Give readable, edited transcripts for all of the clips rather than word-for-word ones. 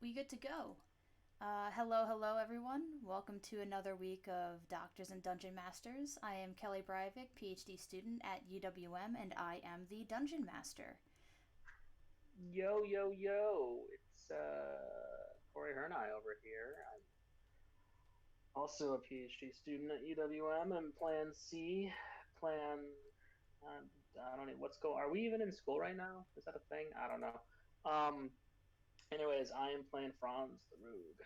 We good to go. Hello, everyone. Welcome to another week of Doctors and Dungeon Masters. I am Kelly Breivik, PhD student at UWM, and I am the Dungeon Master. Yo, yo, yo. It's Corey Hernai over here. I'm also a PhD student at UWM and Plan C. Plan, uh, I don't know what's going. Are we even in school right now? Is that a thing? I don't know. Um, Anyways, I am playing Franz the Rogue.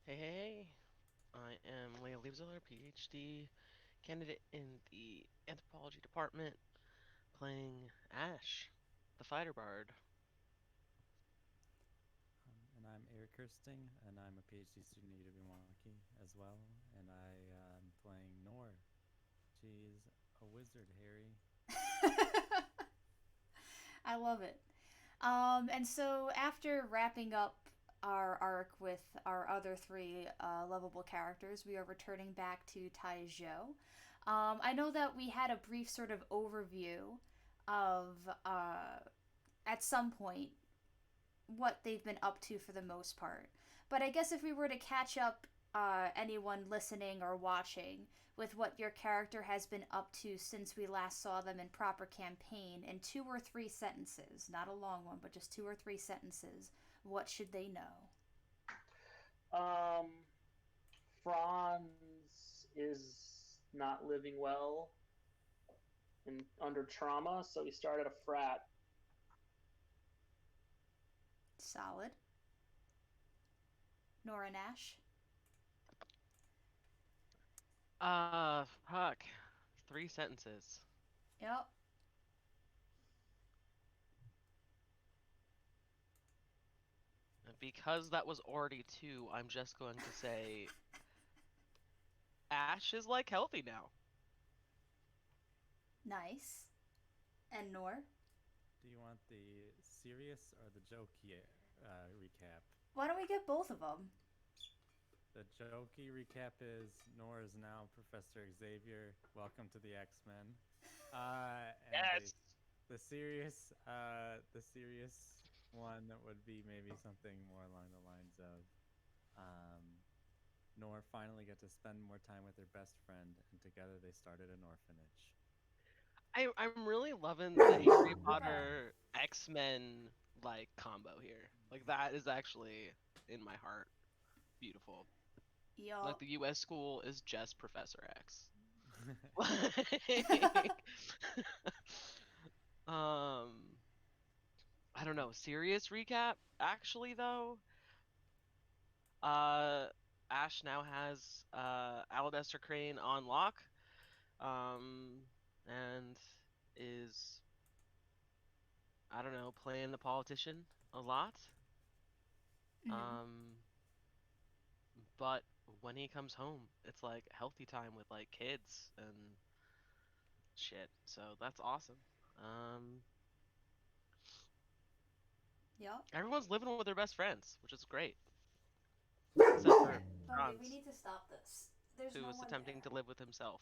Hey, I am Leah Liebzeller, PhD candidate in the anthropology department, playing Ash, the fighter bard. And I'm Eric Kirsting, and I'm a PhD student at UW-Milwaukee as well, and I am playing Nor. She's a wizard, Harry. I love it. And so after wrapping up our arc with our other three lovable characters, we are returning back to Taizhou. I know that we had a brief sort of overview of, at some point, what they've been up to for the most part. But I guess if we were to catch up anyone listening or watching with what your character has been up to since we last saw them in proper campaign in two or three sentences, not a long one, but just two or three sentences, what should they know? Um, Franz is not living well and under trauma, so he started a frat. Solid. Nora Nash. Fuck. 3 sentences. Yep. Because that was already two, I'm just going to say Ash is like healthy now. Nice. And Nor. Do you want the serious or the jokey recap? Why don't we get both of them? The jokey recap is Nor is now Professor Xavier. Welcome to the X-Men. And Yes. the serious one that would be maybe something more along the lines of um, Nor finally got to spend more time with her best friend, and together they started an orphanage. I'm really loving the Harry Potter X-Men like combo here. Like that is actually in my heart beautiful. Like Yup. the US school is just Professor X. um, I don't know. Serious recap? Actually, though, uh, Ash now has Alabaster Crane on lock, um, and is I don't know playing the politician a lot. Mm-hmm. Um, but when he comes home, it's like healthy time with like kids and shit. So that's awesome. Um, Yup. Everyone's living with their best friends, which is great, except for Bowie, we Franz, need to stop this. There's who no is one attempting there. to live with himself,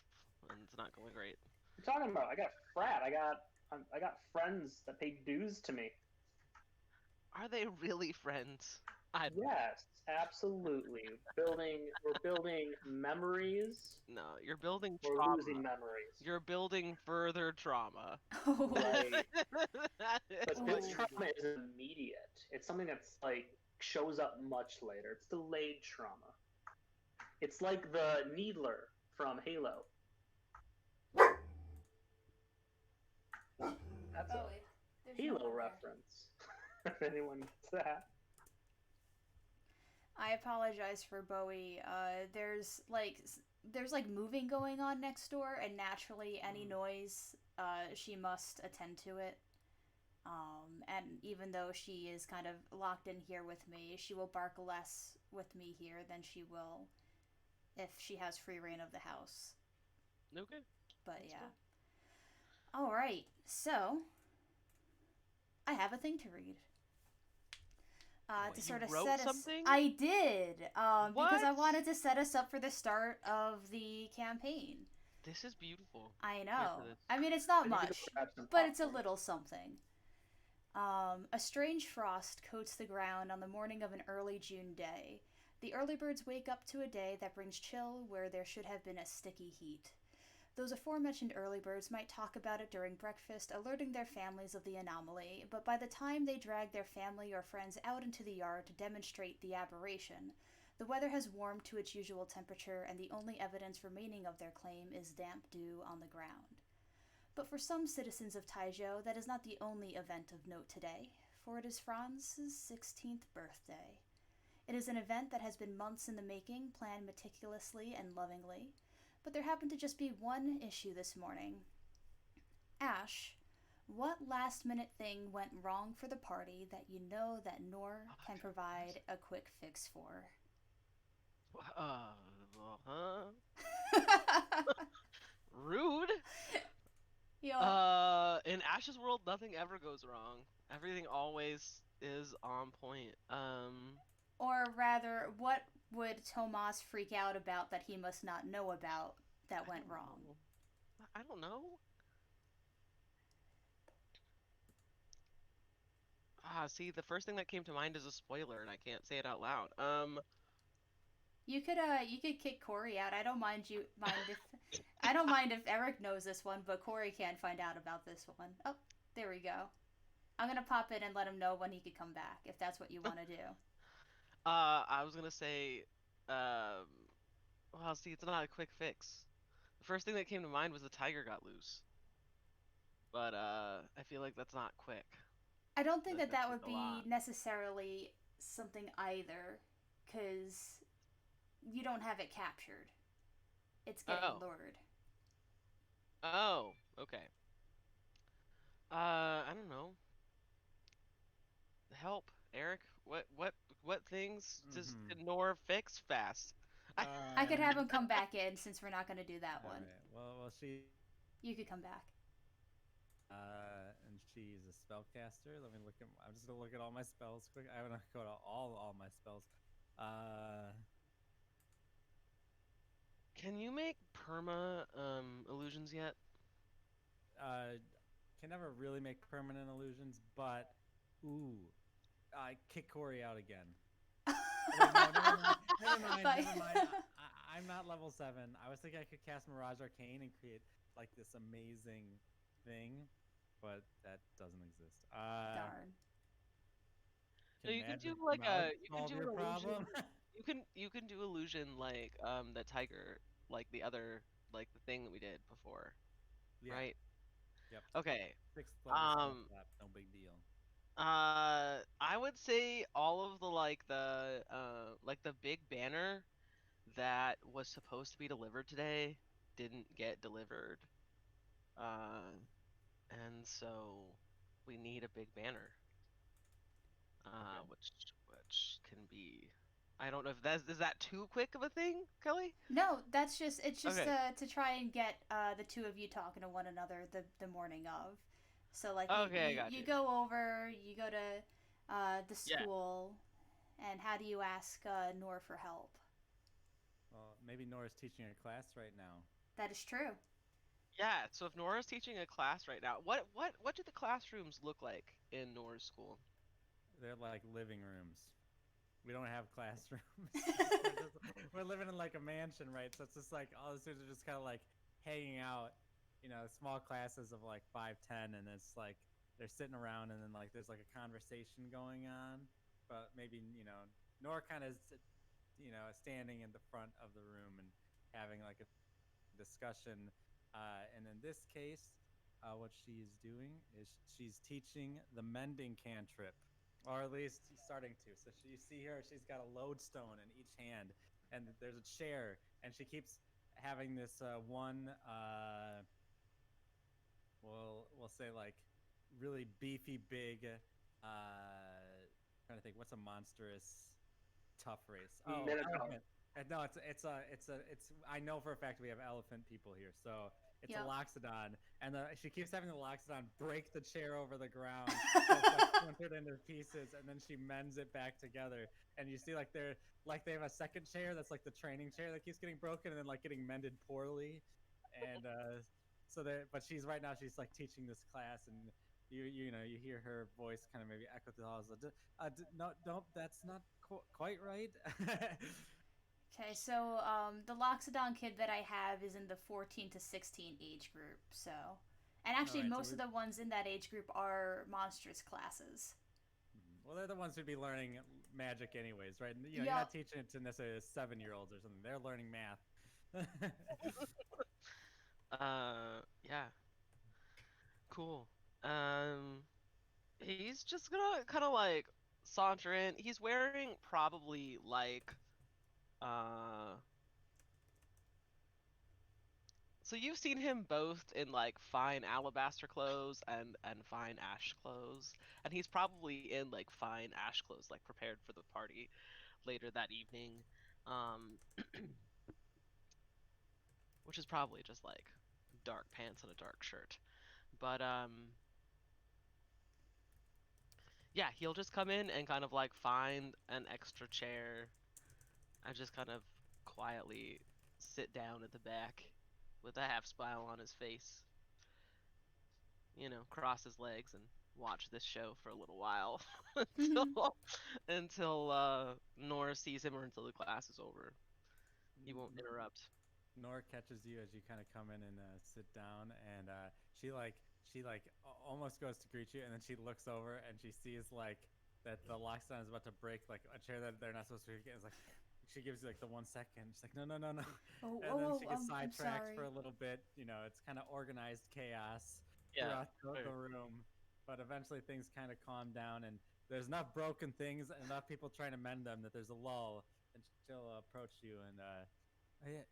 and it's not going great. What are you talking about? I got a frat. I got friends that pay dues to me. Are they really friends? I Yes, absolutely. We're building memories. no, you're building We're losing trauma. memories. You're building further trauma. Oh. Right. That But is what this you're Oh. trauma doing. isn't immediate. It's something that's like shows up much later. It's delayed trauma. It's like the Needler from Halo. That's a Bowie, there's no Halo one there. reference. If anyone gets that. I apologize for Bowie. There's like moving going on next door, and naturally, any Mm. noise, she must attend to it. And even though she is kind of locked in here with me, she will bark less with me here than she will if she has free reign of the house. Okay, But that's yeah. fine. All right. So I have a thing to read. To What, you sort of wrote set us. something? I did, because I What? wanted to set us up for the start of the campaign. This is beautiful. I I'm here for know. this. I mean, it's not I need to go much, grab some but it's a popcorn. little something. A strange frost coats the ground on the morning of an early June day. The early birds wake up to a day that brings chill where there should have been a sticky heat. Those aforementioned early birds might talk about it during breakfast, alerting their families of the anomaly, but by the time they drag their family or friends out into the yard to demonstrate the aberration, the weather has warmed to its usual temperature, and the only evidence remaining of their claim is damp dew on the ground. But for some citizens of Taizhou, that is not the only event of note today, for it is Franz's 16th birthday. It is an event that has been months in the making, planned meticulously and lovingly. But there happened to just be one issue this morning. Ash, what last minute thing went wrong for the party that you know that Nor can provide a quick fix for? Huh? Rude. Yo, In Ash's world, nothing ever goes wrong. Everything always is on point. or rather, what would Tomas freak out about that he must not know about that I went don't wrong? know. I don't know. See, the first thing that came to mind is a spoiler, and I can't say it out loud. You could kick Corey out. I don't mind if Eric knows this one, but Corey can't find out about this one. Oh, there we go. I'm gonna pop in and let him know when he could come back, if that's what you want to do. I was gonna say, um, well, see, it's not a quick fix. The first thing that came to mind was the tiger got loose, but I feel like that's not quick. I don't I feel think like that that that takes would a be lot. necessarily something either, because you don't have it captured. It's getting Oh, lured. oh, okay. I don't know. Help, Eric. What things does Mm-hmm. Nor fix fast? I I could Um, have him come back in since we're not gonna do that all one. right. Well, You could come back. and she's a spellcaster. Let me look at. I'm just gonna look at all my spells quick. I want to go to all my spells. Uh, Can you make perma illusions yet? can never really make permanent illusions, but ooh, I kick Corey out again. Oh, wait, no, never mind. Never mind. But Never mind. I'm not level 7. I was thinking I could cast Mirage Arcane and create like this amazing thing, but that doesn't exist. darn. No, Can you can do magic like mouth you can solve do your an illusion. problem? You can do illusion like the tiger, like the other like the thing that we did before, Yeah. right? Yep. Okay. Sixth level spell Um slap. No big deal. I would say all of the like the big banner that was supposed to be delivered today didn't get delivered. Uh and so we need a big banner. Okay. Which can be, I don't know if that's is that too quick of a thing, Kelly? No, it's just Okay. to try and get the two of you talking to one another the morning of. So like Okay, I got you you. go over, you go to the Yeah. school, and how do you ask Nor for help? Well, maybe Nora's teaching a class right now. That is true. Yeah, so if Nora's teaching a class right now, what do the classrooms look like in Nora's school? They're like living rooms. We don't have classrooms. We're living in like a mansion, right? So it's just like all the students are just kind of like hanging out, small classes of like 5, 10, and it's like they're sitting around, and then like there's like a conversation going on, but maybe Nora kind of standing in the front of the room and having like a discussion. And in this case, what she's doing is she's teaching the mending cantrip, or at least starting to. So you see her; she's got a lodestone in each hand, and there's a chair, and she keeps having this one. We'll say like really beefy, big. Trying to think, what's a monstrous tough race? Oh, Minotaur. elephant. No, it's. I know for a fact we have elephant people here, so it's a Yep. loxodon, and she keeps having the loxodon break the chair over the ground, so it's like splintered into pieces, and then she mends it back together. And you see, they have a second chair that's like the training chair that keeps getting broken, and then like getting mended poorly, and but she's right now she's like teaching this class, and you hear her voice kind of maybe echo through the halls. No, no, that's not quite right. Okay, so the Loxodon kid that I have is in the 14 to 16 age group, so. And All actually, right, so most of the ones in that age group are monstrous classes. well, they're the ones who'd be learning magic anyways, right? You're Yup. not teaching it to necessarily 7-year-olds or something. They're learning math. Yeah, cool. Um, he's just gonna kind of like saunter in. He's wearing probably like uh so you've seen him both in like fine alabaster clothes and fine ash clothes, and he's probably in like fine ash clothes, like prepared for the party later that evening, um, which is probably just like dark pants and a dark shirt. But yeah, he'll just come in and kind of like find an extra chair and just kind of quietly sit down at the back with a half smile on his face, cross his legs and watch this show for a little while until Nora sees him or until the class is over. He won't interrupt. Nora catches you as you kind of come in and sit down, and she almost goes to greet you, and then she looks over and she sees like that the lockdown is about to break, like a chair that they're not supposed to get. It's like she gives you like the 1 second. She's like, no, no, no, no, Oh, and oh, then oh, she gets I'm sidetracked for sorry. a little bit. It's kind of organized chaos Yeah, throughout the room, but eventually things kind of calm down, and there's enough broken things and enough people trying to mend them that there's a lull, and she'll approach you and oh, yeah.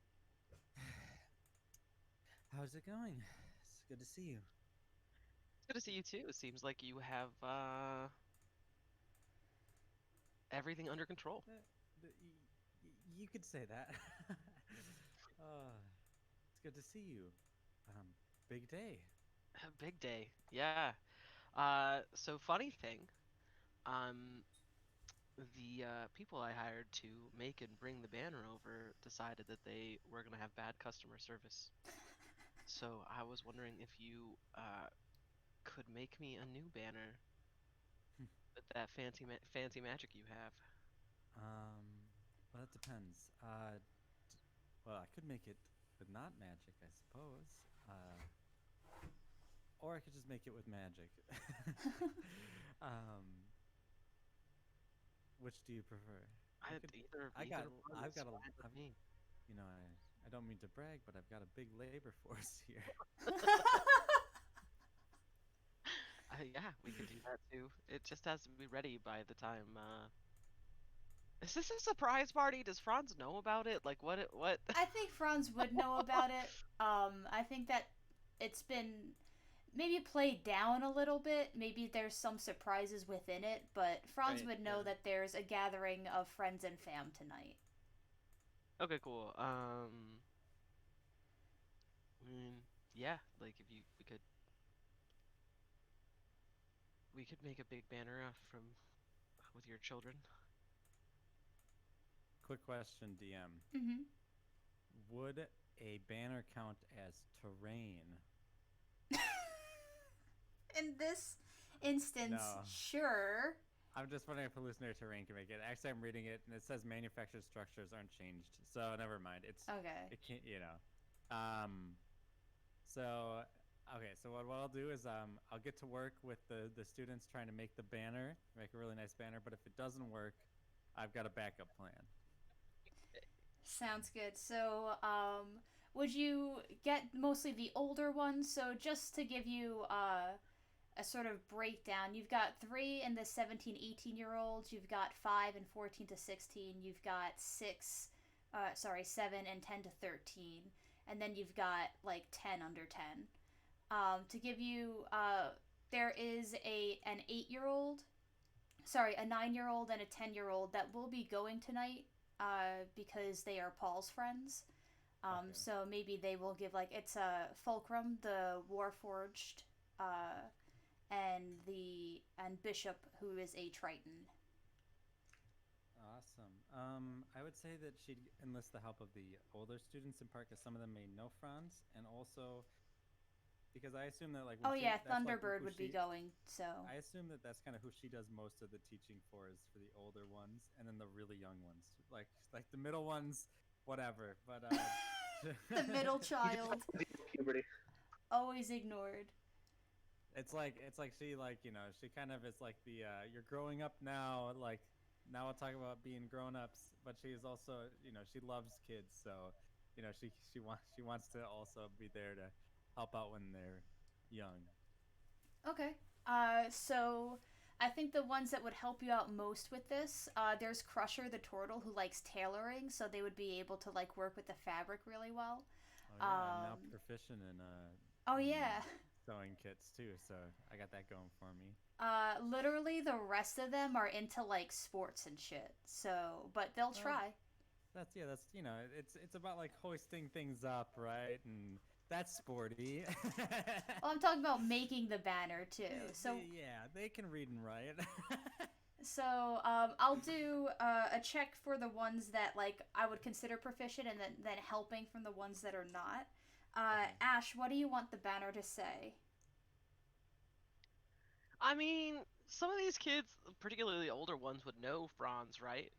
How's it going? It's good to see you. it's good to see you too. It seems like you have everything under control. You could say that. uh, it's good to see you. Big day. Big day. Yeah. So funny thing, um, the people I hired to make and bring the banner over decided that they were gonna have bad customer service. So I was wondering if you could make me a new banner with that fancy magic you have. Well, that depends. Well, I could make it with not magic, I suppose. Or I could just make it with magic. um, which do you prefer? I could. I got. Either one I've is got a. fine with I've. me. I don't mean to brag, but I've got a big labor force here. Yeah, we could do that too. It just has to be ready by the time. Is this a surprise party? Does Franz know about it? Like what? What? I think Franz would know about it. I think that it's been maybe played down a little bit. Maybe there's some surprises within it, but Franz Right. would know Yeah. that there's a gathering of friends and fam tonight. Okay. Cool. I mean, yeah. Like if we could make a big banner from with your children. Quick question, DM. Mm-hmm. Would a banner count as terrain? In this instance, No. sure. I'm just wondering if hallucinatory terrain can make it. Actually, I'm reading it, and it says manufactured structures aren't changed, so never mind. Okay. It can't, So okay, so what I'll do is I'll get to work with the students trying to make the banner, make a really nice banner. But if it doesn't work, I've got a backup plan. Sounds good. So, would you get mostly the older ones? So, just to give you a sort of breakdown, you've got three in the 17, 18-year olds, you've got five and 14 to 16, you've got seven and 10 to 13, and then you've got like 10 under 10. To give you, there is an 8-year-old, sorry, a 9-year-old and a 10-year-old that will be going tonight because they are Paul's friends. Okay. So maybe they will give like it's a Fulcrum, the Warforged, and Bishop, who is a Triton. Awesome. I would say that she'd enlist the help of the older students in part because some of them may know Franz, and also because I assume that like when Oh she yeah, that's like Thunderbird who would be she going. So. I assume that that's kind of who she does most of the teaching for is for the older ones and then the really young ones. Like the middle ones whatever, but The middle He just has child, to deal with puberty. always ignored. it's like she like, she kind of is like the you're growing up now, like now we'll talk about being grown-ups, but she's also, she loves kids, so she wants to also be there to help out when they're young. Okay. So I think the ones that would help you out most with this, there's Crusher the turtle who likes tailoring, so they would be able to like work with the fabric really well. Oh yeah, I'm now Um, proficient oh in yeah. sewing kits too, so I got that going for me. Literally the rest of them are into like sports and shit. So, but they'll Well, try. that's it's about like hoisting things up, right? And that's sporty. Well, I'm talking about making the banner too. So, Yeah, they can read and write. I'll do a check for the ones that like I would consider proficient, and then helping from the ones that are not. Okay. Ash, what do you want the banner to say? I mean, some of these kids, particularly the older ones, would know Franz, right?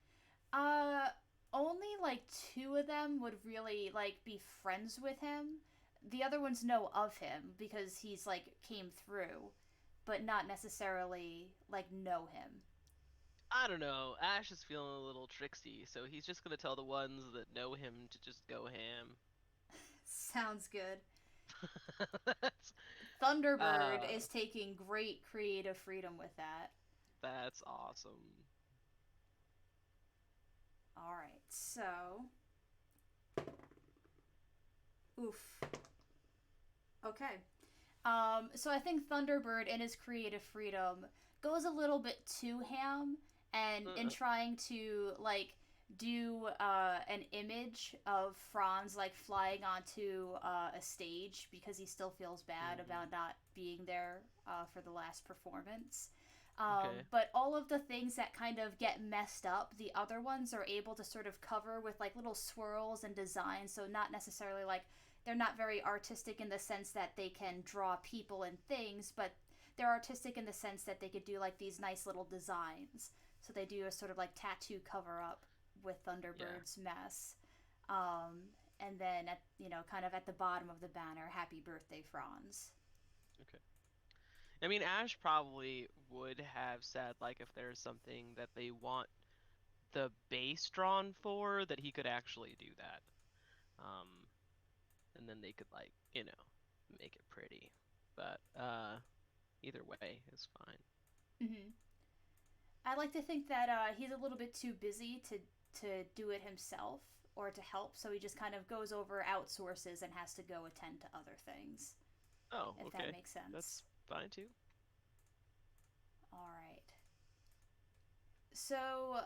Uh, Only like two of them would really like be friends with him. The other ones know of him because he's like came through, but not necessarily like know him. I don't know. Ash is feeling a little tricksy, so he's just gonna tell the ones that know him to just go ham. Sounds good. that's, Thunderbird uh, is taking great creative freedom with that. that's awesome. All right, so oof. Okay. So I think Thunderbird, in his creative freedom, goes a little bit too ham, and in Uh, trying to like do an image of Franz like flying onto a stage because he still feels bad mhm. about not being there for the last performance. Okay. But all of the things that kind of get messed up, the other ones are able to sort of cover with like little swirls and designs. So not necessarily like they're not very artistic in the sense that they can draw people and things, but they're artistic in the sense that they could do like these nice little designs. So they do a sort of like tattoo cover up with Yeah. Thunderbird's mess. And then at kind of at the bottom of the banner, Happy Birthday, Franz. Okay. I mean, Ash probably would have said like if there's something that they want the base drawn for, that he could actually do that. Um, and then they could like make it pretty. But either way is fine. Mm-hmm. I like to think that he's a little bit too busy to do it himself or to help, so he just kind of goes over, outsources, and has to go attend to other things. Oh, If that okay. makes sense. That's fine too. All right. So,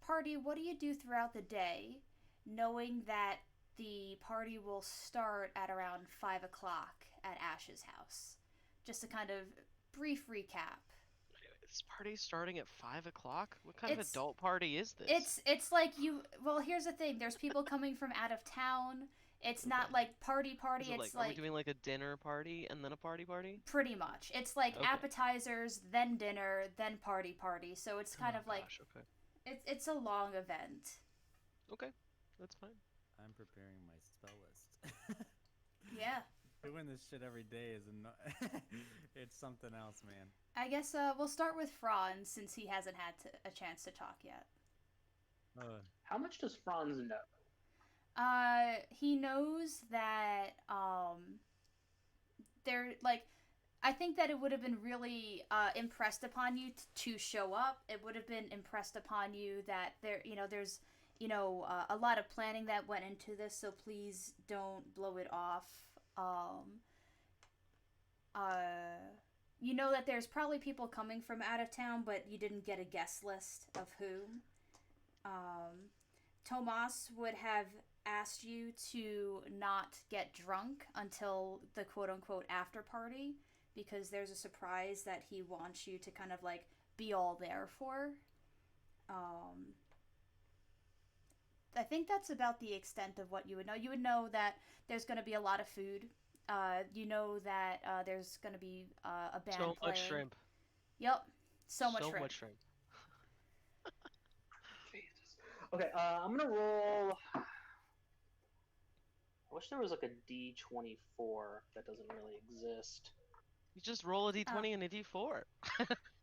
party, what do you do throughout the day, knowing that the party will start at around 5 o'clock at Ash's house? Just a kind of brief recap. This party's starting at 5 o'clock? What kind of It's adult party is this? it's like you. Well, here's the thing. There's people coming from out of town. It's Okay. not like party party. Is it like, It's are we like doing like a dinner party and then a party party? pretty much. It's like Okay. appetizers, then dinner, then party party. So it's kind Oh of like gosh, okay. it's a long event. Okay. That's fine. I'm preparing my spell list. Yeah. Doing this shit every day is it's something else, man. I guess we'll start with Franz since he hasn't had a chance to talk yet. How much does Franz know? He knows that they're like I think that it would have been really impressed upon you to show up. It would have been impressed upon you that there's a lot of planning that went into this. So please don't blow it off. Um, you know that there's probably people coming from out of town, but you didn't get a guest list of whom. Um, Tomas would have asked you to not get drunk until the quote unquote after party because there's a surprise that he wants you to kind of like be all there for. Um, I think that's about the extent of what you would know. You would know that there's going to be a lot of food You know that there's going to be a band So much playing. shrimp. Yep, so much So shrimp. much shrimp. Jesus. Okay, I'm gonna roll. I wish there was like a D24 that doesn't really exist. You just roll a Oh, d20 and a d4.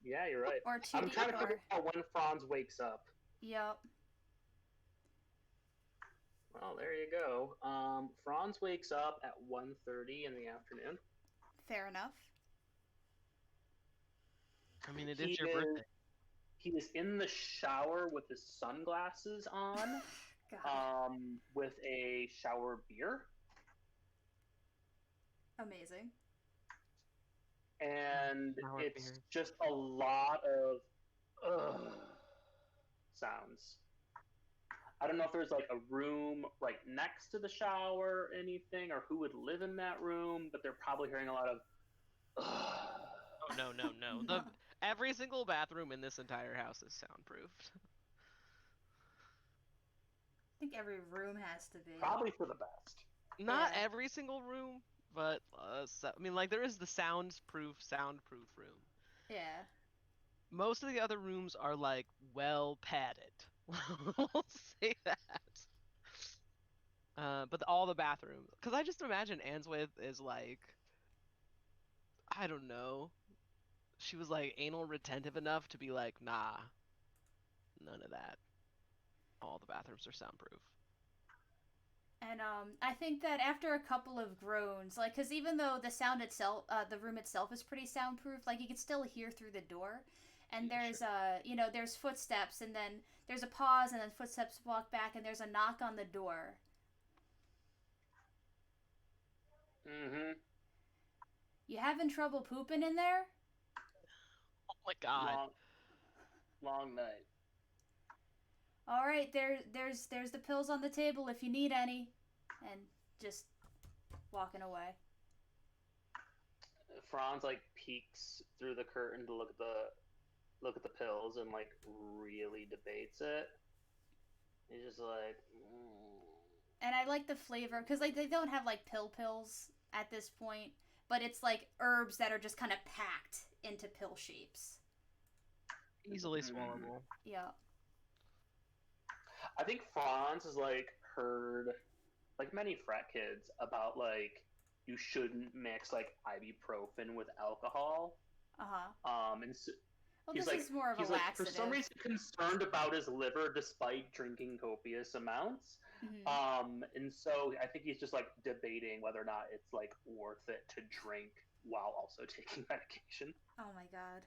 Yeah, you're right. or I'm trying to figure 2D4. out when Franz wakes up. Yep, Well, there you go. Franz wakes up at 1:30 in the afternoon. fair enough. I mean, it He is your is birthday. he is in the shower with his sunglasses on, God, with a shower beer, amazing. and Sour it's beers. just a lot of ugh, sounds. I don't know if there's like a room right next to the shower or anything, or who would live in that room, but they're probably hearing a lot of ugh. Oh no, no, no. No, Every single bathroom in this entire house is soundproofed. I think every room has to be. Probably for the best. Not Yeah, every single room, but I mean, like there is the soundproof room. yeah. Most of the other rooms are like well padded. We'll say that. But all the bathrooms, because I just imagine Answith is like, I don't know. She was like anal retentive enough to be like, nah, none of that. All the bathrooms are soundproof. And I think that after a couple of groans, like, because even though the sound itself, the room itself is pretty soundproof, like you can still hear through the door. And there's, Sure. there's footsteps, and then there's a pause, and then footsteps walk back, and there's a knock on the door. Mm-hmm. You having trouble pooping in there? Oh my god. Long, long night. All right, there's the pills on the table if you need any, and just walking away. Franz like peeks through the curtain to look at the pills and like really debates it. He's just like, And I like the flavor because like they don't have like pills at this point, but it's like herbs that are just kind of packed into pill shapes. Easily swallowable. Yeah. I think Franz has like heard, like many frat kids, about like you shouldn't mix like ibuprofen with alcohol. Uh huh. And so Well, he's this like is more of a he's like for some laxative. reason concerned about his liver despite drinking copious amounts. Mm-hmm. And so I think he's just like debating whether or not it's like worth it to drink while also taking medication. Oh my god.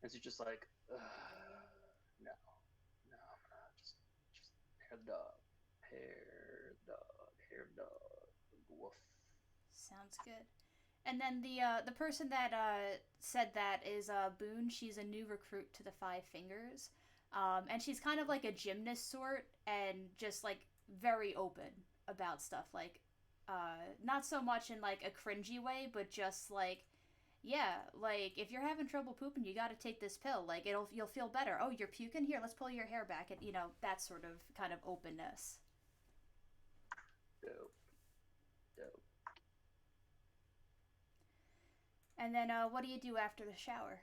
And so he's just like, no, no, I'm gonna just hair the dog, hair the dog, hair the dog, woof. Sounds good. And then the person that said that is Boone. She's a new recruit to the Five Fingers, and she's kind of like a gymnast sort, and just like very open about stuff. Like, not so much in like a cringy way, but just like, yeah, like if you're having trouble pooping, you got to take this pill. Like you'll feel better. Oh, you're puking here. Let's pull your hair back, and that sort of kind of openness. Dope, dope. And then what do you do after the shower?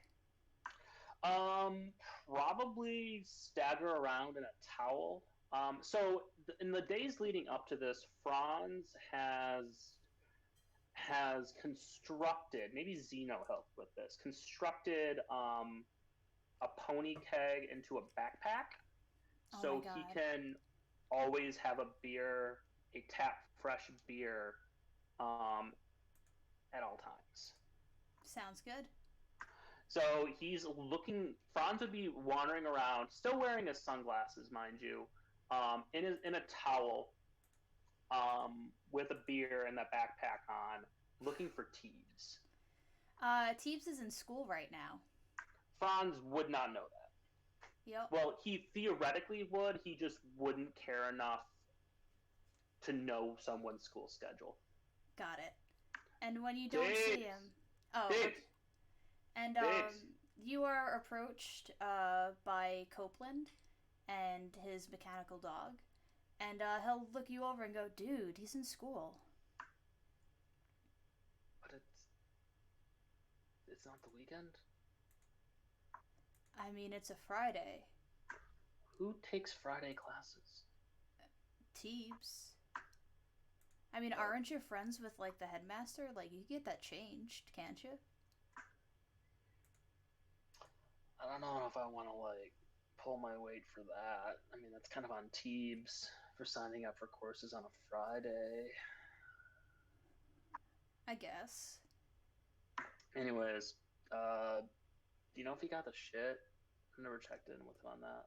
Probably stagger around in a towel. So in the days leading up to this, Franz has constructed. Maybe Zeno helped with this. Constructed a pony keg into a backpack, Oh my so he god. can always have a beer, a tap fresh beer, at all times. Sounds good. So he's looking. Franz would be wandering around, still wearing his sunglasses, mind you, in a towel, with a beer and that backpack on, looking for Teebs. Teebs is in school right now. Franz would not know that. Yep. Well, he theoretically would. He just wouldn't care enough to know someone's school schedule. Got it. And when you don't see Diggs! him, oh, okay. Diggs! And Diggs! you are approached by Copeland and his mechanical dog, and he'll look you over and go, "Dude, he's in school." It's not the weekend. I mean, it's a Friday. Who takes Friday classes? Teebs. I mean, Oh, aren't you friends with like the headmaster? Like, you get that changed, can't you? I don't know if I want to like pull my weight for that. I mean, that's kind of on Teebs for signing up for courses on a Friday. I guess. Anyways, do you know if he got the shit? I never checked in with him on that.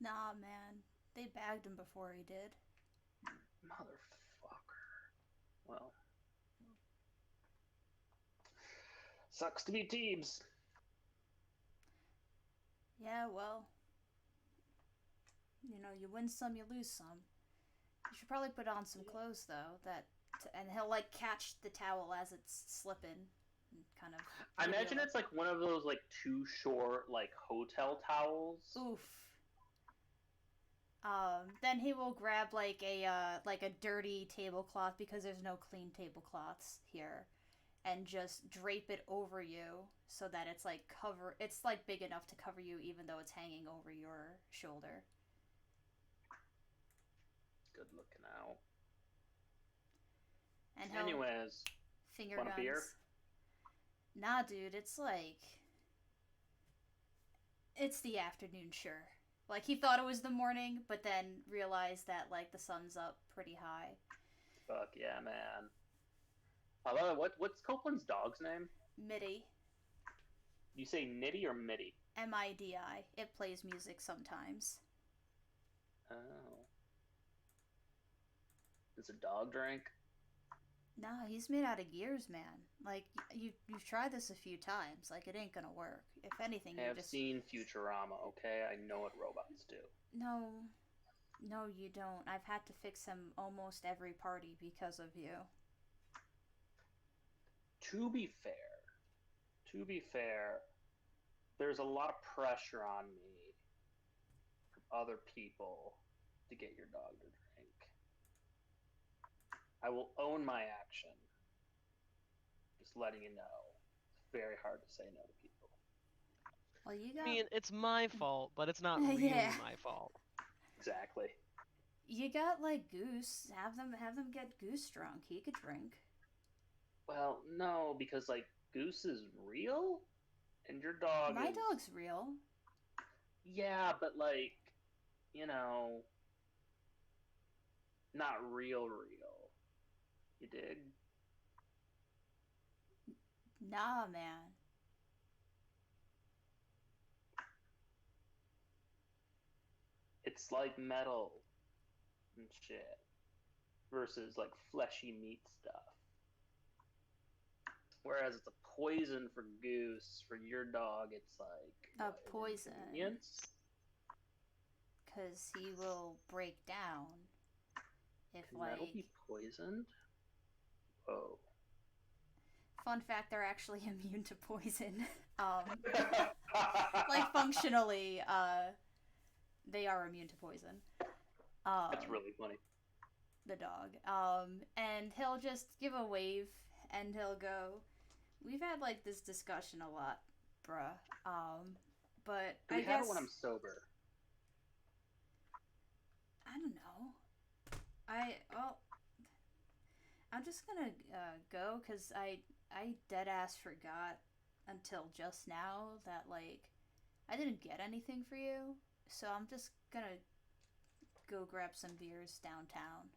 Nah, man. They bagged him before he did. Motherfucker. Well, sucks to be Teebs. Yeah, well, you know, you win some, you lose some. You should probably put on some clothes though. And he'll like catch the towel as it's slipping, and kind of I give you imagine it's like one of those like too short like hotel towels. oof. Then he will grab like a dirty tablecloth because there's no clean tablecloths here, and just drape it over you so that it's like cover. It's like big enough to cover you even though it's hanging over your shoulder. Good looking out. And he'll Anyways, finger want a beer? guns. Nah, dude, it's like it's the afternoon, sure. Like he thought it was the morning, but then realized that like the sun's up pretty high. Fuck yeah, man. I love it. What's Copeland's dog's name? Midi, You say Nitty or Mitty? Midi. It plays music sometimes. Oh. Does a dog drink? Nah, he's made out of gears, man. Like you've tried this a few times. Like it ain't gonna work. If anything, I you have just seen Futurama, okay? I know what robots do. no, no, you don't. I've had to fix him almost every party because of you. To be fair, to be fair, there's a lot of pressure on me from other people to get your dog to drink. I will own my action. Just letting you know. It's very hard to say no to people. Well, you I got mean, it's my fault, but it's not really yeah. my fault. Exactly. You got like Goose. Have them get Goose drunk. He could drink. Well, no, because like Goose is real, and your dog My is dog's real. yeah, but like you know, not real, real. You dig? Nah, man. It's like metal and shit versus like fleshy meat stuff. Whereas it's a poison for Goose. For your dog, it's like A what, an poison. inconvenience. Because he will break down if Can like. metal be poisoned? Whoa. Fun fact: they're actually immune to poison. Like functionally, they are immune to poison. That's really funny. The dog. And he'll just give a wave, and he'll go. We've had like this discussion a lot, bruh. But We I have guess it when I'm sober. I don't know. Well, I'm just gonna go because I dead ass forgot until just now that like I didn't get anything for you, so I'm just gonna go grab some beers downtown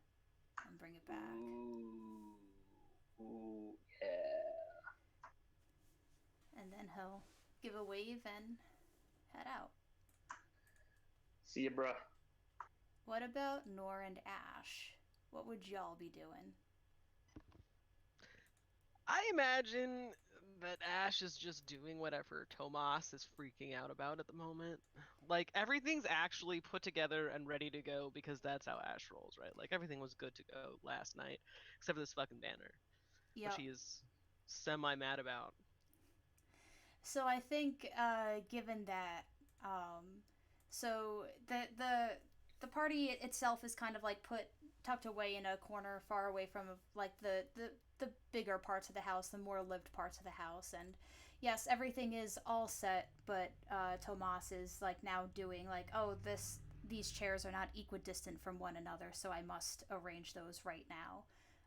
and bring it back. Ooh, yeah. And then he'll give a wave and head out. See ya, bruh. What about Nor and Ash? What would y'all be doing? I imagine that Ash is just doing whatever Tomas is freaking out about at the moment. Like, everything's actually put together and ready to go because that's how Ash rolls, right? Like, everything was good to go last night, except for this fucking banner, which Yep. he is semi-mad about. So I think, given that, so the party itself is kind of like put tucked away in a corner, far away from like the bigger parts of the house, the more lived parts of the house, and yes, everything is all set, but Tomas is like now doing like, oh, these chairs are not equidistant from one another, so I must arrange those right now.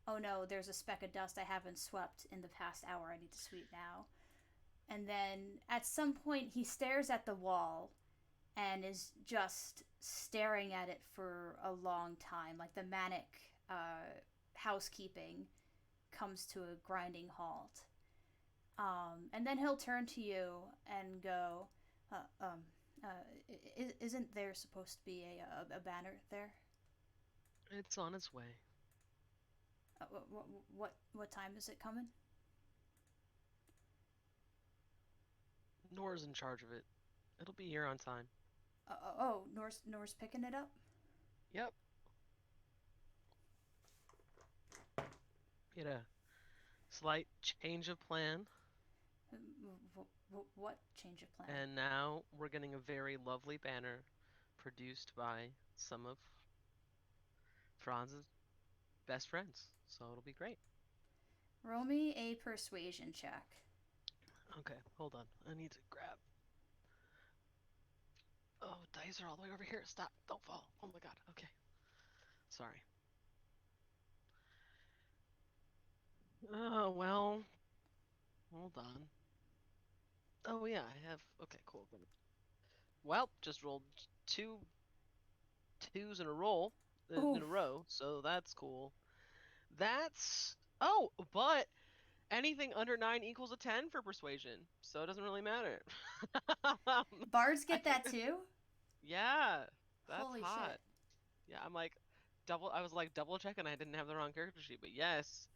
Oh no, there's a speck of dust I haven't swept in the past hour. I need to sweep now. And then at some point he stares at the wall and is just staring at it for a long time, like the manic housekeeping comes to a grinding halt. And then he'll turn to you and go, uh, um, uh, isn't there supposed to be a banner there? It's on its way. What time is it coming? Nora's in charge of it. It'll be here on time. Oh, Nor's picking it up. Yep. Get a slight change of plan, What change of plan? and now we're getting a very lovely banner produced by some of Franz's best friends. So it'll be great. Roll me a persuasion check. Okay, hold on. I need to grab. Oh, dice are all the way over here. Stop. Don't fall. Oh my god. Okay. Sorry. Oh, well. Hold on. Oh, yeah, I have. Okay, cool. Well, just rolled two twos in a roll, in Oof. a row, so that's cool. That's. Oh, but anything under 9 equals a 10 for persuasion, so it doesn't really matter. Bards I get think that too? yeah, that's Holy hot. shit. Yeah, I'm like I was like double checking I didn't have the wrong character sheet, but yes,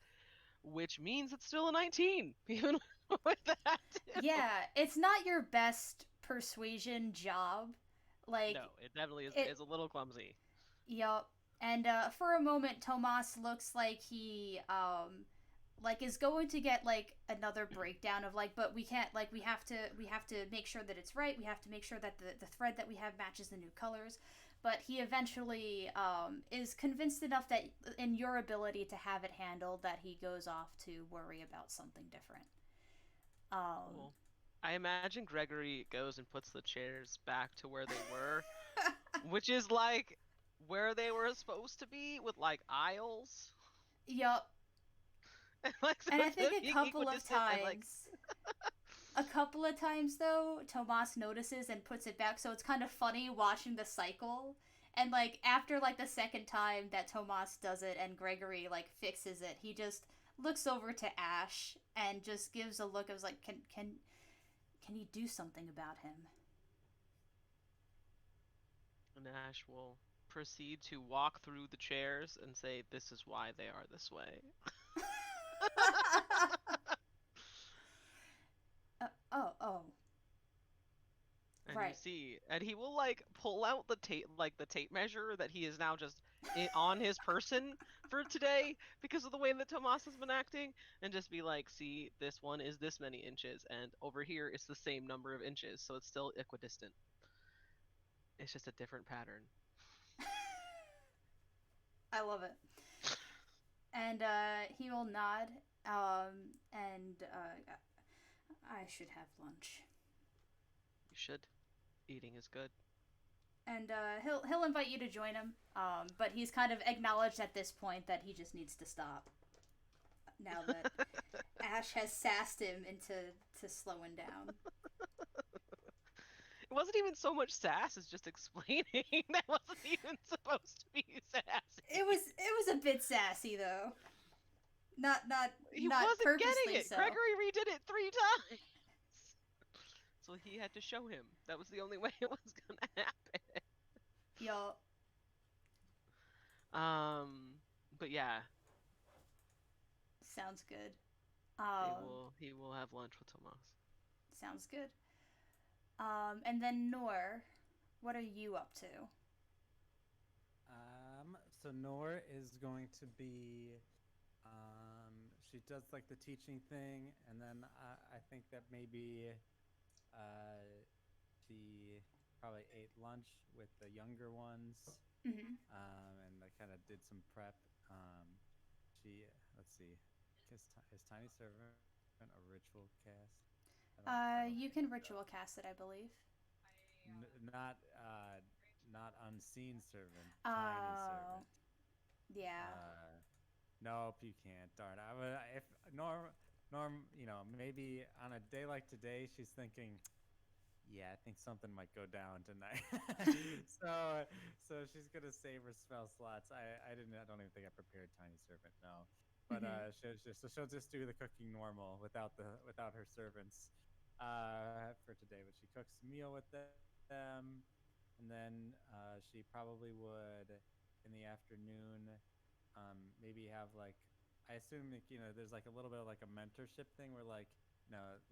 which means it's still a 19 even with that too. Yeah, it's not your best persuasion job. No, Like, it definitely is it. is a little clumsy. Yup. And for a moment, Tomas looks like he like is going to get like another breakdown of like, but we can't, like, we have to make sure that it's right. We have to make sure that the thread that we have matches the new colors. But he eventually is convinced enough that in your ability to have it handled that he goes off to worry about something different. Um, Cool. I imagine Gregory goes and puts the chairs back to where they were, which is like where they were supposed to be with like aisles. yup. And like so And I instead think of being a couple of times though, Tomas notices and puts it back, so it's kind of funny watching the cycle. And like after like the second time that Tomas does it and Gregory like fixes it, he just looks over to Ash and just gives a look of like, can you do something about him? and Ash will proceed to walk through the chairs and say, "This is why they are this way." Oh, And you right. see, and he will like pull out the tape measure that he is now just on his person for today because of the way that Tomas has been acting, and just be like, "See, this one is this many inches, and over here it's the same number of inches, so it's still equidistant. It's just a different pattern." I love it. And he will nod. And I should have lunch. You should. Eating is good. And he'll invite you to join him. But he's kind of acknowledged at this point that he just needs to stop. Now that Ash has sassed him into slowing down. It wasn't even so much sass as just explaining. That wasn't even supposed to be sassy. It was a bit sassy though. Not not He not wasn't getting purposely it. so. Gregory redid it 3 times. So he had to show him. That was the only way it was gonna happen. Yo, Um, but yeah, sounds good. he will have lunch with Tomas. Sounds good. And then Nor, what are you up to? So Nor is going to be, she does like the teaching thing, and then I think that maybe she probably ate lunch with the younger ones, Mm-hmm. and I kind of did some prep. She, let's see, is Tiny Servant a ritual cast? I don't You think can so. ritual cast it, I believe. Not unseen servant, tiny Oh, servant. yeah. Nope, you can't. Darn. I would if Norm, maybe on a day like today, she's thinking, yeah, I think something might go down tonight. so she's gonna save her spell slots. I don't even think I prepared Tiny Servant. No, but Mm-hmm. she'll just do the cooking normal without her servants for today. But she cooks a meal with them, and then she probably would in the afternoon maybe have like I assume like, there's like a little bit of like a mentorship thing where like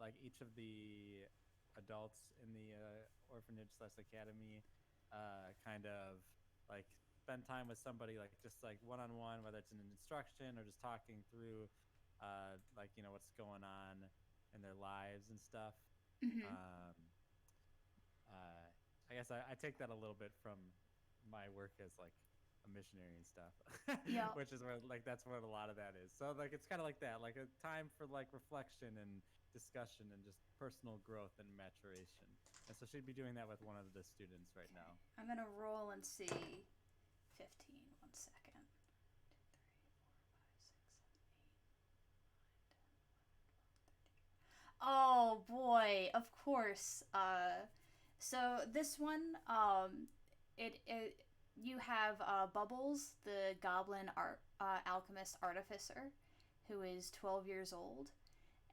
like each of the adults in the orphanage slash academy kind of like spend time with somebody like just like one on one, whether it's an instruction or just talking through like what's going on in their lives and stuff. Mm-hmm. Um, I guess I take that a little bit from my work as like a missionary and stuff, Yep. which is where like that's what a lot of that is. So like it's kind of like that, like a time for like reflection and discussion and just personal growth and maturation. And so she'd be doing that with one of the students right Okay. now. I'm gonna roll and see. 15. 1 second. 2, 3, 4, 5, 6, 7, 8, 9, 10, 11, 12, 13. Oh boy, of course. So this one, it you have Bubbles, the goblin alchemist artificer, who is 12 years old,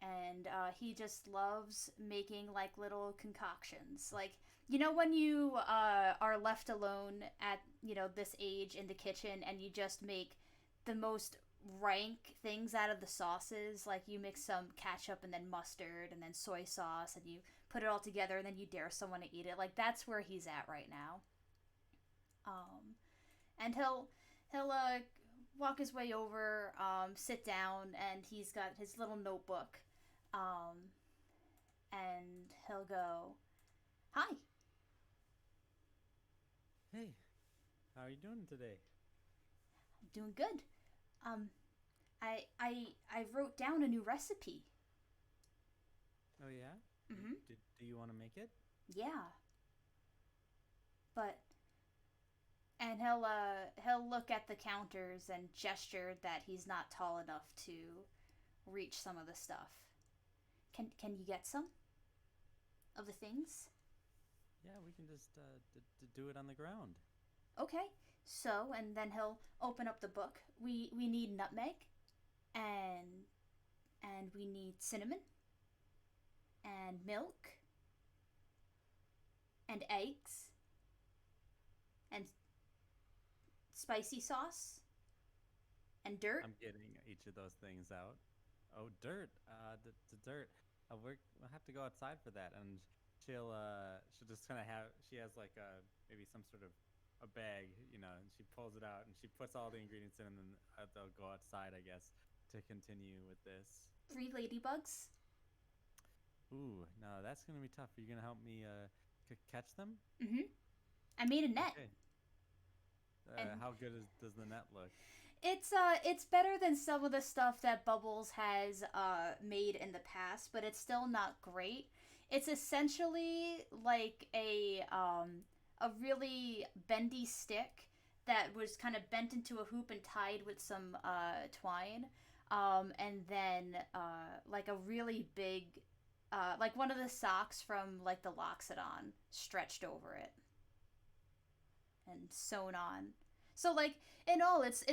and he just loves making like little concoctions. Like when you are left alone at this age in the kitchen, and you just make the most rank things out of the sauces. Like you mix some ketchup and then mustard and then soy sauce, and you put it all together, and then you dare someone to eat it. Like that's where he's at right now. And he'll walk his way over, sit down, and he's got his little notebook, um, and he'll go, "Hi, Hey, how are you doing today? doing good. Um, I wrote down a new recipe. Oh yeah, Mm-hmm. do you want to make it? Yeah, but." And he'll look at the counters and gesture that he's not tall enough to reach some of the stuff. Can you get some of the things? Yeah, we can just do it on the ground. Okay. So, and then he'll open up the book. We need nutmeg, and we need cinnamon, and milk, and eggs, and spicy sauce, and dirt. I'm getting each of those things out. Oh, dirt. The dirt. We'll have to go outside for that, and she'll just kind of have. She has like maybe some sort of a bag, and she pulls it out and she puts all the ingredients in, and then they'll go outside, I guess, to continue with this. 3 ladybugs. Ooh, no, that's gonna be tough. Are you gonna help me catch them? Mm-hmm. I made a net, Okay. and How good does the net look? it's better than some of the stuff that Bubbles has made in the past, but it's still not great. It's essentially like a really bendy stick that was kind of bent into a hoop and tied with some twine, and then like a really big like one of the socks from like the Loxodon stretched over it and sewn on. So like in all, it's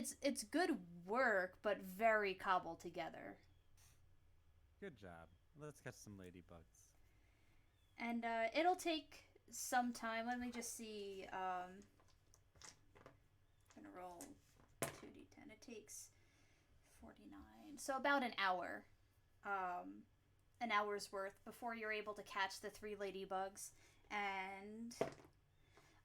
good work, but very cobbled together. Good job. Let's catch some ladybugs. And it'll take some time. Let me just see. I'm gonna roll 2d10. It takes 49, so about an hour. An hour's worth before you're able to catch the 3 ladybugs, and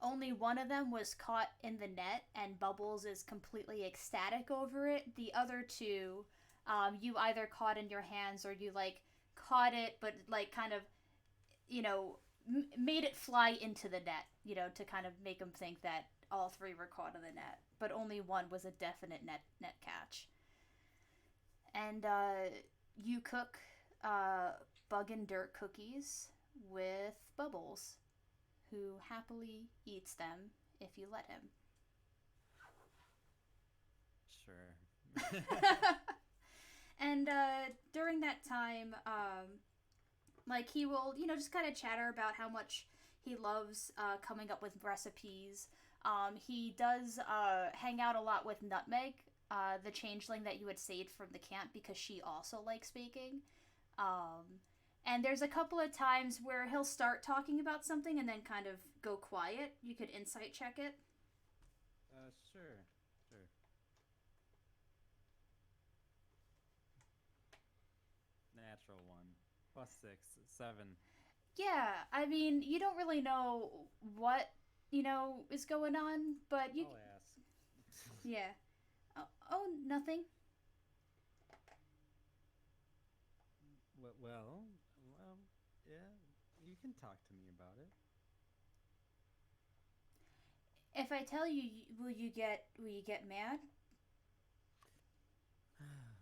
only one of them was caught in the net, and Bubbles is completely ecstatic over it. The other two, you either caught in your hands, or you like caught it, but like kind of, made it fly into the net, to kind of make them think that all 3 were caught in the net. But only one was a definite net catch. And you cook bug and dirt cookies with Bubbles, who happily eats them if you let him. Sure. And during that time, like he will, just kind of chatter about how much he loves coming up with recipes. He does hang out a lot with Nutmeg, the changeling that you had saved from the camp because she also likes baking. Um, and there's a couple of times where he'll start talking about something and then kind of go quiet. You could insight check it. Sure. Sure. Natural one. Plus 6. 7. Yeah, I mean, you don't really know what, is going on, but you. I'll ask. Yeah. Oh, nothing. Well, yeah. You can talk to me about it. If I tell you, will you get mad?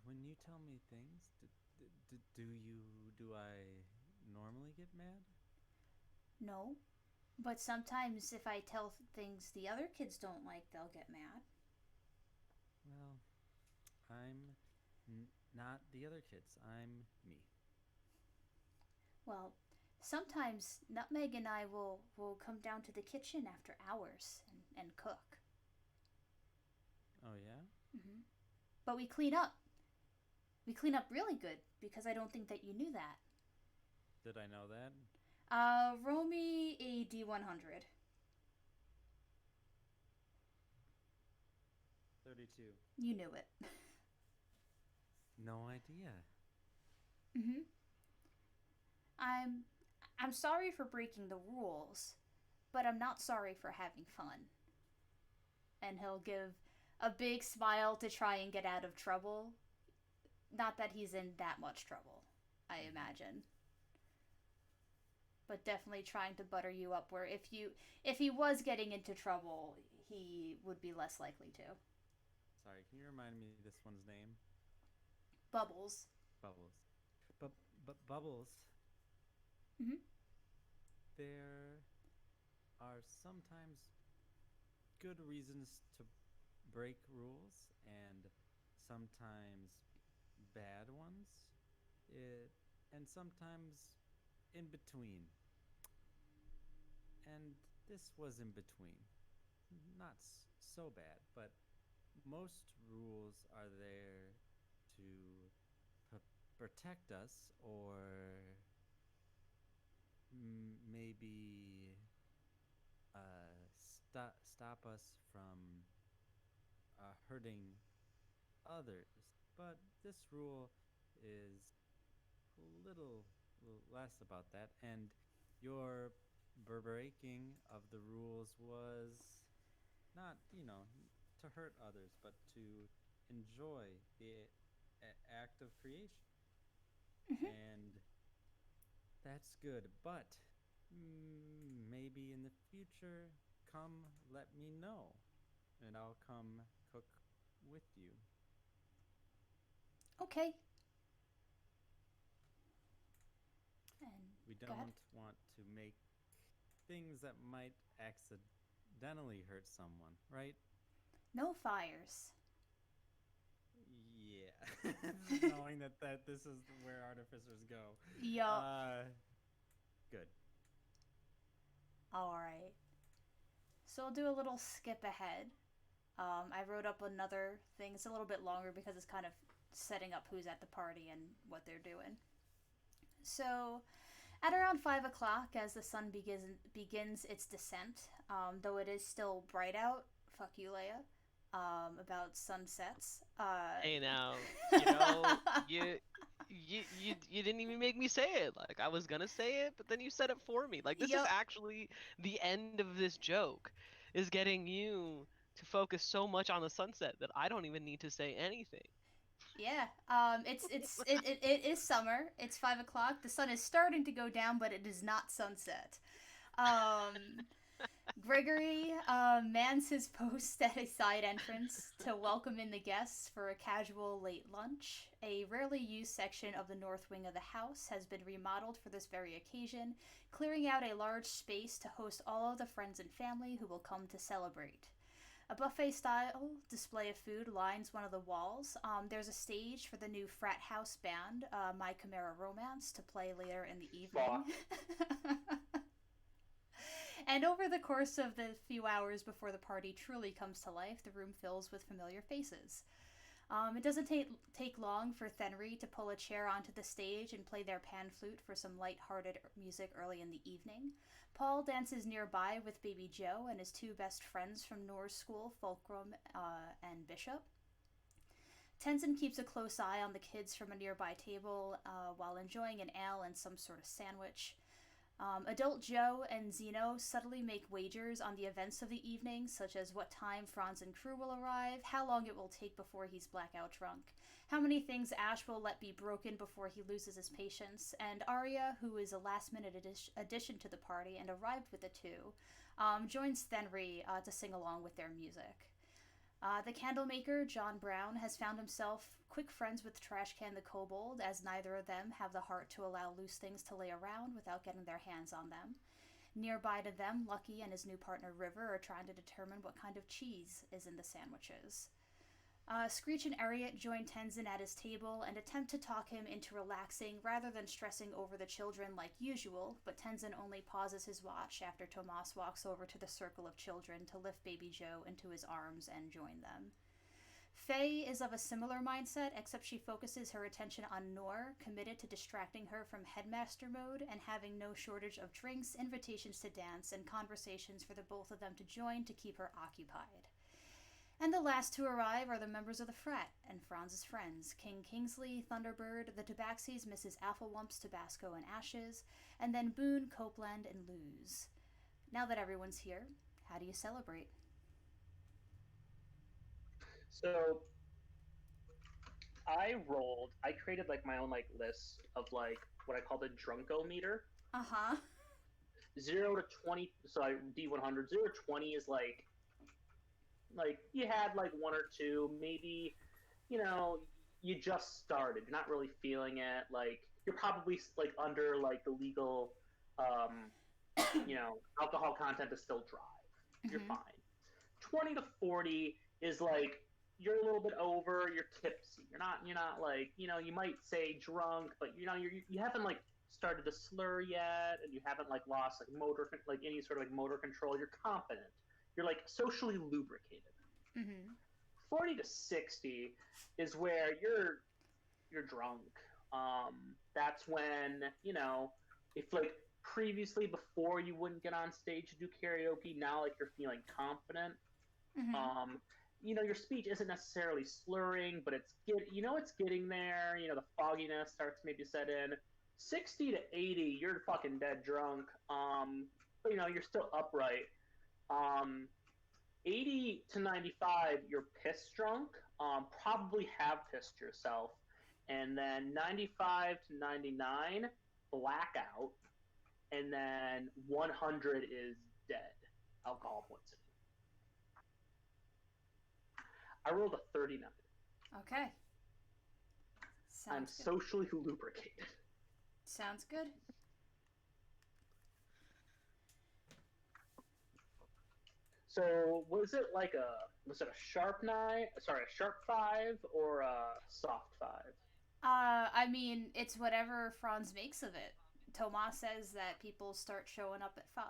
When you tell me things, do I normally get mad? No. But sometimes if I tell things the other kids don't like, they'll get mad. Well, I'm not the other kids. I'm me. Well, sometimes Nutmeg and I will come down to the kitchen after hours and cook. Oh yeah? Hmm. But we clean up. We clean up really good because I don't think that you knew that. Did I know that? Roll me a D100. 32. You knew it. No idea. Hmm. I'm I'm sorry for breaking the rules, but I'm not sorry for having fun. And he'll give a big smile to try and get out of trouble. Not that he's in that much trouble, I Mm-hmm. imagine. But definitely trying to butter you up where if he was getting into trouble, he would be less likely to. Sorry, can you remind me this one's name? Bubbles. Bubbles. But Bubbles, Hmm. there are sometimes good reasons to break rules and sometimes bad ones. It and sometimes in between. And this was in between. Not so bad, but most rules are there to protect us or maybe stop us from hurting others. But this rule is a little less about that. And your breaking of the rules was not, to hurt others, but to enjoy the act of creation. Hmm. And that's good. But maybe in the future, come let me know, and I'll come cook with you. Okay. And We go ahead. don't want to make things that might accidentally hurt someone, right? No fires. Yeah. Knowing that this is where artificers go. Yup. Uh, good. All right. So I'll do a little skip ahead. I wrote up another thing. It's a little bit longer because it's kind of setting up who's at the party and what they're doing. So, at around 5 o'clock, as the sun begins its descent, though it is still bright out, fuck you, Leia, about sunsets. Hey now, you didn't even make me say it. Like I was gonna say it, but then you said it for me. Like this is Yup. actually the end of this joke, is getting you to focus so much on the sunset that I don't even need to say anything. Yeah. It is summer. It's 5 o'clock. The sun is starting to go down, but it is not sunset. Um, Gregory mans his post at a side entrance to welcome in the guests for a casual late lunch. A rarely used section of the north wing of the house has been remodeled for this very occasion, clearing out a large space to host all of the friends and family who will come to celebrate. A buffet style display of food lines one of the walls. There's a stage for the new frat house band, My Chimera Romance, to play later in the evening. Fuck. And over the course of the few hours before the party truly comes to life, the room fills with familiar faces. It doesn't take long for Thenry to pull a chair onto the stage and play their pan flute for some light-hearted music early in the evening. Paul dances nearby with Baby Joe and his two best friends from Norse school, Fulcrum and Bishop. Tenzin keeps a close eye on the kids from a nearby table while enjoying an ale and some sort of sandwich. Adult Joe and Zeno subtly make wagers on the events of the evening, such as what time Franz and crew will arrive, how long it will take before he's blackout drunk, how many things Ash will let be broken before he loses his patience, and Arya, who is a last-minute addition to the party and arrived with the two, joins Thenry to sing along with their music. The candlemaker, John Brown, has found himself quick friends with Trashcan the Kobold, as neither of them have the heart to allow loose things to lay around without getting their hands on them. Nearby to them, Lucky and his new partner River are trying to determine what kind of cheese is in the sandwiches. Screech and Ariat join Tenzin at his table and attempt to talk him into relaxing rather than stressing over the children like usual, but Tenzin only pauses his watch after Tomas walks over to the circle of children to lift Baby Joe into his arms and join them. Faye is of a similar mindset, except she focuses her attention on Nor, committed to distracting her from headmaster mode and having no shortage of drinks, invitations to dance, and conversations for the both of them to join to keep her occupied. And the last to arrive are the members of the frat and Franz's friends, King Kingsley, Thunderbird, the Tabaxis, Mrs. Alphawumps, Tabasco, and Ashes, and then Boone, Copeland, and Luz. Now that everyone's here, how do you celebrate? So I created like my own like list of like what I call the drunko meter. Uh-huh. 0 to 20, so I D100. 0 to 20 is like you had like one or two, maybe, you know, you just started, you're not really feeling it, like you're probably like under like the legal, um, alcohol content to still drive. You're Mm-hmm. fine. 20 to 40 is like you're a little bit over, you're tipsy. You're not like, you might say drunk, but you haven't like started to slur yet, and you haven't like lost like like any sort of like motor control. You're confident. You're like socially lubricated. Mm-hmm. 40 to 60 is where you're drunk. That's when, if like previously before you wouldn't get on stage to do karaoke, now like you're feeling confident. Mm-hmm. Your speech isn't necessarily slurring, but it's getting there. The fogginess starts to maybe set in. 60 to 80, you're fucking dead drunk. But you're still upright. Um, 80 to 95, you're piss drunk. Probably have pissed yourself. And then 95 to 99, blackout. And then 100 is dead. Alcohol poisoning. I rolled a 39. Okay. I'm Sounds good. socially lubricated. Sounds good. So was it a sharp nine? Sorry, a sharp five or a soft five? I mean, it's whatever Franz makes of it. Tomas says that people start showing up at 5.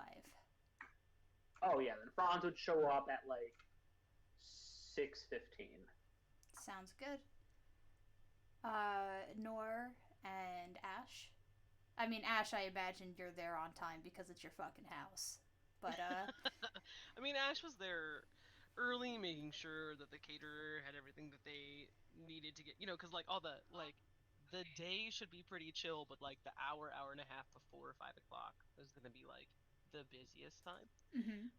Oh yeah, then Franz would show up at like 6:15. Sounds good. Nor and Ash. I mean, Ash, I imagine you're there on time because it's your fucking house. But, I mean, Ash was there early, making sure that the caterer had everything that they needed to get. Because like all the day should be pretty chill, but like the hour and a half before 5 o'clock is gonna be like the busiest time. mm-hmm.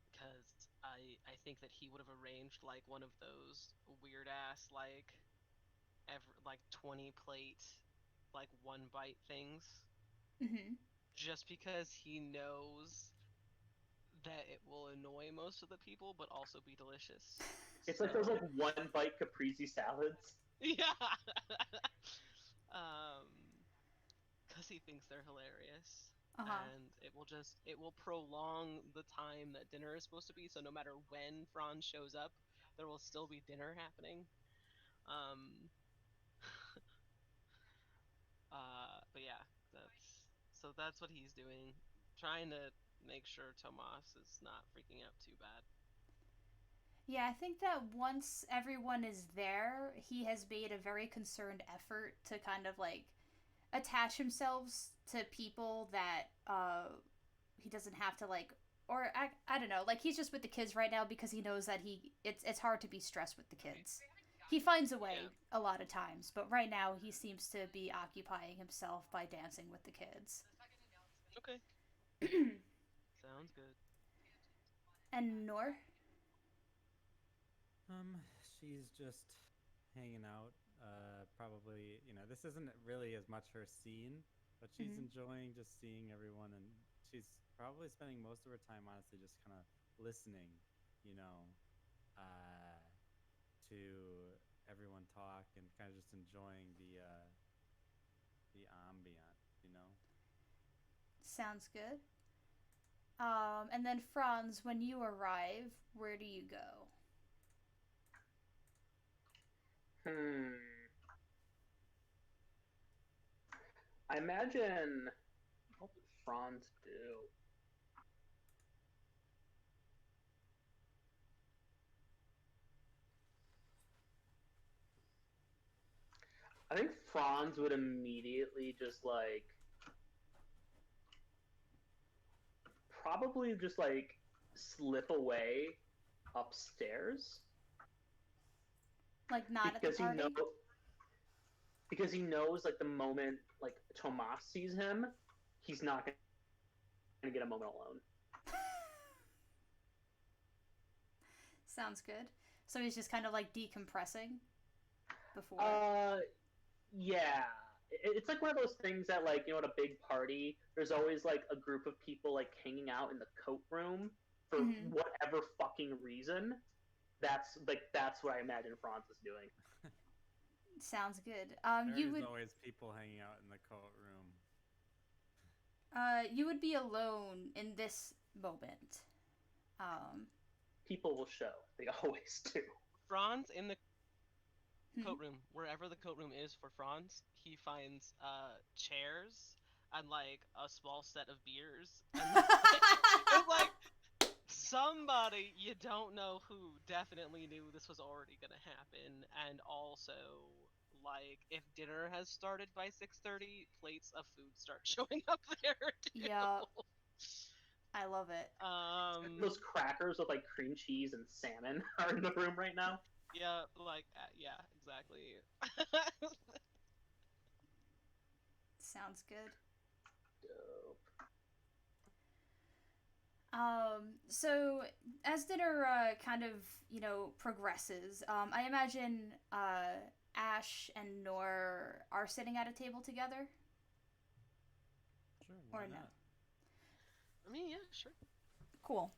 Because I think that he would have arranged like one of those weird ass like 20 plate like one bite things Mm-hmm. just because he knows that it will annoy most of the people, but also be delicious. It's like those like So one bite caprese salads. yeah, um, because he thinks they're hilarious, Uh huh. and it will prolong the time that dinner is supposed to be. So no matter when Franz shows up, there will still be dinner happening. Um, but yeah, that's what he's doing, trying to make sure Tomas is not freaking out too bad. Yeah, I think that once everyone is there, he has made a very concerned effort to kind of like attach himself to people that he doesn't have to like, or I don't know, like he's just with the kids right now because he knows that it's hard to be stressed with the kids. He finds a Yeah. way a lot of times, but right now he seems to be occupying himself by dancing with the kids. Okay. Sounds good. And Nor? She's just hanging out. Probably, this isn't really as much her scene, but she's Mm-hmm. enjoying just seeing everyone, and she's probably spending most of her time, honestly, just kind of listening, you know, uh, to everyone talk and kind of just enjoying the ambient. Sounds good. And then Franz, when you arrive, where do you go? Hmm. I imagine. What would Franz do? I think Franz would immediately just like probably just like slip away upstairs Like not at the because he know party? because he knows like the moment like Tomas sees him, he's not gonna get a moment alone. Sounds good. So he's just kind of like decompressing before. Uh, yeah. It's like one of those things that like at a big party, there's always like a group of people like hanging out in the coat room for Mm-hmm. whatever fucking reason. That's what I imagine Franz is doing. Sounds good. You There's would always people hanging out in the coat room. you would be alone in this moment. Um, People will show. They always do. Franz in the hmm. coat room, wherever the coat room is for Franz, he finds chairs and like a small set of beers, and it's like somebody you don't know who definitely knew this was already gonna happen, and also like if dinner has started by 6:30, plates of food start showing up there Yeah, too. I love it. Those crackers with like cream cheese and salmon are in the room right now. Yeah, like yeah, exactly. Sounds good. Dope. So as dinner kind of progresses, I imagine Ash and Nor are sitting at a table together, Sure, why or no? not? I mean, yeah, sure. Cool.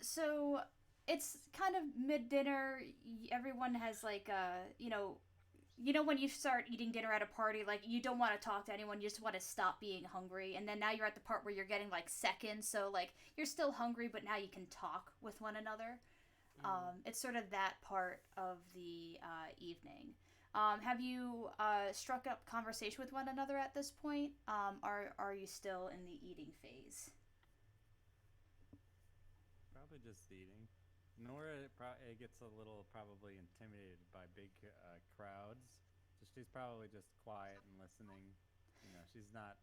So it's kind of mid dinner. Everyone has like when you start eating dinner at a party, like you don't want to talk to anyone, you just want to stop being hungry. And then now you're at the part where you're getting like seconds, so like you're still hungry, but now you can talk with one another. Mm. It's sort of that part of the evening. Have you struck up conversation with one another at this point? Are you still in the eating phase? Probably just eating. Nora gets a little probably intimidated by big crowds. So she's probably just quiet and listening. She's not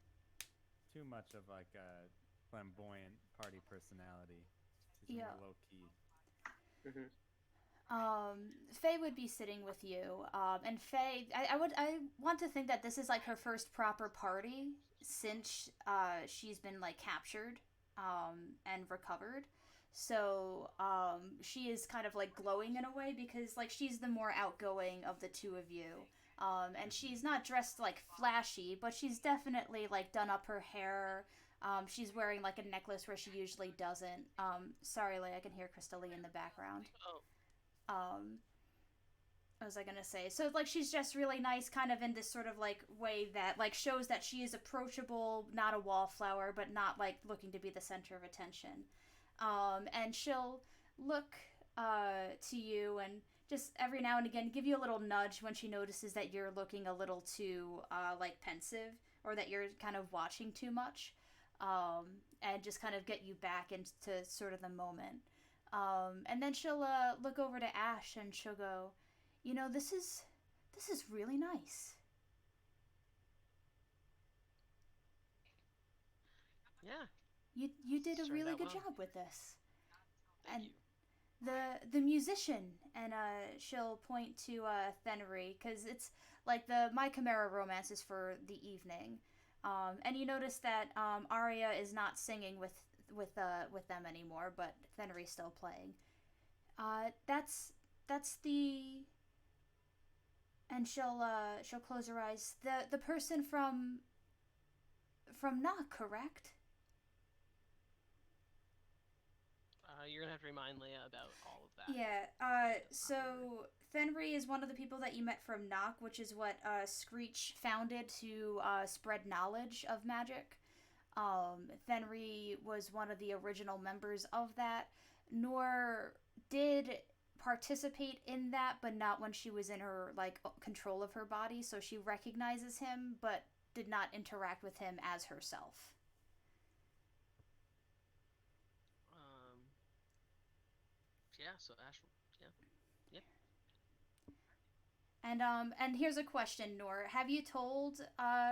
too much of like a flamboyant party personality. She's more Yeah. low key. Mm-hmm. Faye would be sitting with you, and Faye, I want to think that this is like her first proper party since she's been like captured, and recovered. So she is kind of like glowing in a way because like she's the more outgoing of the two of you. And she's not dressed like flashy, but she's definitely like done up her hair. She's wearing like a necklace where she usually doesn't. Sorry, Leigh, I can hear Crystalia in the background. Oh, Um, what was I gonna say? So like she's just really nice, kind of in this sort of like way that like shows that she is approachable, not a wallflower, but not like looking to be the center of attention. And she'll look to you and just every now and again give you a little nudge when she notices that you're looking a little too like pensive or that you're kind of watching too much, and just kind of get you back into sort of the moment. And then she'll look over to Ash and she'll go, you know, this is really nice. yeah. You did a Turned really out good well. job with this. Thank And you. the musician, and she'll point to Thenry because it's like the My Chimera romance is for the evening. And you notice that Arya is not singing with them anymore, but Thenry's still playing. That's the and she'll close her eyes. The person from Knock, correct? You're gonna have to remind Leia about all of that. Yeah. I don't remember. So Fenry is one of the people that you met from Knock, which is what Screech founded to spread knowledge of magic. Fenry was one of the original members of that. Nor did participate in that, but not when she was in her like control of her body. So she recognizes him, but did not interact with him as herself. Um, yeah. So Ash. Yeah. Yep. And here's a question, Nor. Have you told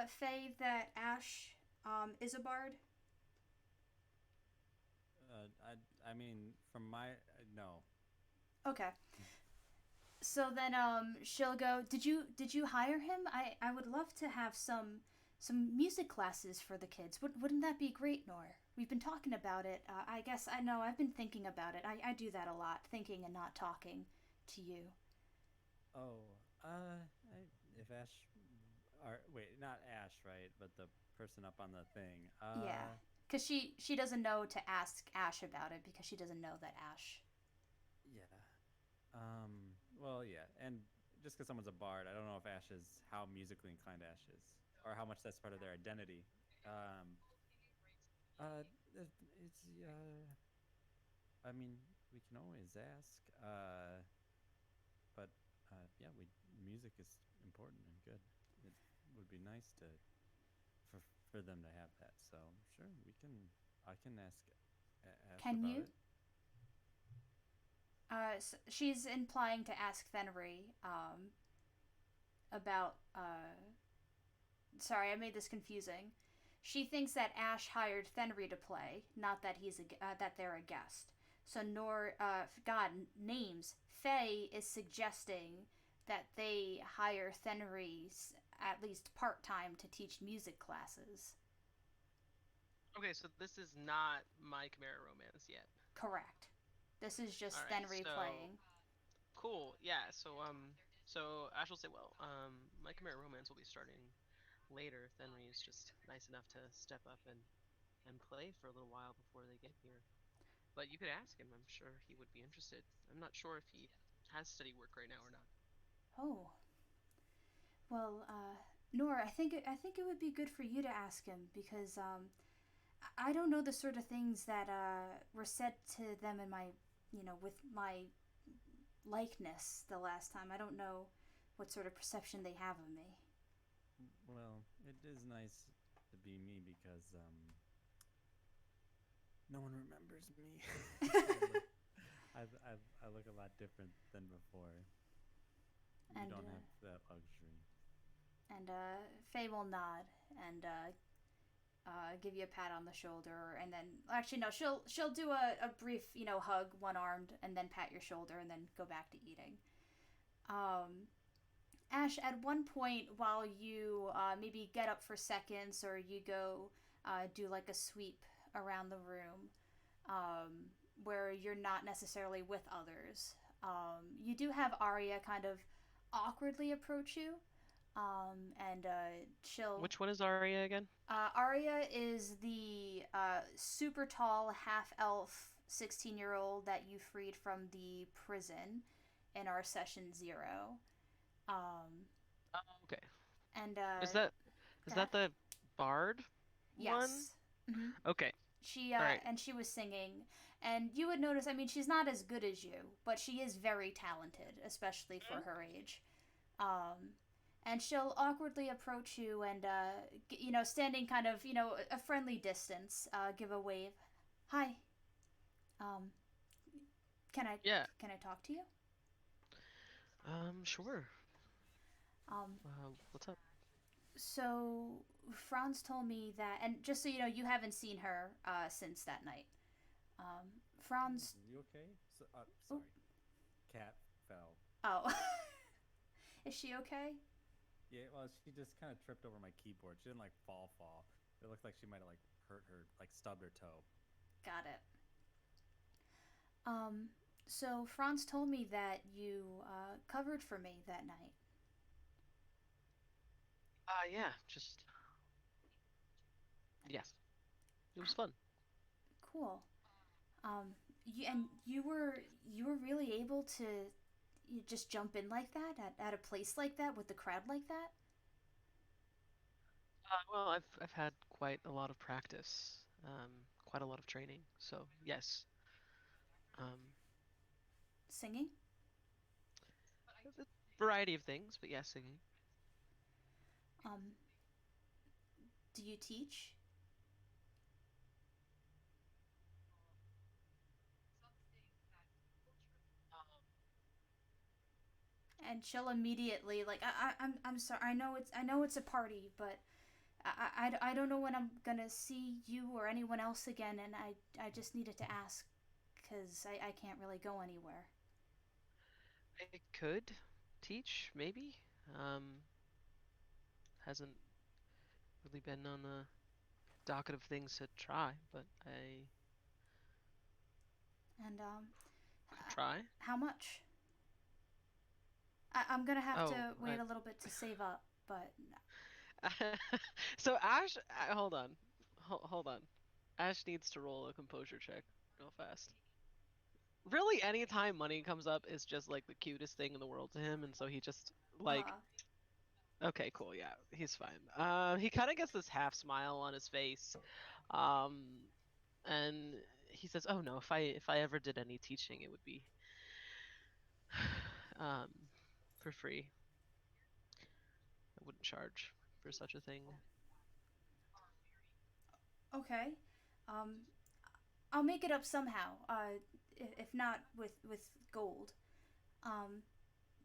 Faye that Ash is a bard? I mean, from my no. Okay. So then she'll go, did you hire him? I would love to have some music classes for the kids. Wouldn't that be great, Nor? We've been talking about it. I guess I know I've been thinking about it. I do that a lot, thinking and not talking to you. Oh, I, if Ash, or wait, not Ash, right? But the person up on the thing. Yeah. Cuz she doesn't know to ask Ash about it because she doesn't know that Ash. Yeah. Well, yeah, and just because someone's a bard, I don't know if Ash is how musically inclined Ash is, or how much that's part of their identity. Um, uh, it's I mean, we can always ask. But yeah, we music is important and good. It would be nice to for for them to have that. So sure, we can. I can ask Ash Can about you? it. She's implying to ask Fenry about sorry, I made this confusing. She thinks that Ash hired Fenry to play, not that that they're a guest. So nor God names Faye is suggesting that they hire Fenry at least part time to teach music classes. Okay. So this is not my Chimera romance yet. Correct. This is All just right. Fenry So playing. cool. Yeah. So Ash will say, well, my Chimera romance will be starting later. Fenry is just nice enough to step up and play for a little while before they get here. But you could ask him. I'm sure he would be interested. I'm not sure if he has study work right now or not. Oh, well, Nora, I think it would be good for you to ask him because I don't know the sort of things that were said to them in my, with my likeness the last time. I don't know what sort of perception they have of me. Well, it is nice to be me because no one remembers me. I look a lot different than before. You And don't have that luxury. Faye will nod and give you a pat on the shoulder, and then actually no, she'll do a brief hug, one armed, and then pat your shoulder, and then go back to eating. Um, Ash, at one point while you maybe get up for seconds or you go do like a sweep around the room, where you're not necessarily with others, you do have Arya kind of awkwardly approach you. and she'll Which one is Arya again? Arya is the super tall half elf 16-year-old that you freed from the prison in our session 0. Um, Oh, okay. and Is that Go is ahead. that the bard one? Yes. hmm Okay. She All right. and she was singing, and you would notice. I mean, she's not as good as you, but she is very talented, especially for her age. Um, and she'll awkwardly approach you and, standing kind of, a friendly distance, give a wave. Hi. Um, can I Yeah. can I talk to you? Sure. Um, What's up? so Franz told me that, and just so you know, you haven't seen her since that night. Franz. Are you okay? Oh, Sorry. Cat fell. oh. Is she okay? Yeah, well, she just kind of tripped over my keyboard. She didn't like fall. It looked like she might have like hurt her, like stubbed her toe. Got it. Um, so Franz told me that you covered for me that night. Yeah. Just yes. It was fun. Cool. You were really able to just jump in like that at a place like that with the crowd like that. Well, I've had quite a lot of practice. Quite a lot of training. So yes. Um, Singing. a variety of things, but yes, singing. Um, do you teach? And she'll immediately like I'm sorry. I know it's a party, but I don't know when I'm gonna see you or anyone else again, and I just needed to ask because I can't really go anywhere. I could teach, maybe. Um, hasn't really been on the docket of things to try, but I And could try. how much? I'm gonna have Oh, to wait a little bit to save up, but so Ash, hold on, hold on. Ash needs to roll a composure check real fast. Really, anytime money comes up is just like the cutest thing in the world to him, and so he just like, uh, okay, cool, yeah, he's fine. He kind of gets this half smile on his face, um, and he says, "Oh no, if I ever did any teaching, it would be um for free. I wouldn't charge for such a thing." okay. Um, I'll make it up somehow. If not with gold. Um,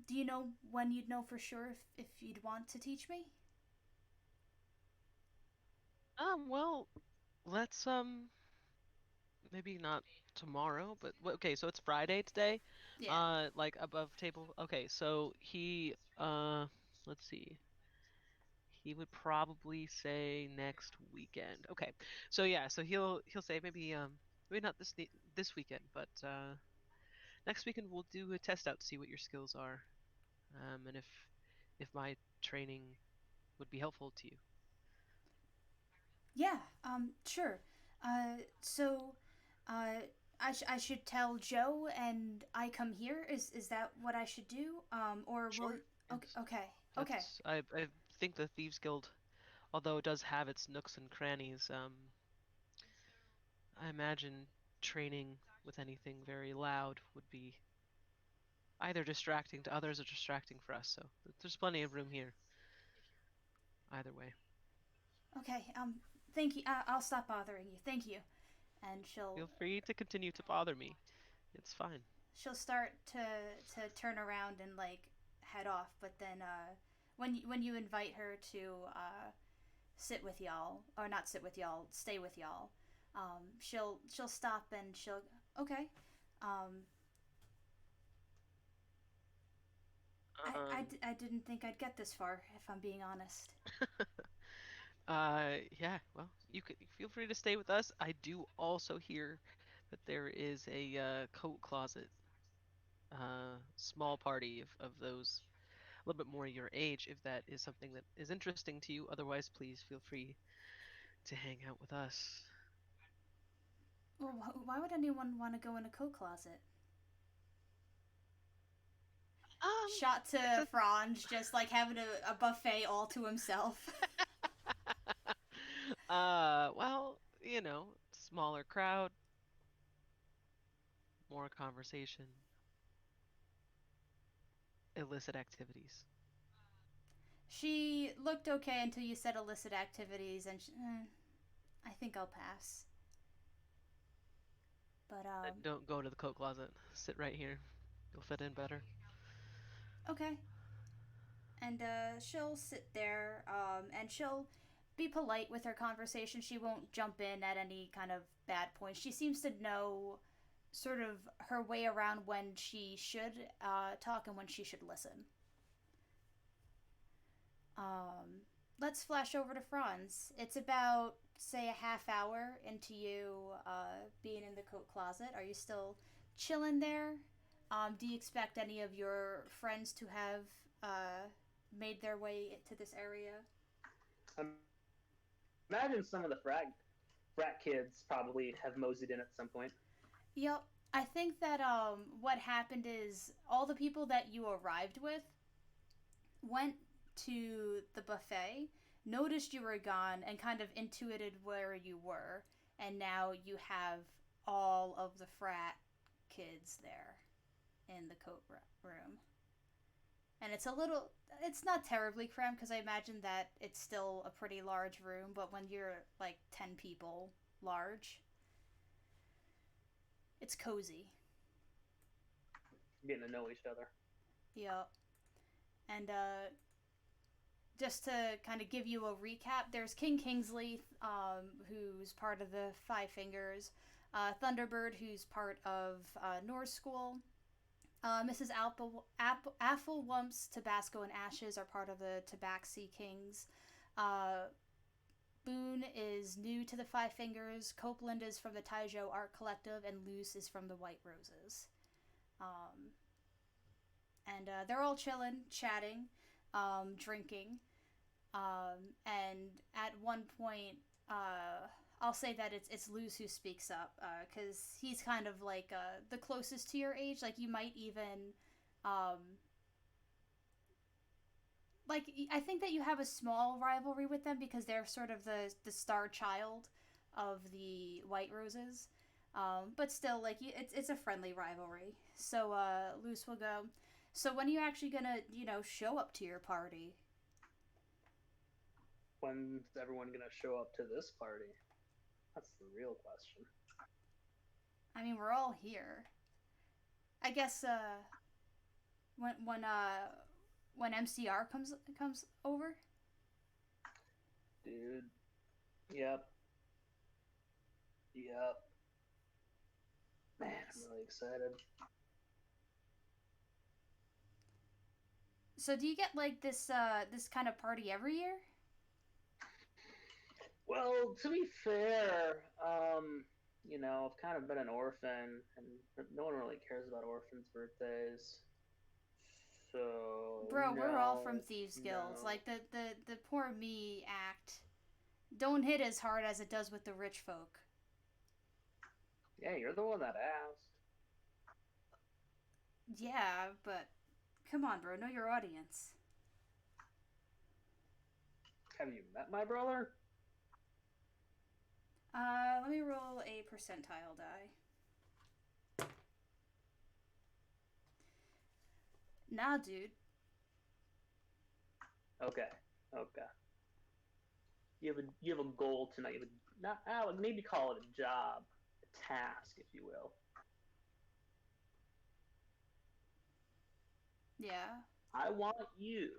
do you know when you'd know for sure if you'd want to teach me? Well, let's maybe not tomorrow, but okay, so it's Friday today. Yeah. Like above table. Okay, so he let's see. He would probably say next weekend. Okay. So yeah, so he'll say maybe not this weekend, but next weekend we'll do a test out to see what your skills are. And if my training would be helpful to you. Yeah. Sure. So, uh, I should tell Joe and I come here. Is that what I should do? Or will? Sure. Okay. Yes. Okay. Okay. That's I think the Thieves Guild, although it does have its nooks and crannies, I imagine training with anything very loud would be either distracting to others or distracting for us. So there's plenty of room here, either way. Okay. Thank you. I'll stop bothering you. Thank you. And Feel free to continue to bother me. It's fine. she'll start to turn around and like head off. But then when you invite her to sit with y'all, or not sit with y'all, stay with y'all, she'll stop and she'll okay. Um, I didn't think I'd get this far, if I'm being honest. Yeah, well, you could feel free to stay with us. I do also hear that there is a coat closet, small party of those little bit more your age if that is something that is interesting to you. Otherwise, please feel free to hang out with us. Well, why would anyone want to go in a coat closet? Shot It's to Franz, just like having a buffet all to himself. well, smaller crowd, more conversation, illicit activities. She looked okay until you said illicit activities, and I think I'll pass. But Don't go to the coat closet. Sit right here. You'll fit in better. okay. And she'll sit there, and she'll be polite with her conversation. She won't jump in at any kind of bad points. She seems to know sort of her way around when she should talk and when she should listen. Um, let's flash over to Franz. It's about, say, a half hour into you being in the coat closet. Are you still chilling there? Do you expect any of your friends to have made their way to this area? Imagine some of the frat kids probably have moseyed in at some point. Yep. I think that what happened is all the people that you arrived with went to the buffet, noticed you were gone, and kind of intuited where you were, and now you have all of the frat kids there in the room. And it's not terribly cramped because I imagine that it's still a pretty large room, but when you're like 10 people large, it's cozy. Getting to know each other. Yep. And just to kind of give you a recap, there's King Kingsley, who's part of the Five Fingers, Thunderbird, who's part of Norse School, Mrs. Applewump's Tabasco and Ashes are part of the Tabaxi Kings. Uh, Boone is new to the Five Fingers. Copeland is from the Taijo Art Collective, and Luce is from the White Roses. Um, and they're all chilling, chatting, drinking. And at one point, I'll say that it's Luz who speaks up because he's kind of like the closest to your age. Like you might even, um, like I think that you have a small rivalry with them because they're sort of the star child of the White Roses. But still, like it's a friendly rivalry. So Luz will go. So when are you actually gonna show up to your party? When's everyone gonna show up to this party? That's the real question. I mean, we're all here. I guess when when uh when MCR comes over. Dude. Yep. Yep. Man, Nice. I'm really excited. So do you get like this kind of party every year? Well, to be fair, I've kind of been an orphan, and no one really cares about orphans' birthdays. So Bro, we're all from no, Thieves Guilds. no. Like the poor me act don't hit as hard as it does with the rich folk. Yeah, you're the one that asked. Yeah, but come on, bro, know your audience. Have you met my brother? Let me roll a percentile die. Nah, dude. Okay, okay. You have a goal tonight. You have a, not maybe call it a job, a task, if you will. Yeah. I want you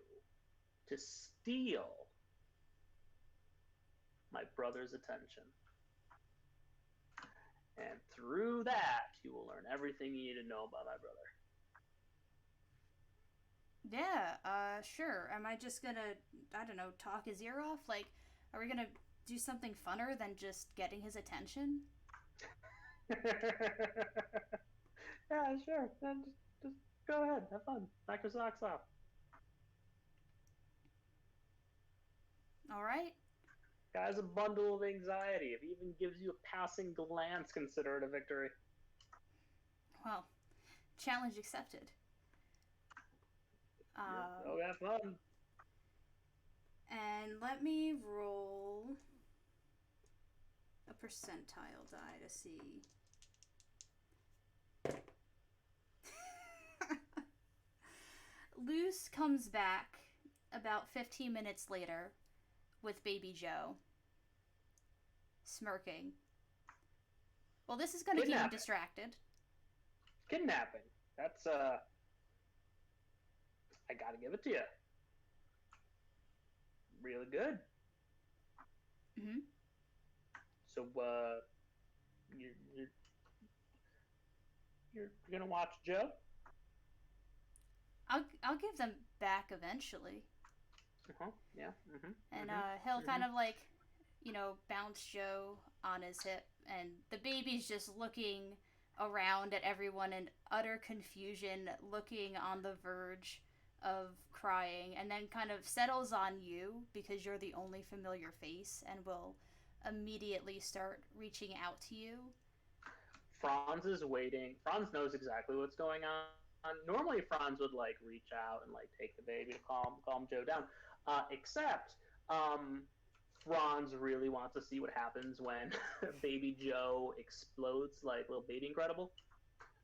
to steal my brother's attention. And through that, you will learn everything you need to know about my brother. Yeah, sure. Am I just gonna, I don't know, talk his ear off? Like, are we gonna do something funner than just getting his attention? Yeah, sure. Then just go ahead, have fun. Knock your socks off. All right. Guy's a bundle of anxiety. If he even gives you a passing glance, consider it a victory. Well, challenge accepted. Yep, Um, go have fun. and let me roll a percentile die to see. Luce comes back about 15 minutes later with Baby Joe, smirking. Well, this is going to keep him Kidnapping. distracted. Kidnapping. That's I gotta give it to you. Really good. Mm-hmm. So you're you're you're gonna watch Joe? I'll give them back eventually. Uh huh. Yeah. And Mhm. he'll kind Mhm. of like, bounce Joe on his hip, and the baby's just looking around at everyone in utter confusion, looking on the verge of crying, and then kind of settles on you because you're the only familiar face and will immediately start reaching out to you. Franz is waiting. Franz knows exactly what's going on. Normally, Franz would like reach out and like take the baby to calm Joe down. Except Franz really wants to see what happens when baby Joe explodes like little baby Incredible.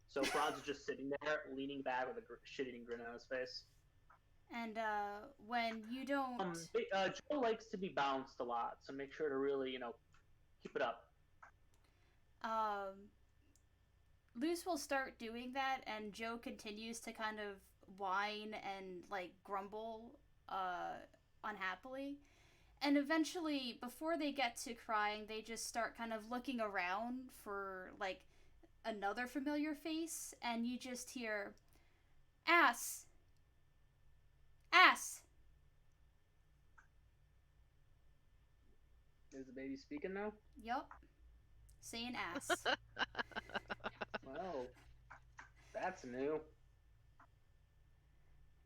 So Franz is just sitting there, leaning back with a shit-eating grin on his face. And when you don't, Joe likes to be bounced a lot, so make sure to really, keep it up. um, Luce will start doing that, and Joe continues to kind of whine and like grumble unhappily. And eventually, before they get to crying, they just start kind of looking around for like another familiar face, and you just hear ass, ass. Is the baby speaking now? Yup, saying ass. Well, that's new.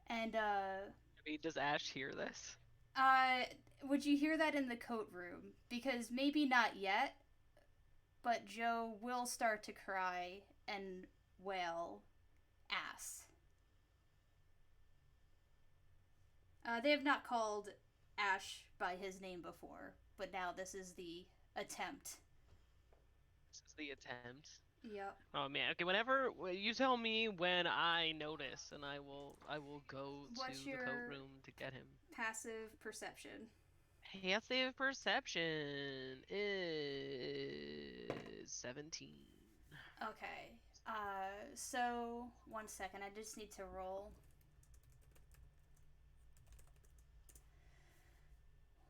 And I mean, does Ash hear this? uh, would you hear that in the coat room? Because maybe not yet, but Joe will start to cry and wail ass. They have not called Ash by his name before, but now this is the attempt. This is the attempt. Yep. Oh man. Okay. Whenever you tell me when I notice, and I will go to What's the coat your room to get him. passive perception? Passive perception is 17. Okay. So 1 second. I just need to roll.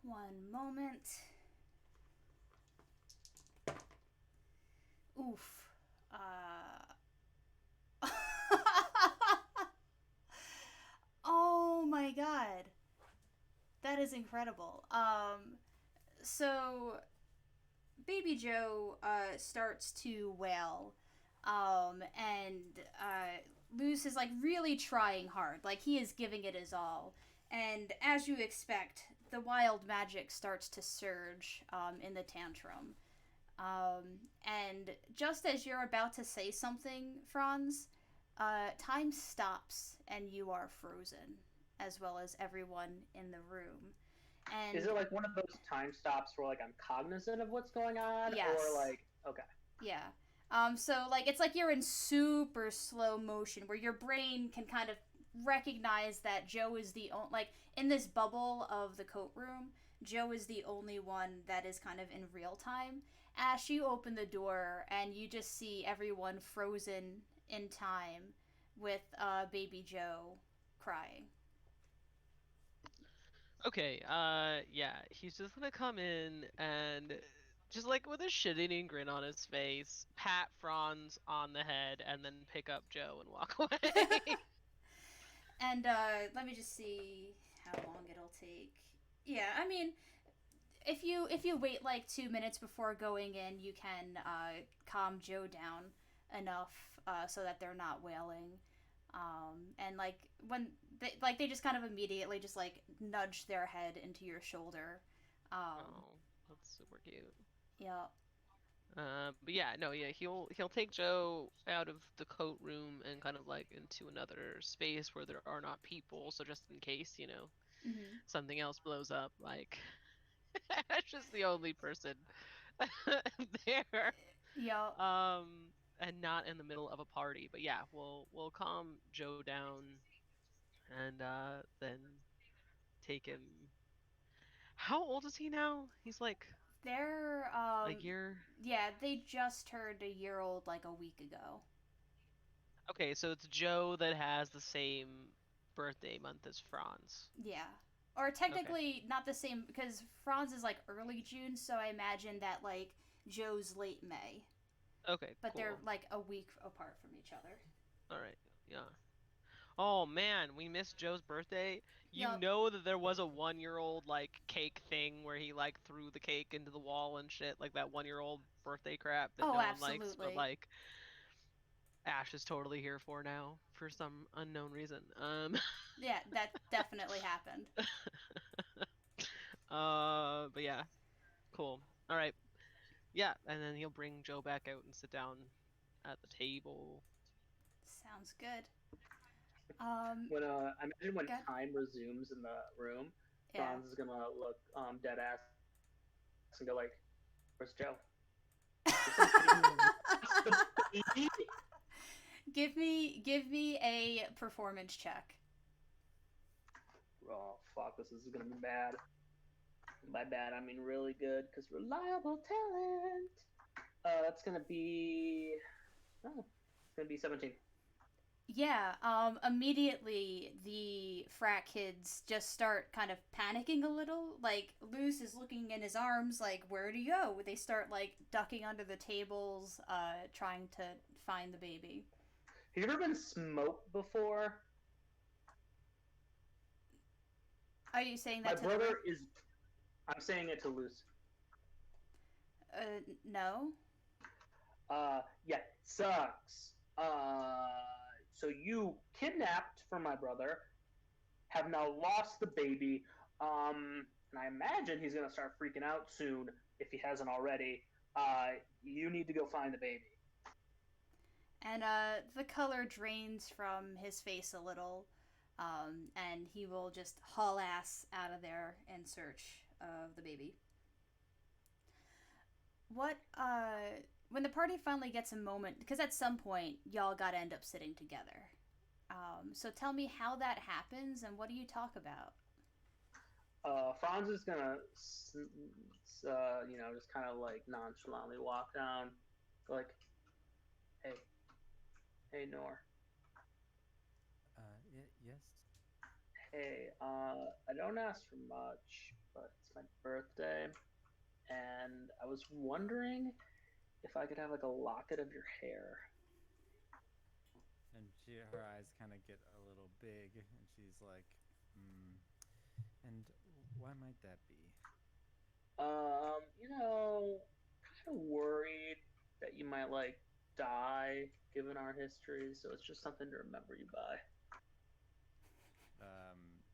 One moment. Oof. Oh my god. That is incredible. So Baby Joe starts to wail, and Luce is like really trying hard, like he is giving it his all. And as you expect, the wild magic starts to surge in the tantrum. And just as you're about to say something, Franz, time stops and you are frozen, as well as everyone in the room. Is And it like one of those time stops where like I'm cognizant of what's going on, or yes, like okay, yeah. So like it's like you're in super slow motion where your brain can kind of recognize that Joe is the only, like in this bubble of the coat room, Joe is the only one that is kind of in real time. Ash, you open the door and you just see everyone frozen in time with baby Joe crying. Okay, yeah, he's just gonna come in and just like with a shit-eating grin on his face, pat Franz on the head, and then pick up Joe and walk away. And let me just see how long it'll take. Yeah, I mean, if you wait like 2 minutes before going in, you can calm Joe down enough so that they're not wailing. And like when they just kind of immediately just like nudge their head into your shoulder, Um, Oh, that's super cute. yeah, But yeah, no, yeah, he'll take Joe out of the coat room and kind of like into another space where there are not people, so just in case, hmm, something else blows up, like just the only person there. yeah. And not in the middle of a party. But yeah, we'll calm Joe down and then take him. How old is he now? He's like They're a year. yeah, they just turned a year old like a week ago. Okay, so it's Joe that has the same birthday month as Franz. Yeah. Or Okay. technically not the same because Franz is like early June, so I imagine that like Joe's late May. Okay, But they're cool. like a week apart from each other. All right. Yeah. Oh man, we missed Joe's birthday. You Yup. know that there was a 1-year-old like cake thing where he like threw the cake into the wall and shit, like that 1-year-old birthday crap that Oh, no one likes, but absolutely. like Ash is totally here for now for some unknown reason. Yeah, that definitely happened. But yeah, cool. All right. Yeah, and then he'll bring Joe back out and sit down at the table. Sounds good. Um, When I imagine when good. time resumes in the room, Yeah. Franz is gonna look dead ass and go like, "Where's Joe? You're saying he didn't even watch the baby?" Give me a performance check. Oh fuck, this is gonna be bad. By bad, I mean really good, because reliable talent. That's gonna be. Oh, it's gonna be 17. Yeah, immediately the frat kids just start kind of panicking a little. Like, Luz is looking in his arms, like, where'd he go? They start, like, ducking under the tables, trying to find the baby. Have you ever been smoked before? Are you saying My that to the room? brother is. I'm saying it to Luce. No. Yeah, sucks. So you kidnapped from my brother, have now lost the baby. And I imagine he's gonna start freaking out soon if he hasn't already. You need to go find the baby. And, the color drains from his face a little, and he will just haul ass out of there in search of the baby. What when the party finally gets a moment, because at some point y'all gotta end up sitting together. So tell me how that happens and what do you talk about? Franz is gonna, just kind of like nonchalantly walk down, go like, "Hey, hey, Nor. Yes. Hey, I don't ask for much, but it's my birthday, and I was wondering if I could have like a locket of your hair." And her eyes kind of get a little big, and she's like, hmm. And why might that be? Kind of worried that you might like die given our history, so it's just something to remember you by.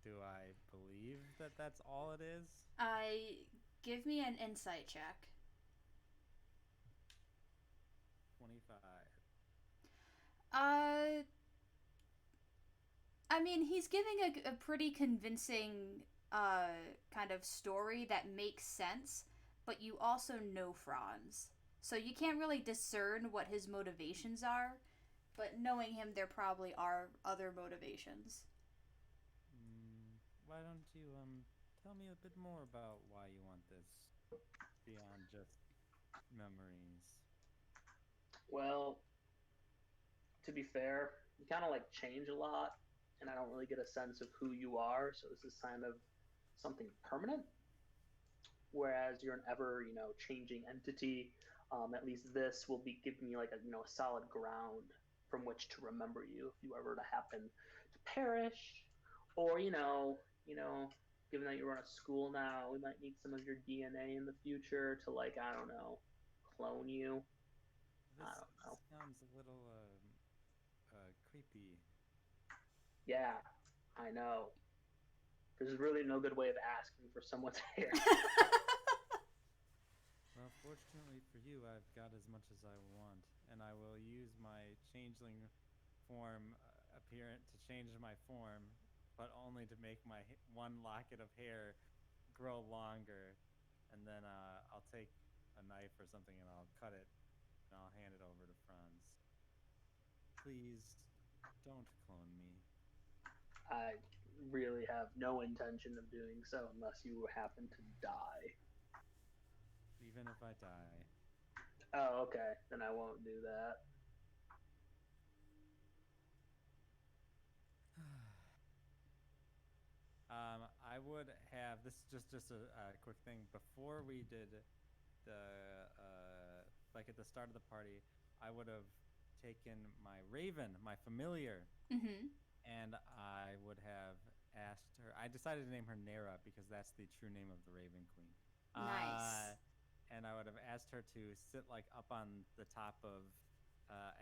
Do I believe that that's all it is? I Give me an insight check. 25. Uh, I mean, he's giving a pretty convincing kind of story that makes sense, but you also know Franz. So you can't really discern what his motivations are, but knowing him, there probably are other motivations. Why don't you tell me a bit more about why you want this beyond just memories? Well, to be fair, you kind of like change a lot, and I don't really get a sense of who you are, so this is kind of something permanent. Whereas you're an ever, changing entity. At least this will be giving me like a solid ground from which to remember you if you ever to happen to perish, or given that you're on a school now, we might need some of your DNA in the future to like I don't know, clone you. I This don't know. sounds a little creepy. Yeah, I know. There's really no good way of asking for someone's hair. Well, fortunately for you, I've got as much as I want, and I will use my changeling form appearance to change my form, but only to make my one locket of hair grow longer, and then I'll take a knife or something and I'll cut it and I'll hand it over to Franz. Please don't clone me. I really have no intention of doing so unless you happen to die. Even if I die. Oh, okay. Then I won't do that. I would have this just a quick thing before we did the like at the start of the party. I would have taken my raven, my familiar, Mm-hmm. and I would have asked her. I decided to name her Nera because that's the true name of the Raven Queen. Nice. And I would have asked her to sit like up on the top of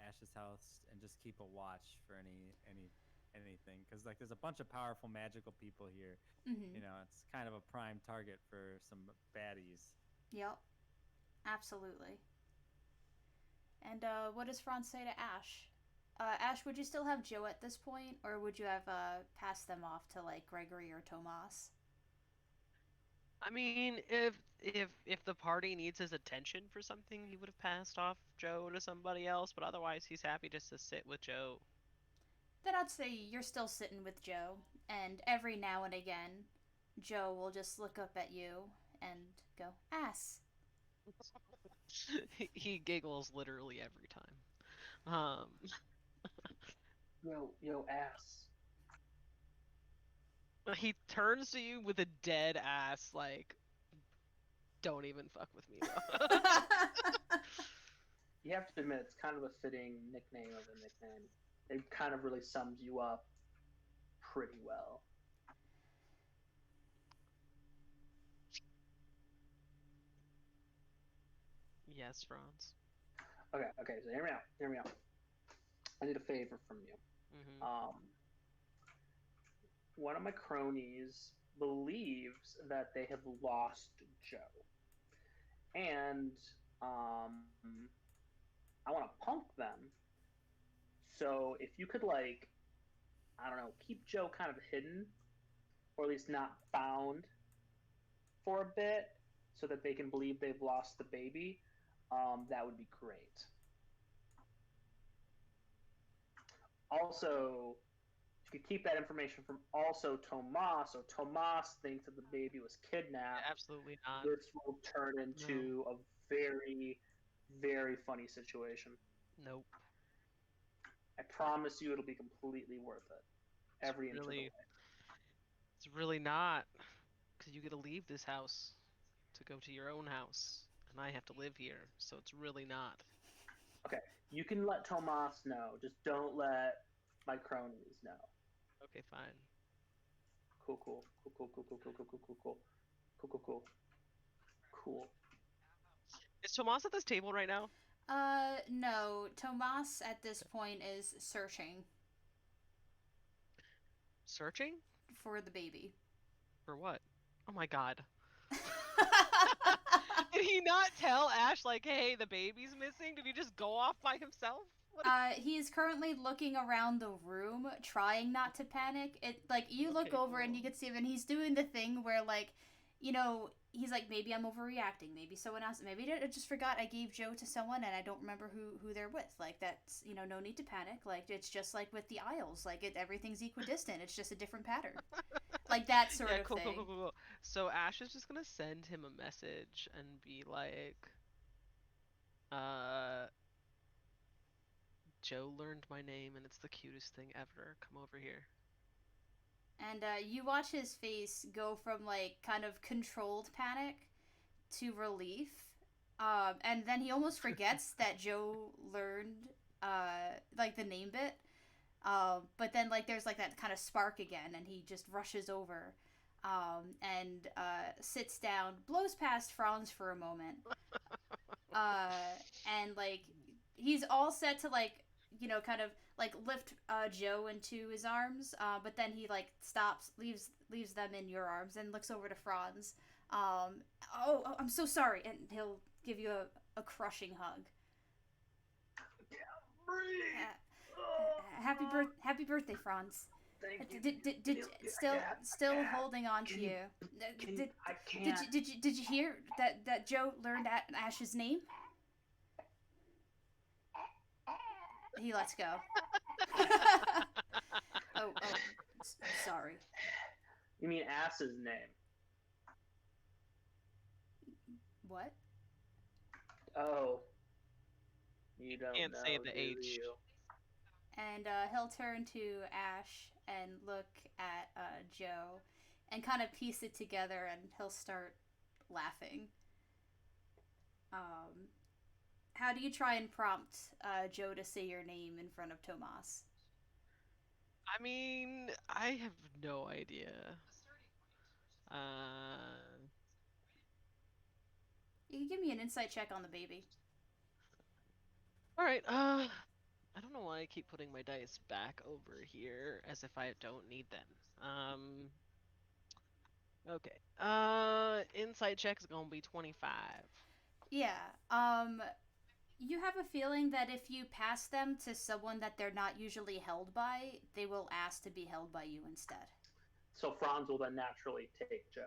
Ash's house and just keep a watch for anything because like there's a bunch of powerful magical people here. Mm-hmm. You know, it's kind of a prime target for some baddies. Yep. Absolutely. And what does Franz say to Ash? Ash, would you still have Joe at this point, or would you have passed them off to like Gregory or Tomas? I mean, if the party needs his attention for something, he would have passed off Joe to somebody else, but otherwise he's happy just to sit with Joe. Then I'd say you're still sitting with Joe, and every now and again, Joe will just look up at you and go, ass. He giggles literally every time. Yo, ass. He turns to you with a dead ass like don't even fuck with me though. You have to admit, it's kind of a fitting nickname of a nickname. It kind of really sums you up pretty well. Yes, Franz. Okay, so hear me out. Hear me out. I need a favor from you. Mhm. One of my cronies believes that they have lost Joe, and I want to punk them. So if you could, like, I don't know, keep Joe kind of hidden, or at least not found for a bit, so that they can believe they've lost the baby, that would be great. Also, you could keep that information from also Tomas, so Tomas thinks that the baby was kidnapped. Absolutely not. This will turn No. into a very, very funny situation. Nope. I promise you it'll be completely worth it. It's Every inch of the really way. it's really not cuz you get to leave this house to go to your own house and I have to live here. So it's really not. Okay, you can let Tomas know. Just don't let my cronies know. Okay, fine. Cool. Cool. Is Tomas at this table right now? No. Tomas at this Okay. point is searching Searching? for the baby. For what? Oh my god. Did he not tell Ash like, "Hey, the baby's missing"? Did he just go off by himself? What? He is currently looking around the room, trying not to panic. It like you look Okay, over and you cool. can see him, and he's doing the thing where like, he's like maybe I'm overreacting, maybe someone else, maybe I just forgot I gave Joe to someone and I don't remember who they're with. Like that's no need to panic. Like it's just like with the aisles, like everything's equidistant. It's just a different pattern, like that sort Yeah, of cool, thing. cool, cool, cool. So Ash is just gonna send him a message and be like, uh, Joe learned my name and it's the cutest thing ever. Come over here. And you watch his face go from like kind of controlled panic to relief. And then he almost forgets that Joe learned like the name bit. But then like there's like that kind of spark again, and he just rushes over, and sits down, blows past Franz for a moment, and like he's all set to like kind of like lift Joe into his arms, but then he like stops, leaves leaves them in your arms and looks over to Franz. Oh, I'm so sorry, and he'll give you a crushing hug. Happy birthday, Franz. Thank you. Still holding on to you. I can't. Did you hear that Joe learned Ash's name? He lets go. oh, sorry. You mean Ass's name? What? Oh, you don't Can't know, say the do H. you? And he'll turn to Ash and look at Joe and kind of piece it together, and he'll start laughing. How do you try and prompt Joe to say your name in front of Tomas? I mean, I have no idea. You can give me an insight check on the baby. All right. I don't know why I keep putting my dice back over here as if I don't need them. Okay. Insight check is gonna be 25. Yeah. You have a feeling that if you pass them to someone that they're not usually held by, they will ask to be held by you instead. So Franz will then naturally take Joe.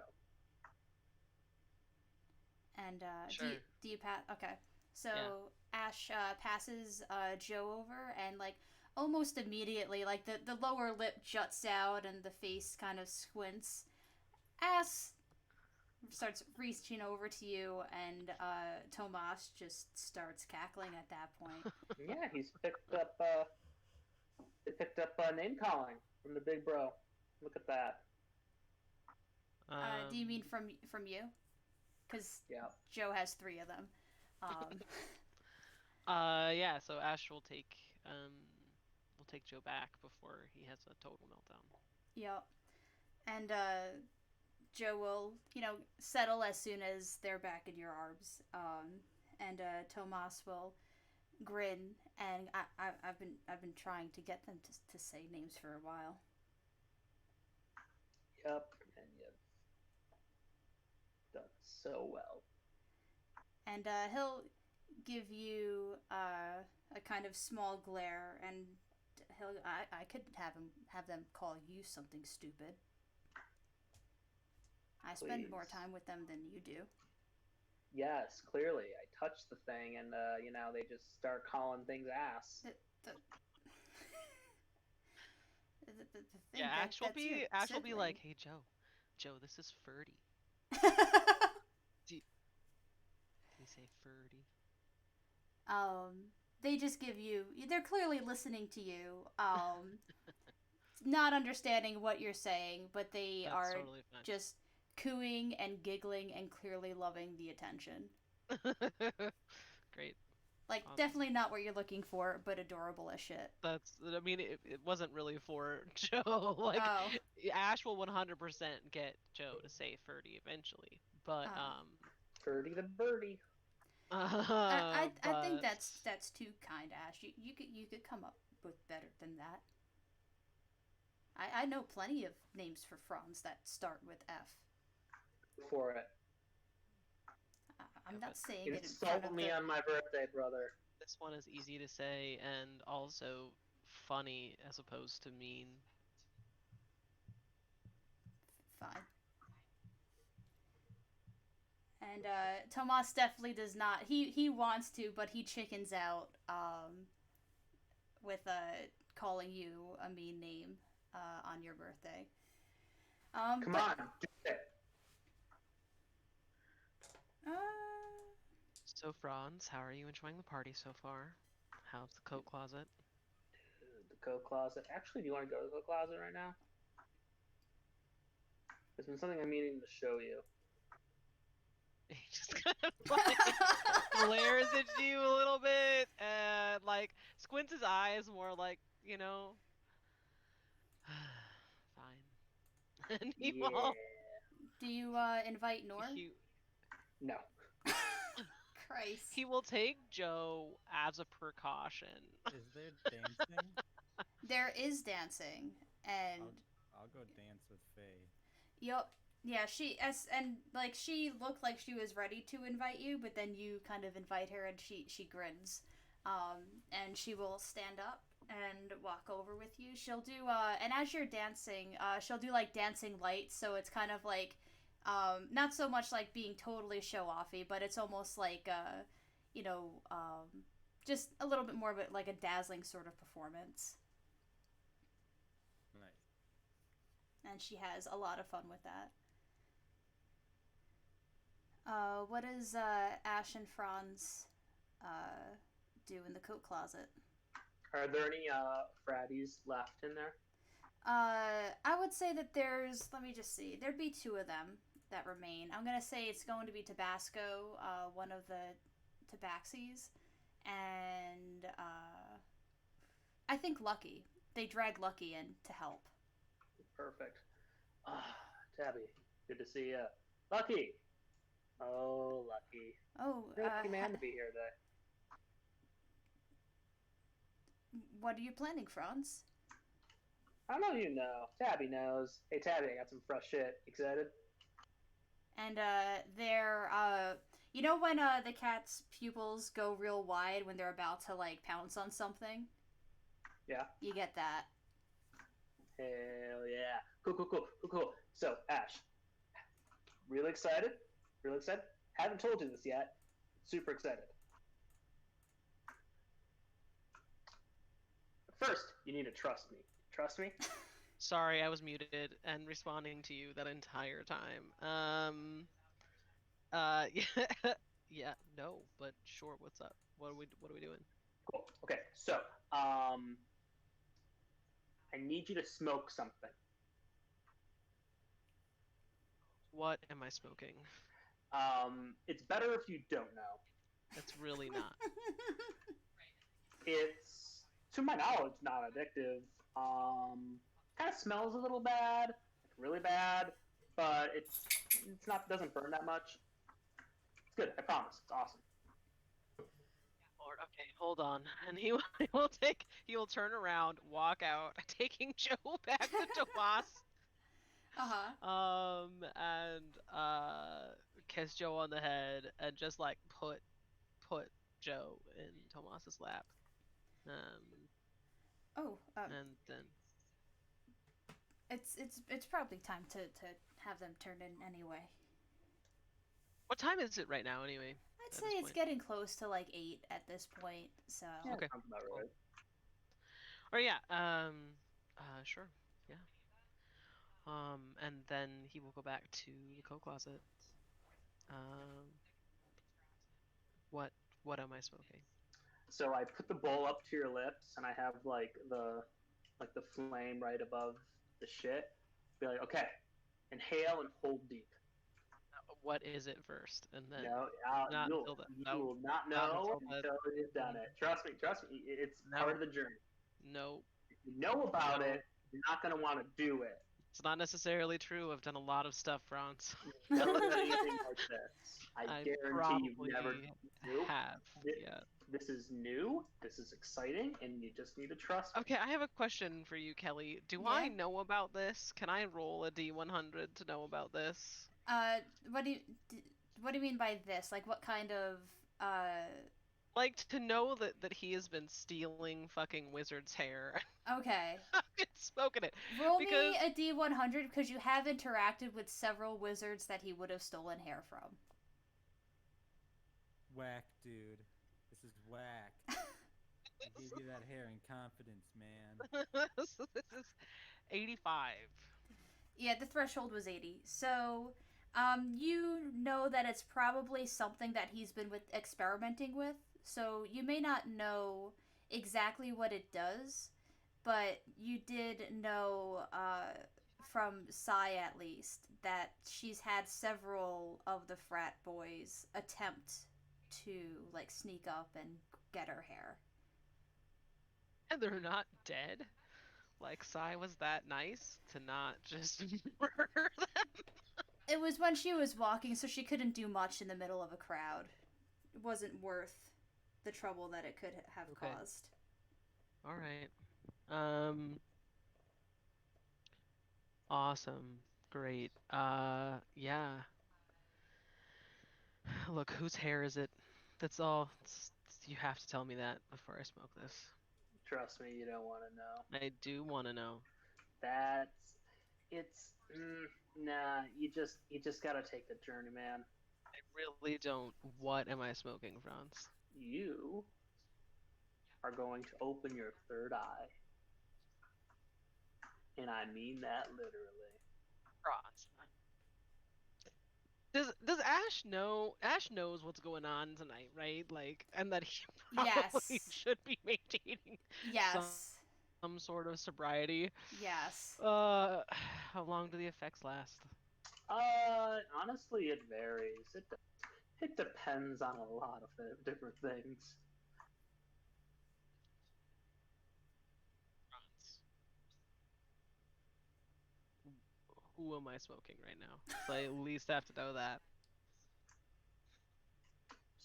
And Sure. do you pass? Okay. So Yeah. Ash passes Joe over, and like almost immediately, like the lower lip juts out and the face kind of squints. Ash starts reaching over to you, and Tomas just starts cackling at that point. Yeah, he's picked up. They picked up name calling from the big bro. Look at that. Do you mean from you? Because Yeah. Joe has 3 of them. Yeah. So Ash will take Joe back before he has a total meltdown. Yep. And Joe will, settle as soon as they're back in your arms. And Tomas will grin, and I've been trying to get them to say names for a while. Yep, and you've done so well. And he'll give you a kind of small glare, and I could have them call you something stupid. I spend more time with them than you do. Yes, clearly. I touch the thing, and they just start calling things ass. The thing Yeah, Ash will be like, "Hey Joe, this is Ferdy. Do you say Ferdy?" They just give you. They're clearly listening to you. Not understanding what you're saying, but they That's are totally fine. just cooing and giggling and clearly loving the attention. Great. Like, Awesome. definitely not what you're looking for, but adorable as shit. I mean, it wasn't really for Joe. Like, Ash will 100% get Joe to say Ferdy eventually, but Ferdy the birdie. I think that's too kind, Ash. You could come up with better than that. I know plenty of names for Franz that start with F. For it. I'm not saying it it in front of me on my birthday, brother. This one is easy to say and also funny as opposed to mean. Fine. And Tomas definitely does not. He wants to, but he chickens out with calling you a mean name on your birthday. Come on, do it. So Franz, how are you enjoying the party so far? How's the coat closet? Dude, the coat closet. Actually, do you want to go to the coat closet right now? There's been something I'm meaning to show you. He just kind of like glares at you a little bit and like squints his eyes more like, fine. And he will. Do you invite Norm? No. Christ. He will take Joe as a precaution. Is there dancing? There is dancing, and I'll go dance with Faye. Yup. Yeah, and like she looked like she was ready to invite you, but then you kind of invite her and she grins. And she will stand up and walk over with you. She'll do and as you're dancing, she'll do like dancing lights, so it's kind of like not so much like being totally show offy, but it's almost like you know, just a little bit more of a, like a dazzling sort of performance. Nice. And she has a lot of fun with that. What does Ash and Franz do in the coat closet? Are there any fratties left in there? I would say that there's. Let me just see. There'd be two of them that remain. I'm gonna say it's going to be Tabasco, one of the Tabaxis, and I think Lucky. They drag Lucky in to help. Perfect. Tabby, good to see you. Lucky. Oh, Lucky. Oh, You're a lucky man to be here today. what are you planning, Franz? I don't know if you know. Tabby knows. Hey, Tabby, I got some fresh shit. Excited? And they're you know when the cat's pupils go real wide when they're about to like pounce on something? Yeah. You get that. Hell yeah. Cool, cool, cool, cool, cool. So, Ash, really excited? Really excited? Haven't told you this yet. Super excited. First, you need to trust me. Trust me? Sorry, I was muted and responding to you that entire time. Yeah, yeah, no, but sure. What's up? What are we doing? Cool. Okay, so, I need you to smoke something. What am I smoking? It's better if you don't know. It's really not. It's, to my knowledge, not addictive. Kind of smells a little bad, like really bad, but it's not doesn't burn that much. It's good. I promise. It's awesome. Lord, okay, hold on. And he will turn around, walk out, taking Joe back to Tomas. Uh-huh. And kiss Joe on the head and just like put Joe in Tomas's lap. Oh, And then it's probably time to have them turned in anyway. what time is it right now anyway? I'd say it's getting close to like 8 at this point. So Yeah, Okay. sounds about Cool. right. Or yeah, sure, yeah. And then he will go back to the coat closet. Um, what what am I smoking? So I put the bowl up to your lips, and I have like the flame right above the shit. Be like, okay, inhale and hold deep. What is it first? And then No, not until then. you No, will not not know until then. until you've done it. Trust me, trust me. It's part No, of the journey. no, If you know about no. it, you're not gonna want to do it. It's not necessarily true. I've done a lot of stuff, Franz. Never done anything like this. I I guarantee you've probably never. Nope. have. Thi- Yeah. This is new. This is exciting, and you just need to trust me. Okay, I have a question for you, Kelly. Do yeah. I know about this? Can I roll a D100 to know about this? Uh, what do you what do you mean by this? Like, what kind of Like to know that he has been stealing fucking wizard's hair Okay. and smoking it. Roll Because me a D100 because you have interacted with several wizards that he would have stolen hair from. Whack, dude. This is whack. I gave you that hair in confidence, man. so this is 85. Yeah, the threshold was 80. So, you know that it's probably something that he's been experimenting with. So you may not know exactly what it does, but you did know from Sai at least that she's had several of the frat boys attempt to like sneak up and get her hair. And they're not dead. Like Sai was that nice to not just murder them. It was when she was walking, so she couldn't do much in the middle of a crowd. It wasn't worth the trouble that it could have Okay. caused. All right. Awesome. Great. Yeah. Look, whose hair is it? That's all. You have to tell me that before I smoke this. Trust me, you don't want to know. I do want to know. That's it's nah. You just gotta take the journey, man. I really don't. What am I smoking, Franz? You are going to open your third eye, and I mean that literally. Franz. Does Ash know? Ash knows what's going on tonight, right? Like, and that he probably Yes. should be maintaining some Yes. sort of sobriety. Yes. How long do the effects last? Honestly, it varies. It depends on a lot of different things. Franz. Who am I smoking right now? So I at least have to know that.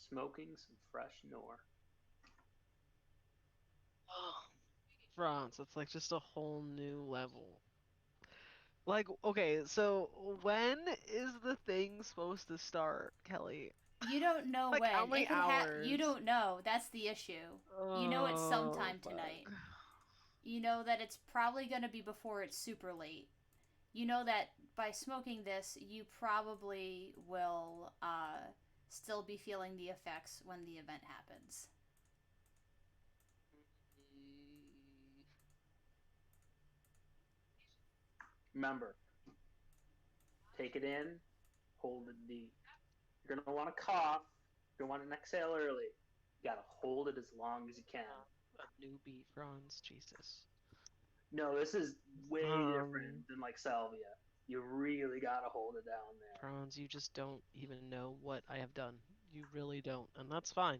Smoking some fresh Nor. France, it's like just a whole new level. Like, okay, so when is the thing supposed to start, Kelly? You don't know Like, how when. many You hours? don't know. That's the issue. You know it's Oh, sometime tonight. fuck. You know that it's probably going to be before it's super late. You know that by smoking this, you probably will still be feeling the effects when the event happens. Mm, Remember, take it in, hold it deep. You're gonna want to cough. You're gonna want to exhale early. You gotta hold it as long as you can. a newbie, Franz, Jesus. No, this is way Um, different than like salvia. You really gotta hold it down there. Franz, you just don't even know what I have done. You really don't, and that's fine.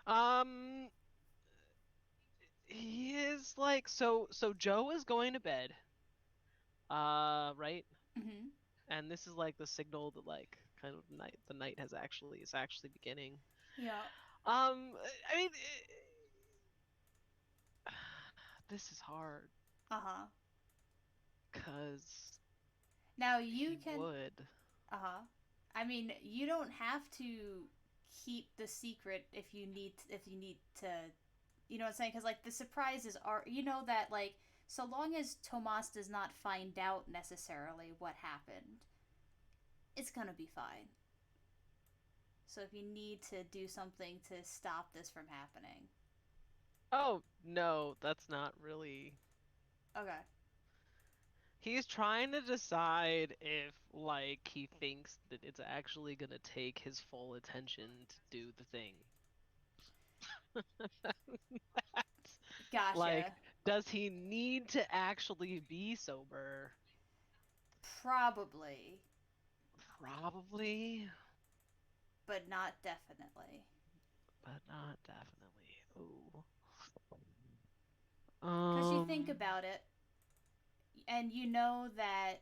Um, he is like so Joe is going to bed. Right? Mm-hmm. And this is like the signal that like kind of the night has actually is actually beginning. Yeah. I mean, this is hard Uh huh. because Now he you can. would. Uh huh. I mean, you don't have to keep the secret if you need to. You know what I'm saying? Because like the surprises are, you know that like so long as Tomas does not find out necessarily what happened, it's gonna be fine. So if you need to do something to stop this from happening, Oh no, that's not really. okay. He's trying to decide if like he thinks that it's actually gonna take his full attention to do the thing. Like, Gotcha. does he need to actually be sober? Probably, Probably, but not definitely. but not definitely. Ooh. Because you think Um, about it, and you know that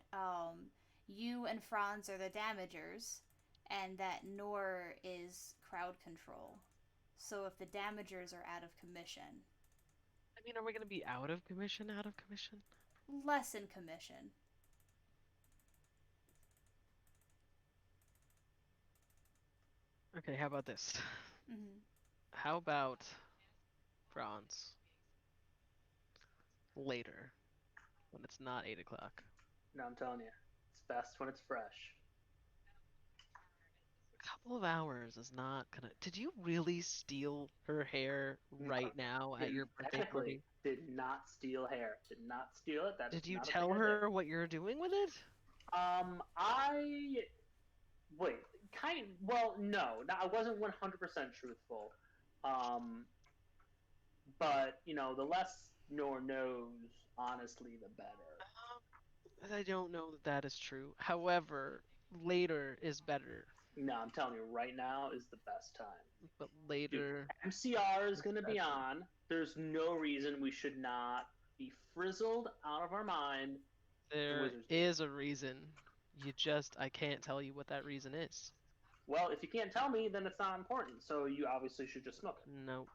you and Franz are the damagers, and that Nor is crowd control. So if the damagers are out of commission, I mean, are we gonna be out of commission? Out of commission? less in commission. Okay, how about this? Mm-hmm. How about Franz later when it's not 8 o'clock? No, I'm telling you, it's best when it's fresh. A couple of hours is not gonna. Did you really steal her hair No, right now at didn't your birthday technically party? did not steal hair. Did not steal it. That is Did you not a thing tell I did. her what you're doing with it? I wait. Well, no, I wasn't 100% truthful. Um, but the less Nor knows, honestly, the better. I don't know that that is true. However, later is better. No, I'm telling you, right now is the best time. But Dude, later MCR is is going to be better. on. There's no reason we should not be frizzled out of our mind in There Wizards Week. is a reason. I can't tell you what that reason is. Well, if you can't tell me, then it's not important. So you obviously should just smoke it. No.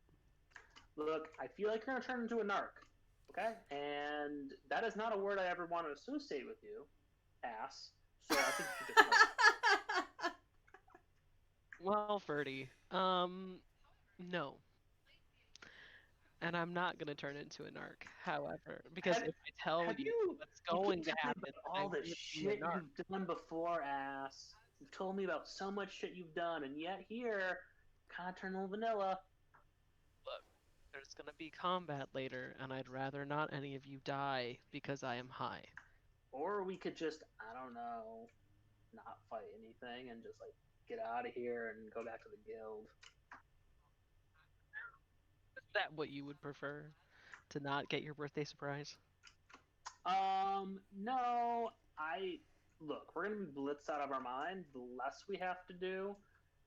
Look, I feel like you're going to turn into a narc. Okay? And that is not a word I ever want to associate with you. ass. So I think you should just like. Well, Ferdy, no. And I'm not gonna turn into a narc, however, because Have if I tell have you you what's you going keep to telling me happen, about then all I'm the gonna be a shit narc. you've done before, ass. You've told me about so much shit you've done, and yet here, kind of turn a little vanilla. Look, there's gonna be combat later, and I'd rather not any of you die because I am high. Or we could just, I don't know, not fight anything and just like get out of here and go back to the guild. Is that what you would prefer? To not get your birthday surprise? No, I look. We're gonna be blitzed out of our mind. The less we have to do,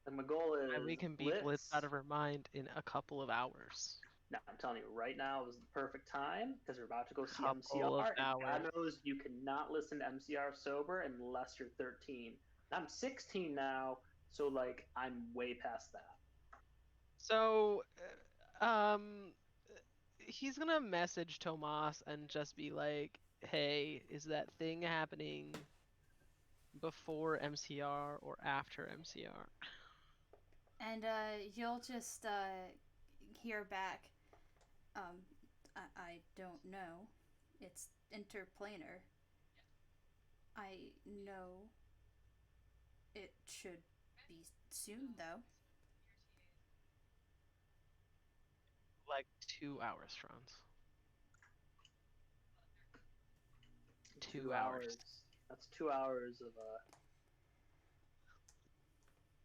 and my goal And we is can be blitzed out blitz. of our mind in a couple of hours. Now I'm telling you right now is the perfect time because we're about to go see Couple of MCR, and hours. God knows you cannot listen to MCR sober unless you're 13. I'm 16 now, so like I'm way past that. So, um, he's gonna message Tomas and just be like, "Hey, is that thing happening before MCR or after MCR?" And you'll just hear back. Um, I don't know. It's interplanar. I know it should be soon, though. Like 2 hours, Franz. Two 2 hours. hours. That's 2 hours of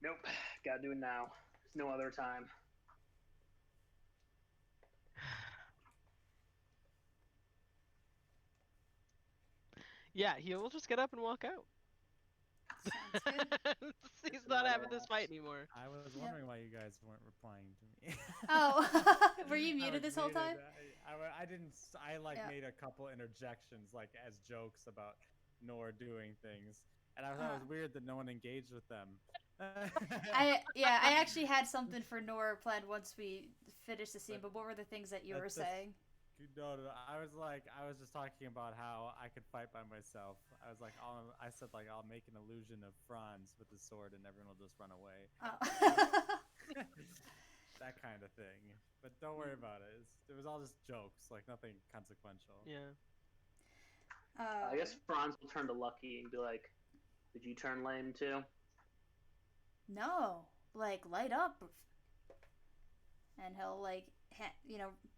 Nope. Gotta do it now. There's no other time. Yeah, he will just get up and walk out. Sounds good. He's It's not another having this fight ass. anymore. I was Yep. wondering why you guys weren't replying to me. Oh, were you I muted was this whole time? I didn't. I like Yeah. made a couple interjections, like as jokes about Nor doing things, and I thought Uh, it was weird that no one engaged with them. I actually had something for Nora planned once we finished the scene, but what were the things that you were That's saying? no, I was just talking about how I could fight by myself. I was like, I said like I'll make an illusion of Franz with his sword, and everyone will just run away. Oh. That kind of thing. But don't worry about it. It was all just jokes, like nothing consequential. Yeah. I guess Franz will turn to Lucky and be like, "Did you turn lame too?" No, like light up, and he'll like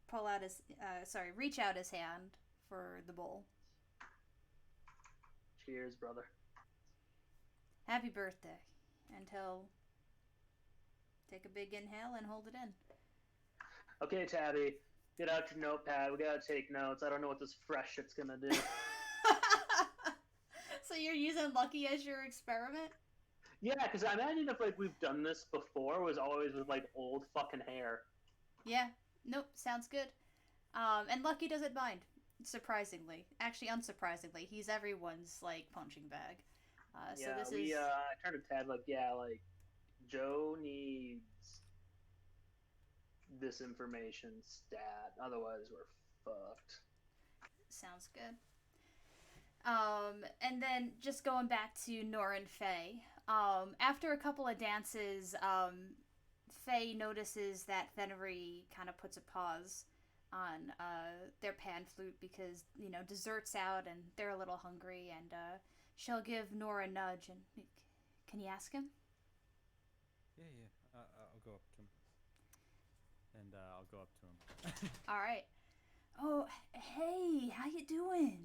pull out his reach out his hand for the bowl. Cheers, brother. Happy birthday, and he'll take a big inhale and hold it in. Okay, Tabby, get out your notepad. We gotta take notes. I don't know what this fresh shit's gonna do. So you're using Lucky as your experiment? Yeah, because I imagine if like we've done this before, it was always with like old fucking hair. Yeah. Nope. Sounds good. And Lucky doesn't mind. Surprisingly, actually, unsurprisingly, he's everyone's like punching bag. So Yeah, this we is I turned to Tab like, yeah, like Joe needs this information stat, otherwise we're fucked. sounds good. And then just going back to Nora and Faye. After a couple of dances, Faye notices that Fennery kind of puts a pause on their pan flute because dessert's out and they're a little hungry, and she'll give Nora a nudge and can you ask him? Yeah, yeah. I'll go up to him, and I'll go up to him. All right. Oh, hey, how you doing?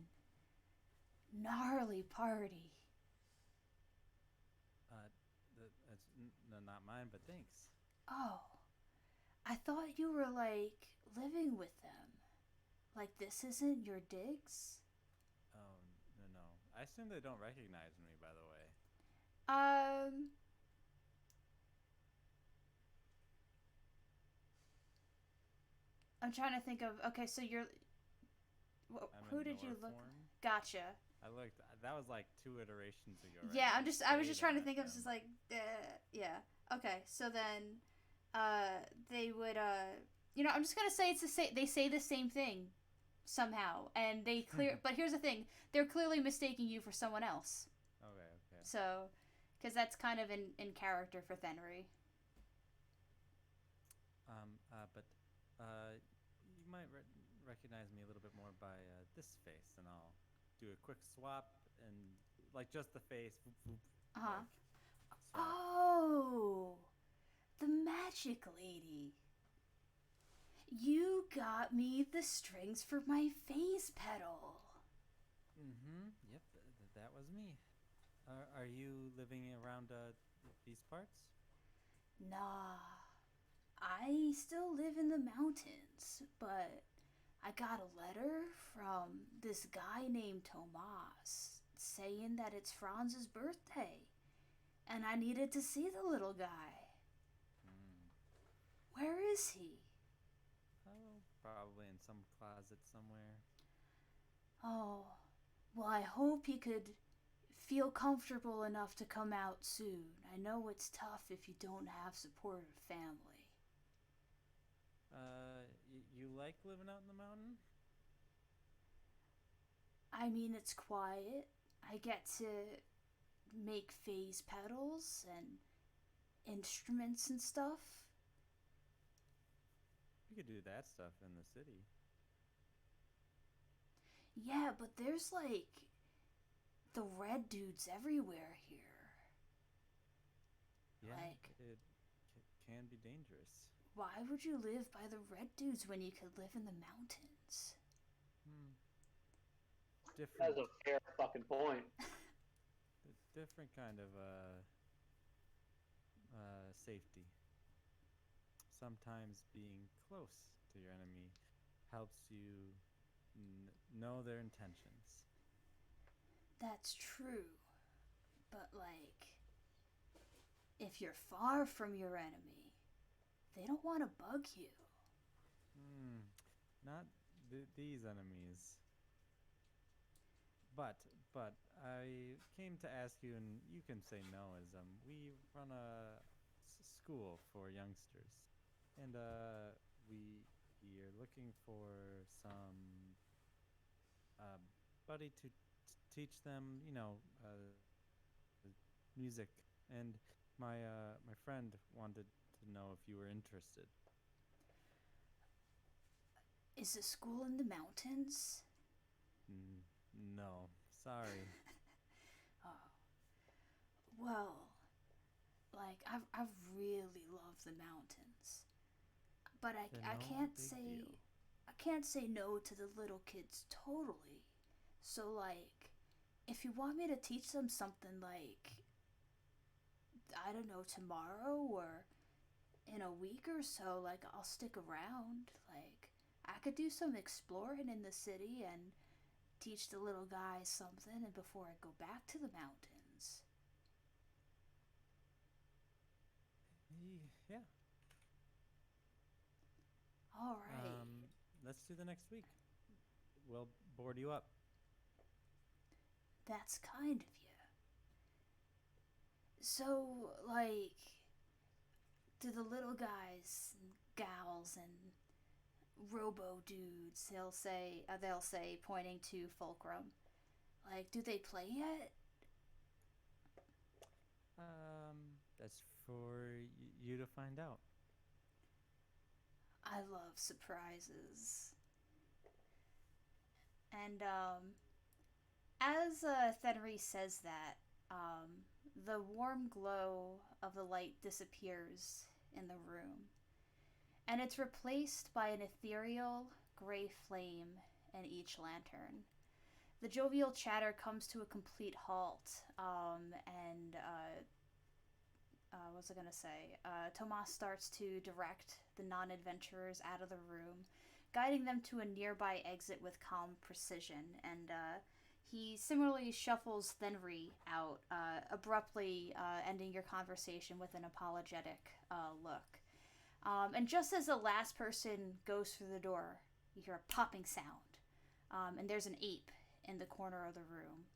Gnarly party. Not mine, but thanks. Oh, I thought you were like living with them. Like this isn't your digs? Oh, no. I assume they don't recognize me, by the way. Um, I'm trying to think of. Okay, so you're. I'm Who in did you Nor look? form. Gotcha. I looked. That was like 2 iterations ago. Right? Yeah, I was just trying to at think of them. just like. Yeah. Okay, so then, they would I'm just gonna say it's the same. They say the same thing. somehow, and they clear. But here's the thing: they're clearly mistaking you for someone else. Okay, okay. So, because that's kind of in character for Thenry. But you might recognize me a little bit more by this face, and I'll do a quick swap and like just the face, Uh huh. like swap. Oh, the magic lady. You got me the strings for my face pedal. Mm-hmm. Yep, that was me. Are you living around these parts? Nah, I still live in the mountains, but I got a letter from this guy named Tomas saying that it's Franz's birthday, and I needed to see the little guy. Hmm. Where is he? Oh, probably in some closet somewhere. Oh, well, I hope he could feel comfortable enough to come out soon. I know it's tough if you don't have supportive family. You like living out in the mountain? I mean, it's quiet. I get to make phase pedals and instruments and stuff. You could do that stuff in the city. Yeah, but there's like the red dudes everywhere here. Yeah, Like, it can be dangerous. why would you live by the red dudes when you could live in the mountains? Hmm. That's Different, a fair fucking point. different kind of safety. Sometimes being close to your enemy helps you know their intentions. That's true. But, like, if you're far from your enemy, they don't want to bug you. Hmm. Not these enemies. But but I came to ask you, and you can say no. As we run a school for youngsters, and we are looking for some uh, buddy to teach them, music. And my friend wanted to know if you were interested. Is the school in the mountains? No, sorry. Oh, well, like, I've really loved the mountains. But Then I no can't big say deal. I can't say no to the little kids totally. So like if you want me to teach them something like I don't know tomorrow or in a week or so, like I'll stick around. Like I could do some exploring in the city and teach the little guys something and before I go back to the mountains. Yeah. All right. Let's do the next week. We'll board you up. That's kind of you. So like to the little guys and gals and robo dudes, they'll say pointing to Fulcrum. Like, do they play yet? That's for you to find out. I love surprises. And as Thenry says that, the warm glow of the light disappears in the room, and it's replaced by an ethereal gray flame in each lantern. The jovial chatter comes to a complete halt, and what was I gonna say? Tomas starts to direct the non adventurers out of the room, guiding them to a nearby exit with calm precision. And he similarly shuffles Thenry out, abruptly ending your conversation with an apologetic look. And just as the last person goes through the door, you hear a popping sound, and there's an ape in the corner of the room,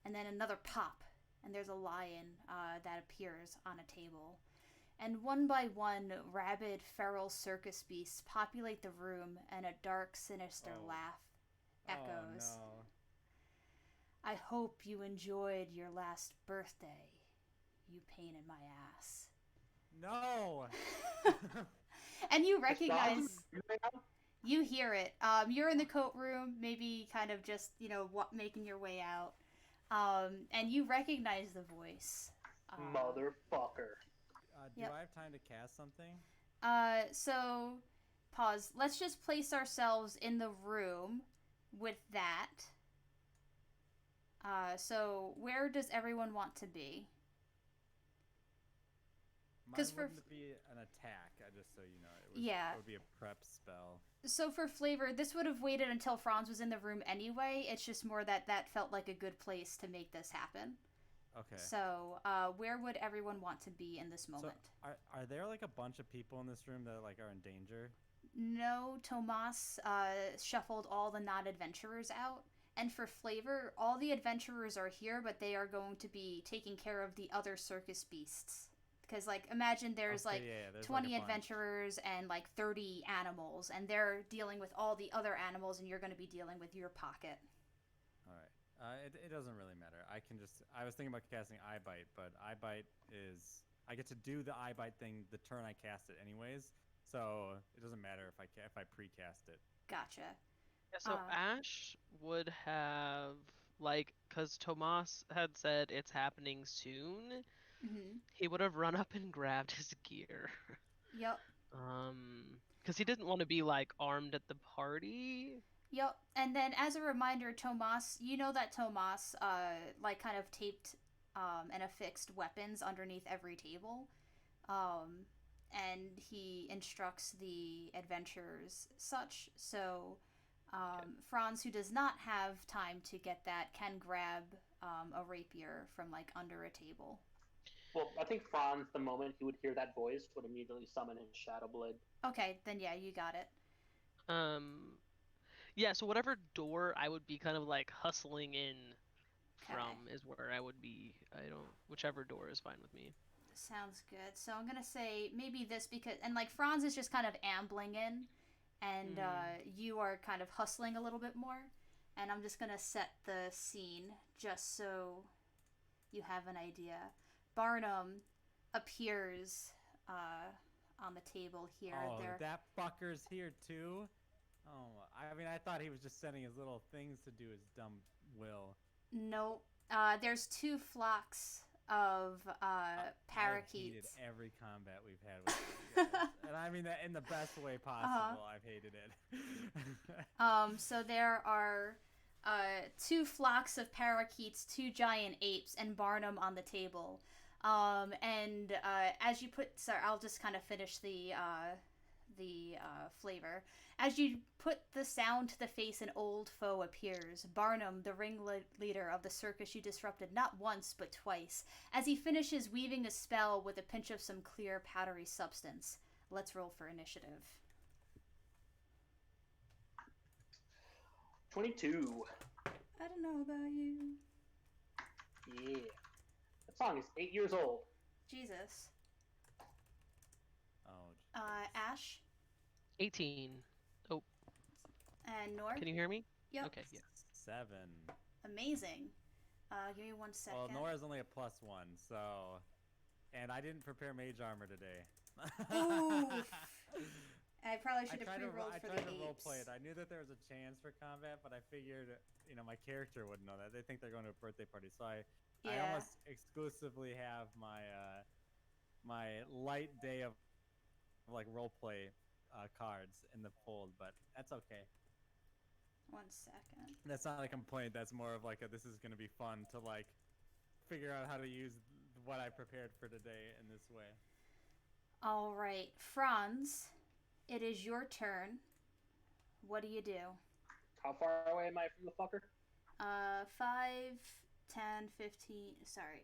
and then another pop, and there's a lion that appears on a table. And one by one, rabid, feral circus beasts populate the room, and a dark, sinister Oh, laugh Oh echoes. no. I hope you enjoyed your last birthday, you pain in my ass. No. And you Is Franz recognize, you hear it. You're in the coat room, maybe kind of just, making your way out. And you recognize the voice. motherfucker? Do Yep. I have time to cast something? So, pause. Let's just place ourselves in the room with that. So where does everyone want to be? Mine 'Cause for wouldn't be an attack, just so you know. yeah. It would be a prep spell. So for flavor, this would have waited until Franz was in the room anyway. It's just more that felt like a good place to make this happen. Okay. So, where would everyone want to be in this moment? So are there like a bunch of people in this room that like are in danger? No, Tomas shuffled all the non-adventurers out. And for flavor, all the adventurers are here, but they are going to be taking care of the other circus beasts. Because, like, imagine there's, Okay, like, yeah, there's 20 like a bunch. adventurers and, like, 30 animals. And they're dealing with all the other animals, and you're going to be dealing with your pocket. All right. It doesn't really matter. I was thinking about casting Eye Bite, but Eye Bite is, I get to do the Eye Bite thing the turn I cast it anyways, so it doesn't matter if I precast it. Gotcha. Yeah, so Ash would have, like, because Tomas had said it's happening soon, he would have run up and grabbed his gear. Yep. Because he didn't want to be, like, armed at the party. Yep. And then as a reminder, Tomas, you know that Tomas, like, kind of taped and affixed weapons underneath every table. And he instructs the adventurers such. So, Franz, who does not have time to get that, can grab a rapier from, like, under a table. Well, I think Franz, the moment he would hear that voice, would immediately summon his Shadow Blade. Okay, then yeah, you got it. Yeah, so whatever door I would be kind of like hustling in Okay. from is where I would be. Whichever door is fine with me. Sounds good. So I'm gonna say maybe this because, and like Franz is just kind of ambling in, and you are kind of hustling a little bit more, and I'm just gonna set the scene just so you have an idea. Barnum appears on the table here. Oh, that fucker's here too? Oh, I mean, I thought he was just sending his little things to do his dumb will. Nope. There's 2 flocks of parakeets. I've hated every combat we've had with you guys. And I mean that in the best way possible. I've hated it. So there are 2 flocks of parakeets, 2 giant apes, and Barnum on the table. And as you put, sorry, I'll just kind of finish the flavor. As you put the sound to the face, an old foe appears. Barnum, the ringleader of the circus you disrupted not once but twice, as he finishes weaving a spell with a pinch of some clear, powdery substance. Let's roll for initiative. 22. I don't know about you. Yeah. That song is 8 years old. Jesus. Oh. Ash? 18. Oh. And Nor? Can you hear me? Yep. Okay, yeah. 7. Amazing. Give me 1 second. Well, Nora's only a +1, so... And I didn't prepare mage armor today. Oof. I probably should have pre-rolled for the apes. I tried to roleplay it. I knew that there was a chance for combat, but I figured, my character wouldn't know that. They think they're going to a birthday party, so I almost exclusively have my light day of like roleplay cards in the fold, but that's okay. 1 second. That's not a complaint. That's more of like this is going to be fun to like figure out how to use what I prepared for today in this way. All right, Franz, it is your turn. What do you do? How far away am I from the fucker? 5, 10, 15,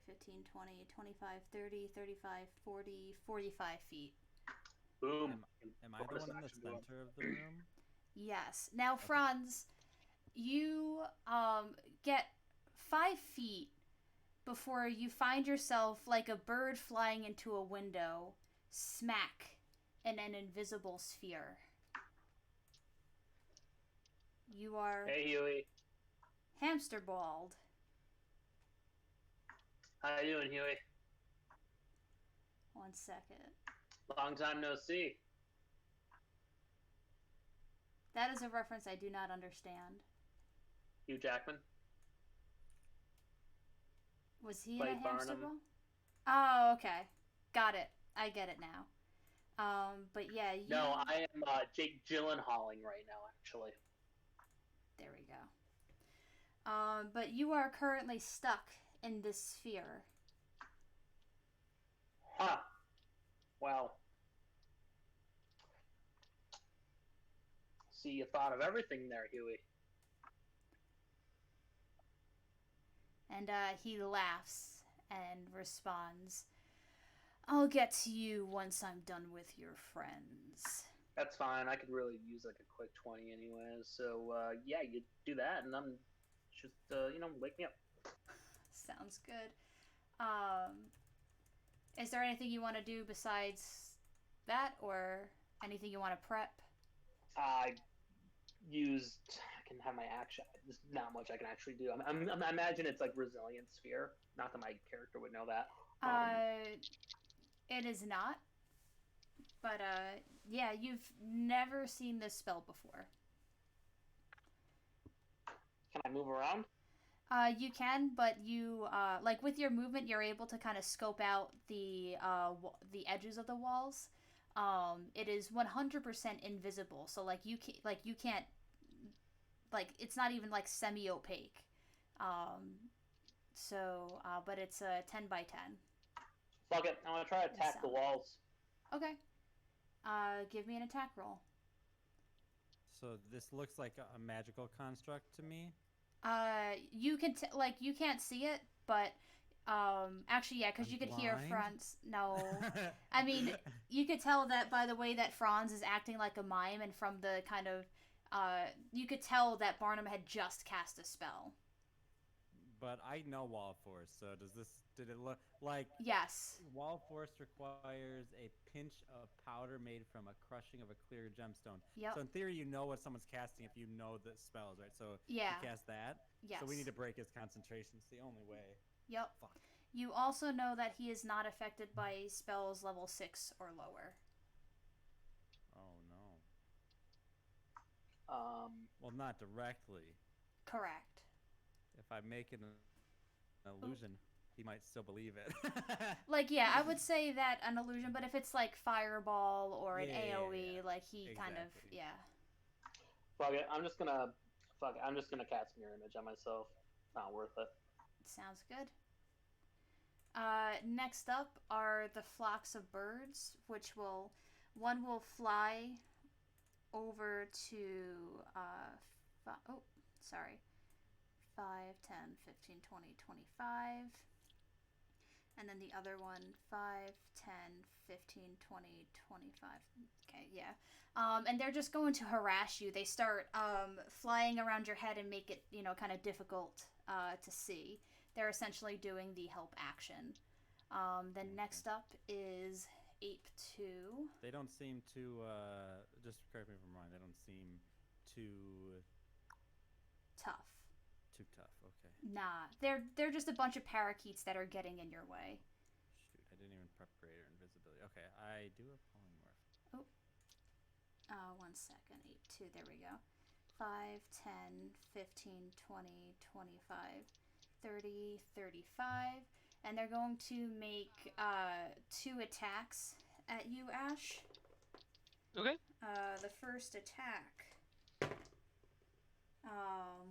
15, 20, 25, 30, 35, 40, 45 feet. Boom. Am I the one in the center of the room? Yes. Now, Franz, you get 5 feet before you find yourself like a bird flying into a window, smack in an invisible sphere. you are Hey, Huey. hamster balled. How you doing, Huey? 1 second. Long time no see. That is a reference I do not understand. Hugh Jackman Was he in a played hamster Barnum. ball? Oh, okay. Got it. I get it now. But yeah, you. No, I am Jake Gyllenhaaling right now, actually. There we go. But you are currently stuck in this sphere. Huh. Well, see, you thought of everything there, Huey. And he laughs and responds, I'll get to you once I'm done with your friends. That's fine. I could really use like a quick 20 anyways. So, yeah, you do that, and I'm just, wake me up. Sounds good. Um, is there anything you want to do besides that, or anything you want to prep? I I can have my action. There's not much I can actually do. I imagine it's like Resilient Sphere. Not that my character would know that. It is not. But yeah, you've never seen this spell before. Can I move around? You can, but you like with your movement, you're able to kind of scope out the edges of the walls. It is 100% invisible, so you can't it's not even like semi opaque. But it's a 10 by 10. Fuck it. I'm gonna try to attack the walls. Okay. Give me an attack roll. So this looks like a magical construct to me. You can you can't see it, but actually yeah, because you could hear Franz. No, I mean you could tell that by the way that Franz is acting like a mime, and from the kind of you could tell that Barnum had just cast a spell. But I know Wall of Force, so did it look like... Yes. Wall of Force requires a pinch of powder made from a crushing of a clear gemstone. Yep. So in theory, you know what someone's casting if you know the spells, right? So yeah. you cast that. Yes. So we need to break his concentration. It's the only way. Yep. Fuck. You also know that he is not affected by spells level 6 or lower. Oh no. Well, not directly. Correct. If I make an illusion, he might still believe it. Yeah, I would say that an illusion, but if it's like fireball or an AoE, he exactly. Kind of Fuck it. I'm just gonna cast mirror image on myself. Not worth it. Sounds good. Next up are the flocks of birds, which one will fly over to 5, 10, 15, 20, 25. And then the other one, 5, 10, 15, 20, 25. Okay, yeah. And they're just going to harass you. They start flying around your head and make it, kind of difficult to see. They're essentially doing the help action. Then next up is Ape 2. They don't seem to, just correct me if I'm wrong, they don't seem too... tough. Too tough, okay. Nah, they're just a bunch of parakeets that are getting in your way. Shoot, I didn't even prep greater invisibility. Okay, I do have polymorph. 1 second. 8, 2, there we go. 5, 10, 15, 20, 25, 30, 35. And they're going to make 2 attacks at you, Ash. Okay. The first attack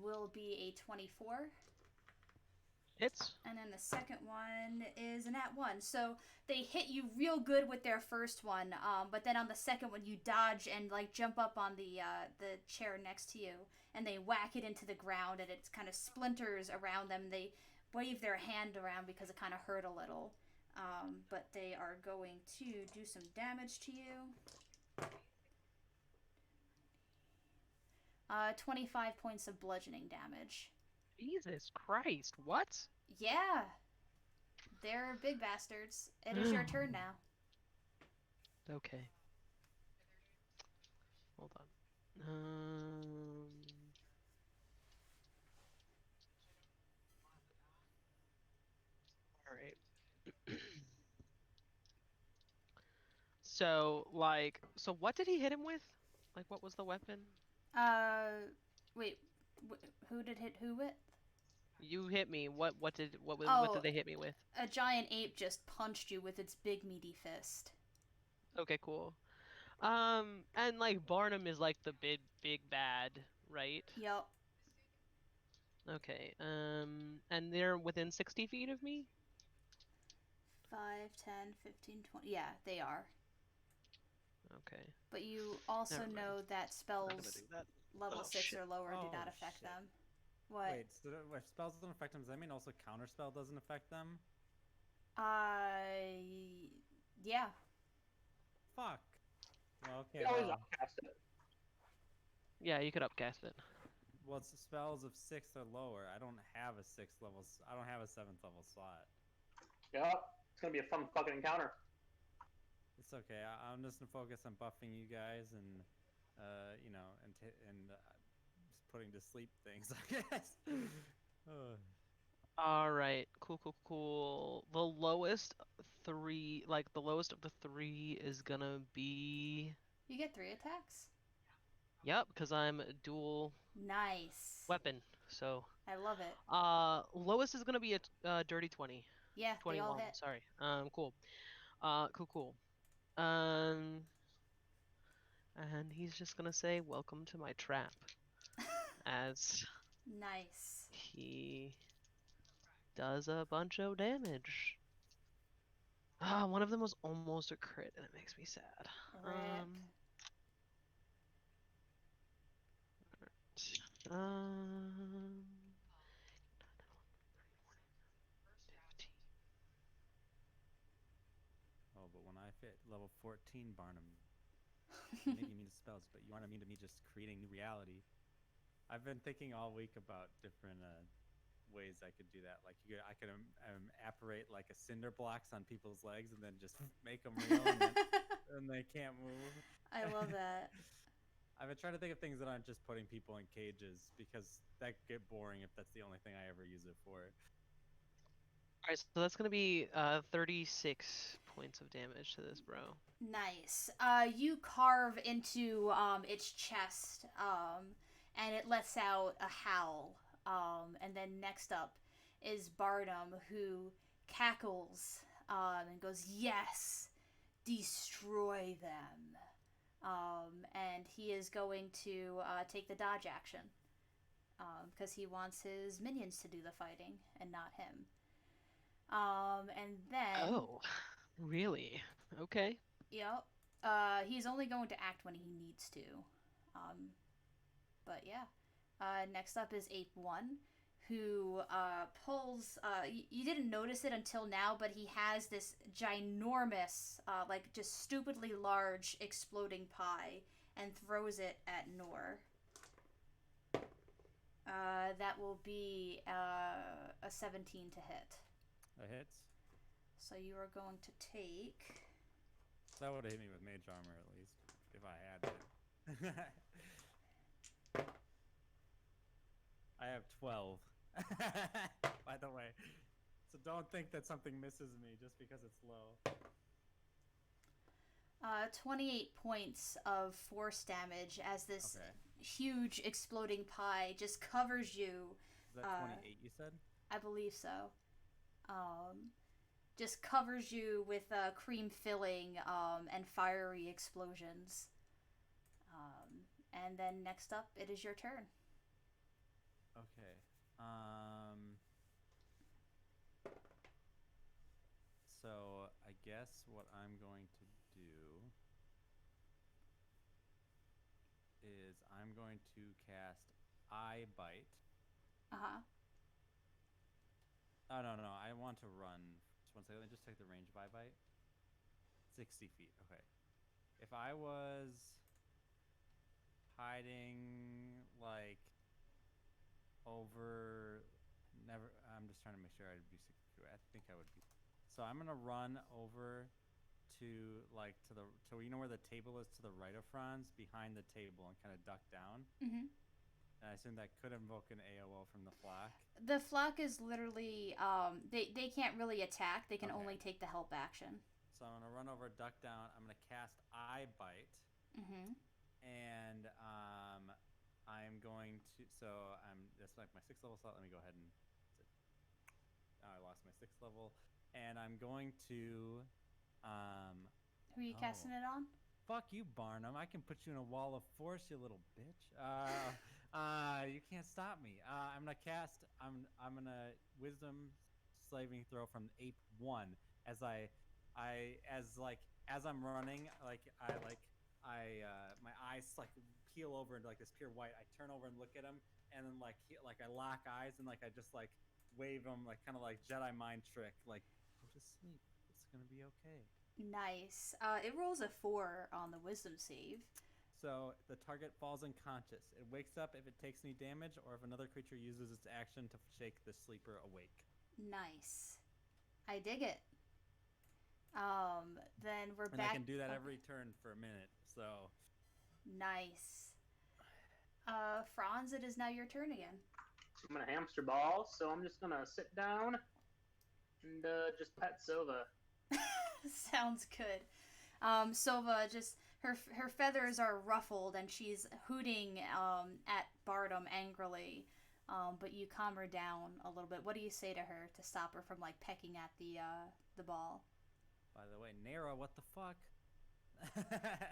will be a 24. Hits. And then the second one is an at 1. So they hit you real good with their first one, but then on the second one you dodge and jump up on the chair next to you, and they whack it into the ground, and it kind of splinters around them. They wave their hand around because it kind of hurt a little, but they are going to do some damage to you. 25 points of bludgeoning damage. Jesus Christ, what? Yeah. They're big bastards. It is your turn now. Okay. Hold on. So what did he hit him with? Like, what was the weapon? Uh, wait, who did hit who with? You hit me. What did Oh, they hit me with? a giant ape just punched you with its big meaty fist. Okay, cool. And like Barnum is like the big bad, right? Yup. Okay. And they're within 60 feet of me? 5, 10, 15, 20. Yeah, they are. Okay. But you also Never mind. know that Not gonna spells do that. level Oh 6 shit. or lower do Oh not affect shit. them. What? Wait, so if spells don't affect them, does that mean also counterspell doesn't affect them? Uh, yeah. Fuck. Well, You okay, can always well, upcast it. Yeah, you could upcast it. well, it's spells of 6th or lower. I don't have a 6th level. I don't have a 7th level slot. Yep. It's gonna be a fun fucking encounter. It's okay. I'm just gonna focus on buffing you guys and, you know, and just putting to sleep things, I guess. Oh. All right. Cool. The lowest of the three is gonna be. You get 3 attacks? Yep, because I'm a dual Nice. weapon. So, I love it. lowest is gonna be a dirty 20. Yeah, they all 21, hit. sorry. Cool. Cool. Um, and he's just gonna say, "Welcome to my trap," as Nice. he does a bunch of damage. One of them was almost a crit, and it makes me sad. Rip. Um, 15. Oh, but when I fit level 14, Barnum, you may be immune to spells, but you aren't immune to me just creating new reality. I've been thinking all week about different ways I could do that. Like I could apparate like a cinder blocks on people's legs and then just make them real, and they can't move. I love that. I've been trying to think of things that aren't just putting people in cages because that could get boring if that's the only thing I ever use it for. Alright, so that's gonna be 36 points of damage to this bro. Nice. You carve into its chest, and it lets out a howl. And then next up is Barnum, who cackles and goes, "Yes, destroy them." And he is going to take the dodge action because he wants his minions to do the fighting and not him. And then, Oh, really? Okay. yep, he's only going to act when he needs to. Um, but yeah. Next up is Ape 1, who pulls. You didn't notice it until now, but he has this ginormous, like just stupidly large exploding pie and throws it at Nor. That will be a 17 to hit. That hits. So you are going to take. That would have hit me with mage armor at least, if I had it. I have 12. By the way. So don't think that something misses me just because it's low. 28 points of force damage as this Okay. huge exploding pie just covers you. Is that 28 you said? I believe so. Just covers you with cream filling and fiery explosions. And then next up, it is your turn. Okay. So I guess what I'm going to do is I'm going to cast Eye Bite. Uh-huh. Oh, no. I want to run. Just one second. Let me just check the range of Eye Bite. 60 feet. Okay. If I was hiding, like, over... Never... I'm just trying to make sure I'd be 60 feet. I think I would be. So I'm going to run over to, like, to you know where the table is to the right of Franz? Behind the table and kind of duck down. Mm-hmm. And I assume that could invoke an AOO from the flock. The flock is literally... they can't really attack. They can Okay. only take the help action. So I'm gonna run over, duck down. I'm gonna cast Eye Bite, Mm-hmm. and I'm going to. So that's like my 6th level slot. Let me go ahead and. I lost my 6th level, and I'm going to. Who are you casting it on? Fuck you, Barnum. I can put you in a wall of force, you little bitch. You can't stop me. I'm gonna cast. I'm gonna wisdom saving throw from ape 1 as as I'm running, my eyes like peel over into like this pure white. I turn over and look at him, and then I lock eyes, and I just wave him kind of like Jedi mind trick, like go to sleep. It's gonna be okay. Nice. It rolls a 4 on the wisdom save. So the target falls unconscious. It wakes up if it takes any damage or if another creature uses its action to shake the sleeper awake. Nice. I dig it. Then we're back. And I can do that every turn for a minute, so. Nice. Franz, it is now your turn again. I'm gonna hamster ball, so I'm just gonna sit down and just pet Sova. Sounds good. Sova just her feathers are ruffled and she's hooting at Barnum angrily. But you calm her down a little bit. What do you say to her to stop her from pecking at the ball? By the way, Nara, what the fuck?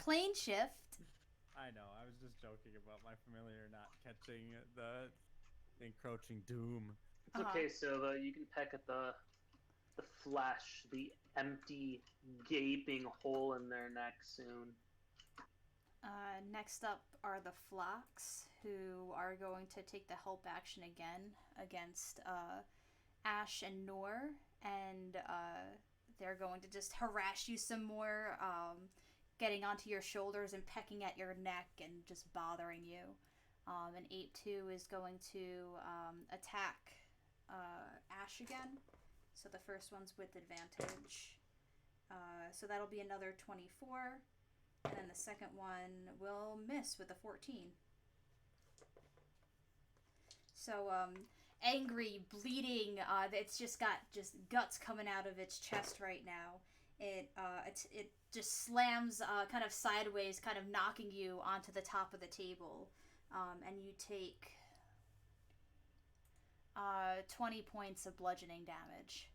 Plane shift. I know. I was just joking about my familiar not catching the encroaching doom. It's okay, Sova. You can peck at the flesh, the empty, gaping hole in their neck soon. Next up are the Flocks, who are going to take the help action again against Ash and Nor, and they're going to just harass you some more, getting onto your shoulders and pecking at your neck and just bothering you. And Ape 2 is going to attack Ash again. So the first one's with advantage. So that'll be another 24. And then the second one will miss with a 14. So, angry, bleeding, it's just got guts coming out of its chest right now. It just slams kind of sideways, kind of knocking you onto the top of the table. And you take 20 points of bludgeoning damage.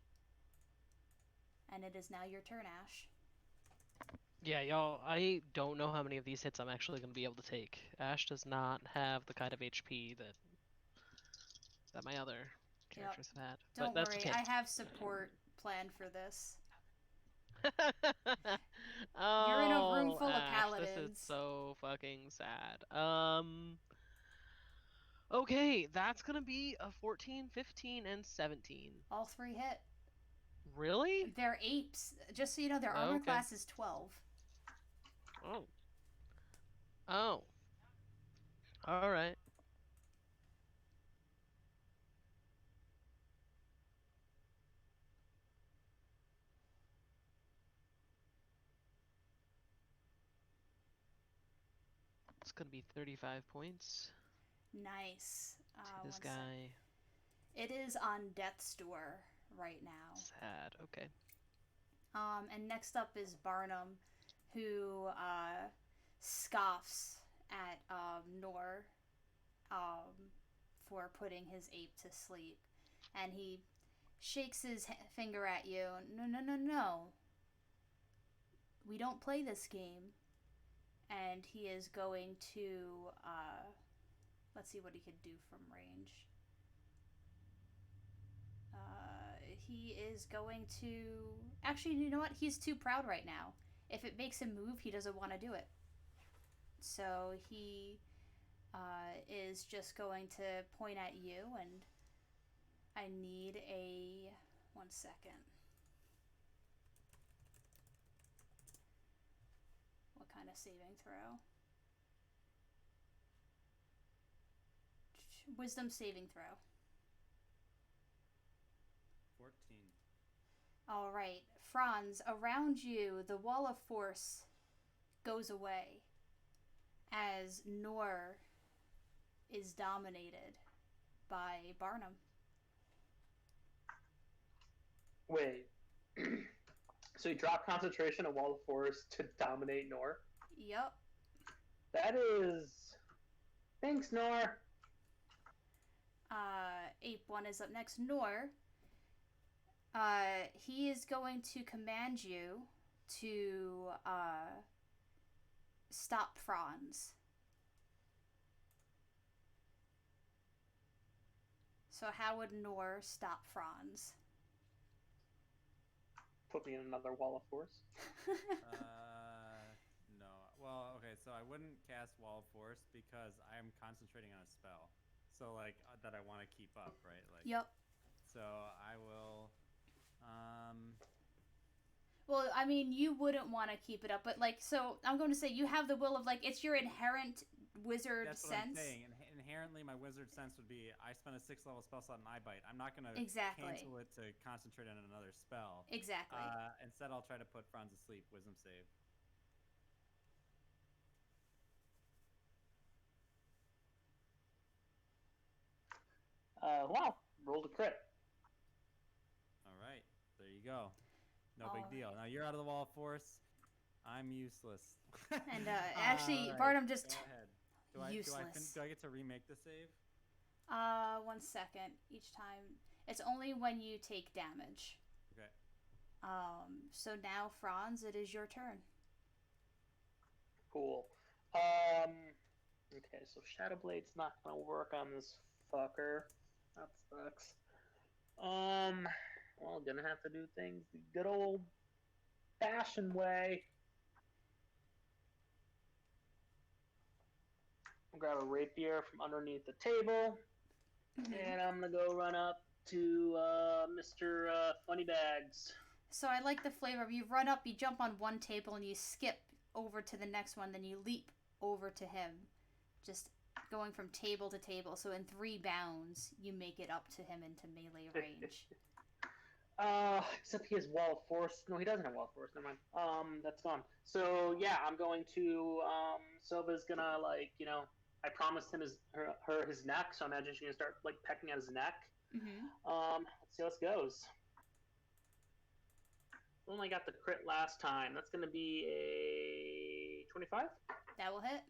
And it is now your turn, Ash. Yeah, y'all, I don't know how many of these hits I'm actually going to be able to take. Ash does not have the kind of HP that my other characters have had. Don't but that's worry, okay. I have support planned for this. Oh, you're in a room full of Ash, paladins. This is so fucking sad. Okay, that's going to be a 14, 15, and 17. All 3 hit. Really? They're apes. Just so you know, their armor class is 12. Oh. Oh. Alright. It's gonna be 35 points. Nice. To this guy. It is on death's door right now. Sad. Okay. And next up is Barnum, who scoffs at Nor for putting his ape to sleep, and he shakes his finger at you. No, no, no, no. We don't play this game. And he is going to, let's see what he could do from range. He is going to, actually, you know what? He's too proud right now. If it makes him move, he doesn't want to do it. So he is just going to point at you, and I need a, 1 second. What kind of saving throw? Wisdom saving throw. 14. All right, Franz, around you, the wall of force goes away as Nor is dominated by Barnum. Wait. So you drop concentration on Wall of Force to dominate Nor. Yep. That is. Thanks, Nor. Ape 1 is up next. Nor, he is going to command you to stop Franz. So how would Nor stop Franz? Put me in another Wall of Force. No. Well, okay, so I wouldn't cast Wall of Force because I'm concentrating on a spell. So, like, that I want to keep up, right? Like, Yep. So I will, Well, I mean, you wouldn't want to keep it up, but, like, so I'm going to say you have the will of, like, it's your inherent wizard that's sense. what I'm saying. Inherently, my wizard sense would be I spend a 6th level spell slot in Eye Bite. I'm not going to cancel it to concentrate on another spell. Exactly. Instead, I'll try to put Franz asleep. Wisdom save. Wow, rolled a crit. All right, there you go. No big deal. Now you're out of the Wall of Force. I'm useless. And actually, right. Barnum just go ahead. useless. Do I get to remake the save? 1 second. Each time, it's only when you take damage. Okay. So now, Franz, it is your turn. Cool. Okay, so Shadow Blade's not gonna work on this fucker. That sucks. Well, gonna have to do things the good old fashioned way. I'll grab a rapier from underneath the table, and I'm gonna go run up to Mr. Funnybags. So I like the flavor of you run up, you jump on one table, and you skip over to the next one, then you leap over to him. Just going from table to table, so in 3 bounds, you make it up to him into melee range. Except he has Wall of Force. No, he doesn't have Wall of Force. Never mind. That's gone. So yeah, I'm going to. Silva's gonna I promised him her his neck, so I imagine she's gonna start pecking at his neck. Mm-hmm. Let's see how this goes. Only got the crit last time. That's gonna be a 25. That will hit.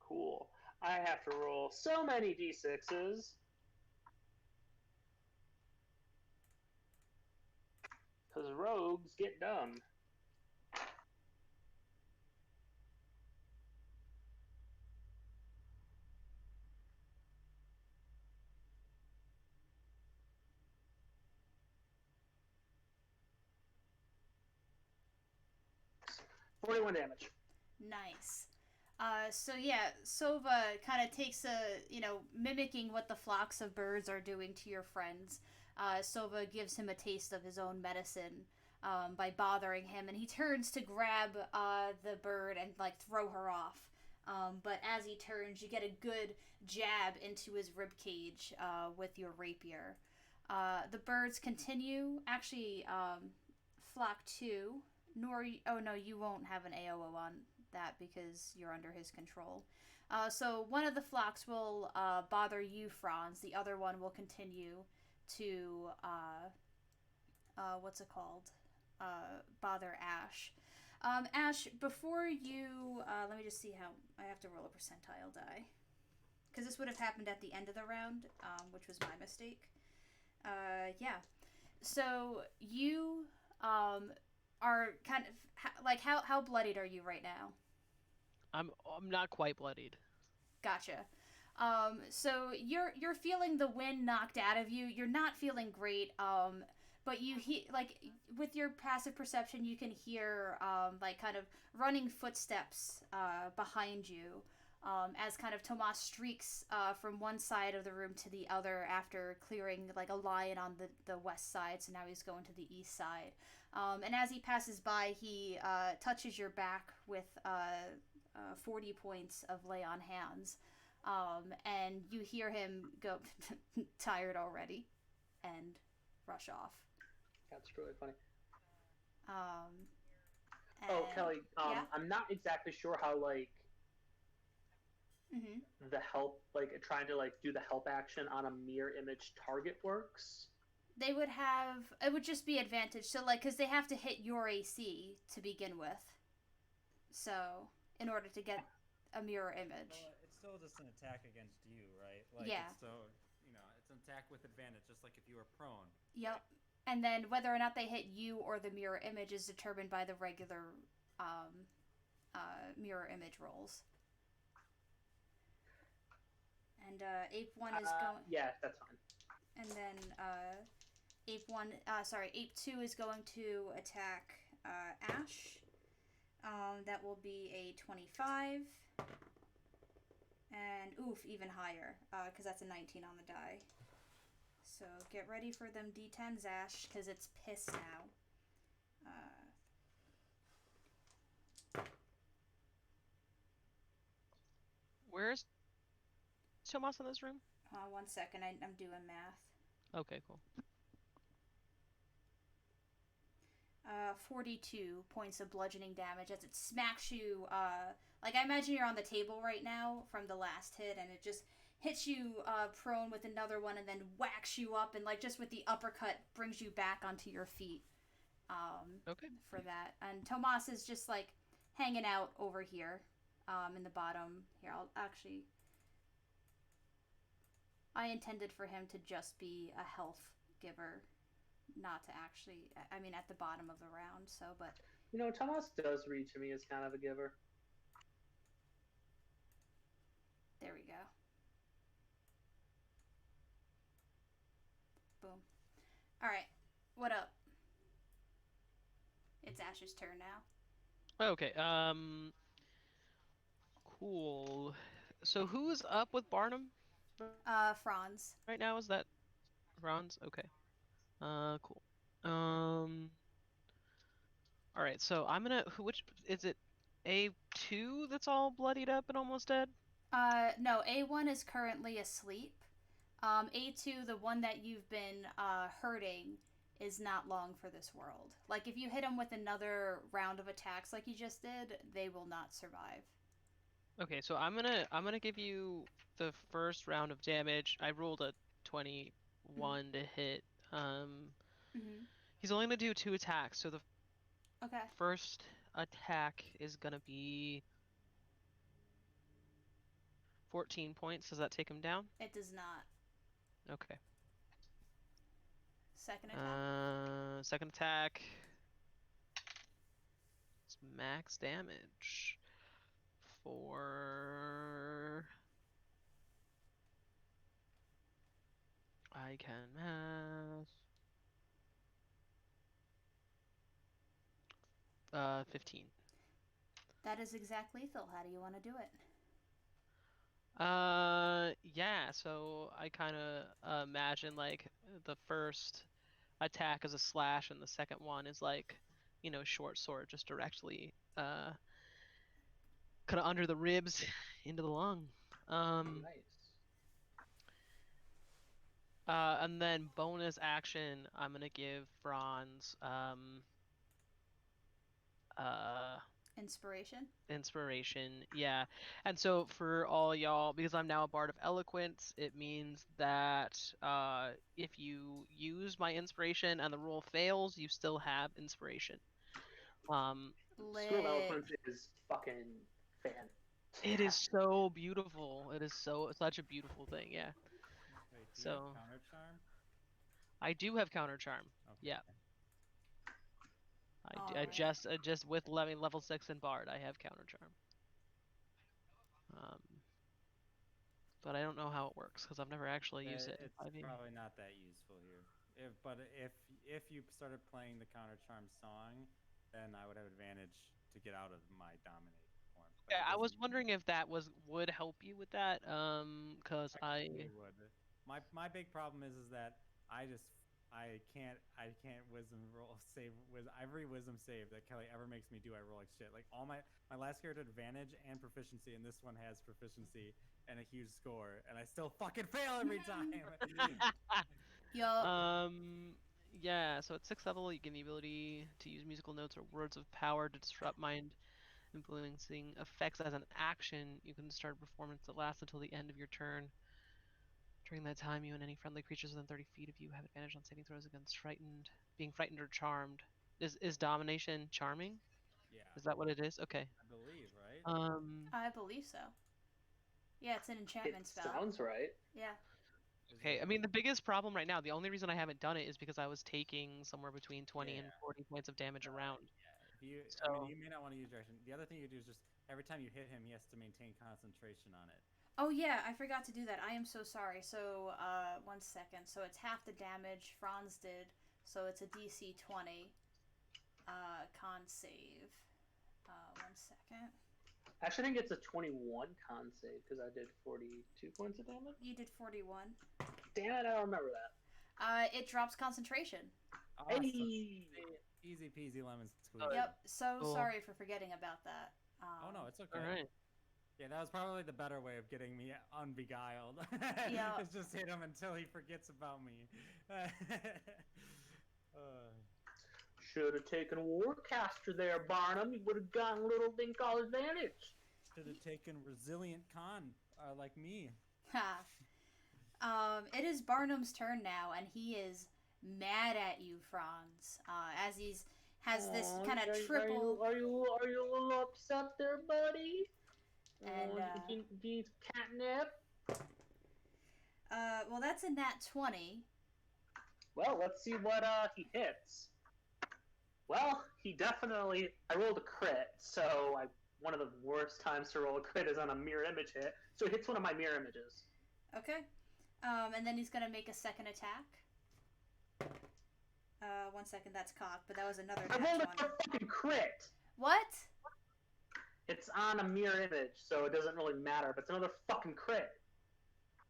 Cool. I have to roll so many d6s. Because rogues get dumb. $41 damage. Nice. So yeah, Sova kind of takes mimicking what the flocks of birds are doing to your friends. Sova gives him a taste of his own medicine by bothering him, and he turns to grab the bird and throw her off. But as he turns, you get a good jab into his ribcage with your rapier. The birds continue. Actually, flock 2. Oh no, you won't have an AOO on that because you're under his control. So one of the flocks will bother you, Franz. The other one will continue to bother Ash. Ash, before you let me just see how I have to roll a percentile die, because this would have happened at the end of the round, which was my mistake. Yeah. So you are kind of how bloodied are you right now? I'm not quite bloodied. Gotcha. So you're feeling the wind knocked out of you. You're not feeling great. But you with your passive perception, you can hear kind of running footsteps behind you. As kind of Tomas streaks from one side of the room to the other after clearing a line on the west side, so now he's going to the east side. And as he passes by, he touches your back with 40 points of lay on hands. And you hear him go, tired already, and rush off. That's really funny. And, Kelly, yeah? I'm not exactly sure how Mm-hmm. the help, trying to do the help action on a mirror image target works. They would have. It would just be advantage. So like, because they have to hit your AC to begin with. So in order to get a mirror image. Well, it's still just an attack against you, right? Like Yeah. it's still, it's an attack with advantage, just like if you were prone, Yep. right? And then whether or not they hit you or the mirror image is determined by the regular um, mirror image rolls. And Ape One is going. Yeah, that's fine. And then Ape Two is going to attack Ash. That will be a 25. And oof, even higher, because that's a 19 on the die. So get ready for them D10s, Ash, because it's piss now. Where's Tomas in this room? 1 second, I'm doing math. Okay, cool. 42 points of bludgeoning damage as it smacks you. Like I imagine you're on the table right now from the last hit, and it just hits you prone with another one, and then whacks you up, and like just with the uppercut brings you back onto your feet. Okay. For that, and Tomas is just like hanging out over here, in the bottom. Here, I'll actually. I intended for him to just be a health giver, not to actually. I mean, at the bottom of the round. So, but Thomas does read to me as kind of a giver. there we go. Boom. All right, what up? It's Ash's turn now. Okay. Cool. So who's up with Barnum Franz. right now? Is that Franz? Okay. Cool. All right. So I'm gonna. Which is it? A2 that's all bloodied up and almost dead. No, A1 is currently asleep. A2, the one that you've been hurting, is not long for this world. Like if you hit him with another round of attacks like you just did, they will not survive. Okay. So I'm gonna give you the first round of damage. I rolled a 21 to hit. Mm-hmm. He's only gonna do 2 attacks. So the Okay. first attack is gonna be 14 points. Does that take him down? It does not. Okay. Second attack? Second attack. It's max damage for. I can math. 15. That is exact lethal. How do you want to do it? Yeah, so I kind of imagine like the first attack is a slash and the second one is like, short sword just directly kind of under the ribs into the lung. Nice. And then bonus action, I'm gonna give Franz Inspiration? inspiration. Yeah. And so for all y'all, because I'm now a bard of eloquence, it means that if you use my inspiration and the roll fails, you still have inspiration. School of Lit. Eloquence is fucking fantastic. It is so beautiful. It is such a beautiful thing. Yeah. Wait, do you have So counter charm? I do have counter charm. Okay. Yeah. All I right. just with level 6 and bard, I have counter charm. But I don't know how it works because I've never actually used it. It's probably not that useful here. If you started playing the counter charm song, then I would have advantage to get out of my dominate form. Yeah, I was wondering if that would help you with that. Because I It would. My big problem is that I can't wisdom roll save with every wisdom save that Kelly ever makes me do. I roll like shit. Like all my last character had advantage and proficiency, and this one has proficiency and a huge score, and I still fucking fail every time. Yo. Yeah, so at 6th level, you gain the ability to use musical notes or words of power to disrupt mind influencing effects as an action. You can start a performance that lasts until the end of your turn. During that time, you and any friendly creatures within 30 feet of you have advantage on saving throws against being frightened or charmed. Is domination charming? Yeah, Is that what it is? Okay. I believe, right? I believe so. Yeah, it's an It enchantment spell. sounds right. Yeah. Is Okay. it? I mean, the biggest problem right now, the only reason I haven't done it is because I was taking somewhere between 20 and Yeah. 40 points of damage around. Yeah. If you, I mean, So, you may not want to use direction. The other thing you do is just every time you hit him, he has to maintain concentration on it. Oh yeah, I forgot to do that. I am so sorry. So, 1 second. So it's half the damage Franz did. So it's a DC 20 con save. 1 second. Actually, I think it's a 21 con save because I did 42 points of damage. You did 41. Damn it, I don't remember that. It drops concentration. Awesome. Hey! Easy peasy lemon squeezy. Yep. So Cool. sorry for forgetting about that. Oh no, it's okay. all right. Yeah, that was probably the better way of getting me unbeguiled. Yeah. It's just hit him until he forgets about me. Should have taken Warcaster there, Barnum. You would have gotten a little thing called advantage. Should have taken resilient con like me. Ha. It is Barnum's turn now, and he is mad at you, Franz. As has this Aw, kind of triple. Are you a little upset there, buddy? And, do you need catnip? Well, that's a nat 20. Well, let's see what he hits. Well, he definitely. I rolled a crit, so one of the worst times to roll a crit is on a mirror image hit. So he hits one of my mirror images. Okay. And then he's gonna make a second attack. 1 second, that's cocked, but that was another I nat rolled 20. a fucking crit. What? It's on a mirror image, so it doesn't really matter. But it's another fucking crit.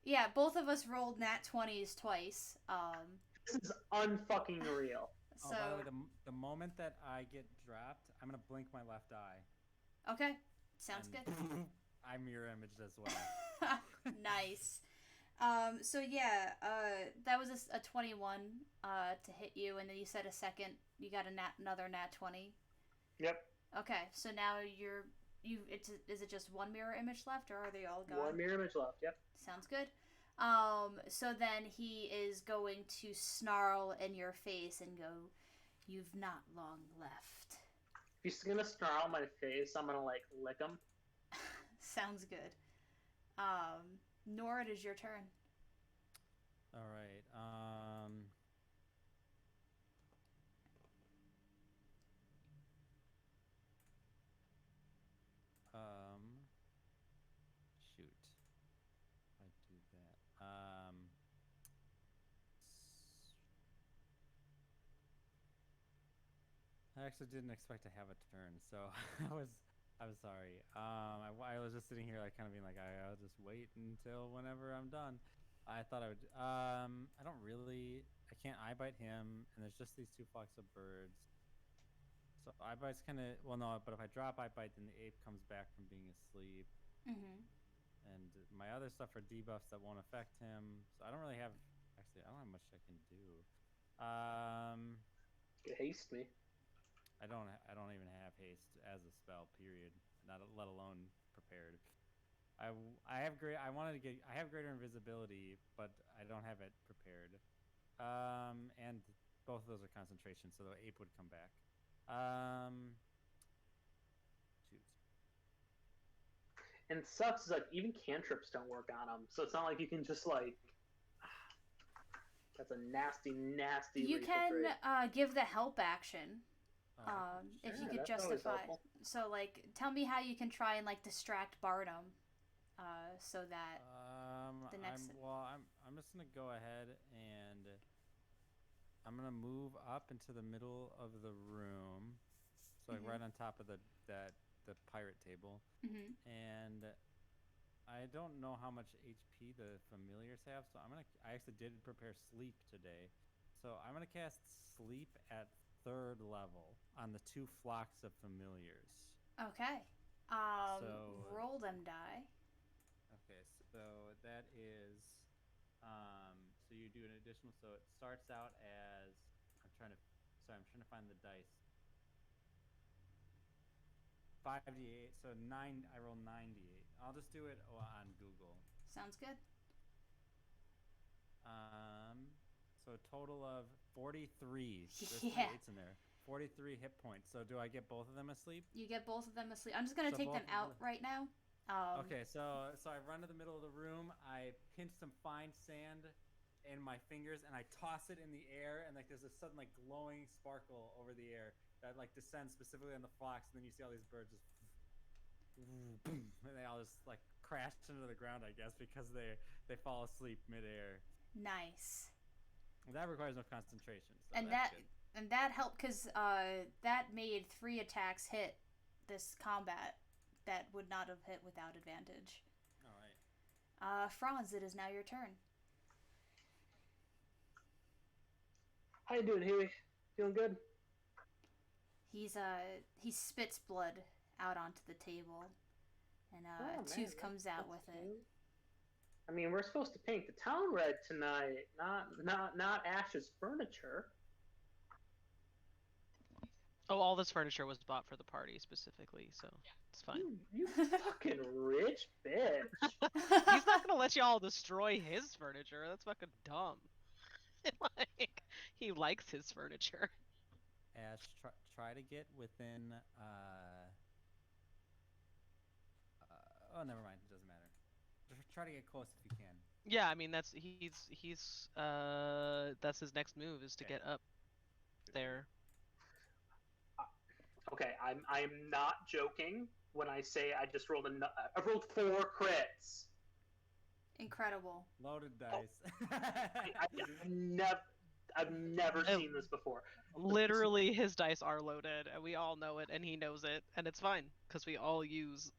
Yeah, both of us rolled nat 20s twice. This is unfucking real. Oh, So by the way, the moment that I get dropped, I'm gonna blink my left eye. okay, sounds and good. I mirror imaged as well. Nice. So yeah, that was a 21 to hit you, and then you said a second. You got another nat 20. Yep. Okay, so now is it just one mirror image left, or are they all gone? One mirror image left. Yep. Sounds good. So then he is going to snarl in your face and go, "You've not long left." If he's gonna snarl my face, I'm gonna like lick him. Sounds good. Nora, it is your turn. All right. Shoot. I do that. I actually didn't expect to have a turn, so I'm sorry. I was just sitting here, like, kind of being like, I'll just wait until whenever I'm done. I thought I would. I don't really. I can't eye bite him, and there's just these two flocks of birds. So eye bite's kind of well, no. But if I drop eye bite, then the ape comes back from being asleep, Mm-hmm. and my other stuff are debuffs that won't affect him. So I don't really have. Actually, I don't have much I can do. You haste me. I don't even have haste as a spell. Period. Not let alone prepared. I have great. I wanted to get. I have greater invisibility, but I don't have it prepared. And both of those are concentration, so the ape would come back. Shoot. And it sucks is like even cantrips don't work on him, so it's not like you can just like. That's a nasty, nasty. You lethal can trait. give the help action. If you Yeah, could that's always justify. helpful. So like, tell me how you can try and like distract Barnum, so that the next. I'm just gonna go ahead and I'm gonna move up into the middle of the room, so like right on top of the pirate table, Mm-hmm. and I don't know how much HP the familiars have, so I actually did prepare sleep today, so I'm gonna cast sleep at 3rd level on the 2 flocks of familiars. Okay. So Roll them die. Okay, so that is, so you do an additional, so it starts out as, I'm trying to find the dice. 5d8, so 9, I roll 9d8. I'll just do it on Google. Sounds good. So a total of 43. There's three Yeah. eights in there. 43 hit points. So do I get both of them asleep? You get both of them asleep. I'm just gonna So take both them of out the. right now. Okay, so I run to the middle of the room. I pinch some fine sand in my fingers and I toss it in the air, and like there's a sudden like glowing sparkle over the air that like descends specifically on the fox, and then you see all these birds just and they all just like crash into the ground, I guess, because they fall asleep midair. Nice. That requires no concentration, so And that's that good. and that helped because that made 3 attacks hit this combat that would not have hit without advantage. All right. Franz, it is now your turn. How you doing, Huey? Feeling good? He spits blood out onto the table, and Oh a man, tooth comes out with that's it. smooth. I mean, we're supposed to paint the town red tonight, not Ash's furniture. Oh, all this furniture was bought for the party specifically, so it's fine. You fucking rich bitch. He's not gonna let y'all destroy his furniture. That's fucking dumb. Like, he likes his furniture. Ash, try to get within. Oh, never mind. It doesn't matter. Just try to get close if you can. Yeah, I mean that's that's his next move is to Okay. get up there. Okay, I'm not joking when I say I just rolled I rolled 4 crits. Incredible. Loaded dice. I've never Oh. seen this before. Literally, his dice are loaded, and we all know it, and he knows it, and it's fine because we all use.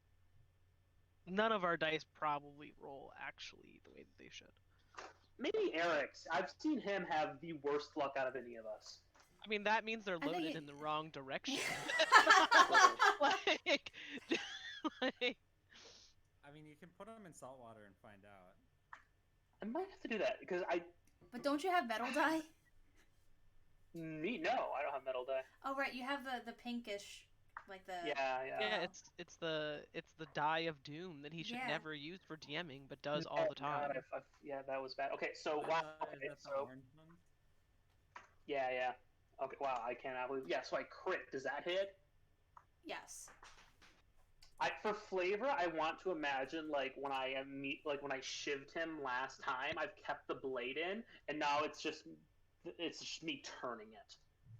None of our dice probably roll actually the way that they should. Maybe Eric's. I've seen him have the worst luck out of any of us. I mean, that means they're I think loaded it- in the wrong direction. like, I mean, you can put them in salt water and find out. I might have to do that because But don't you have metal dye? no, I don't have metal die. Oh right, you have the pinkish, like the Yeah. yeah, it's the die of doom that he should Yeah. never use for DMing, but does all the time. God, yeah, that was bad. Okay, so Is wow. that Okay, the so orange one? yeah. Okay, wow, I cannot believe. Yeah, so I crit. Does that hit? yes. For flavor, I want to imagine like when I when I shivved him last time. I've kept the blade in, and now it's just me turning it.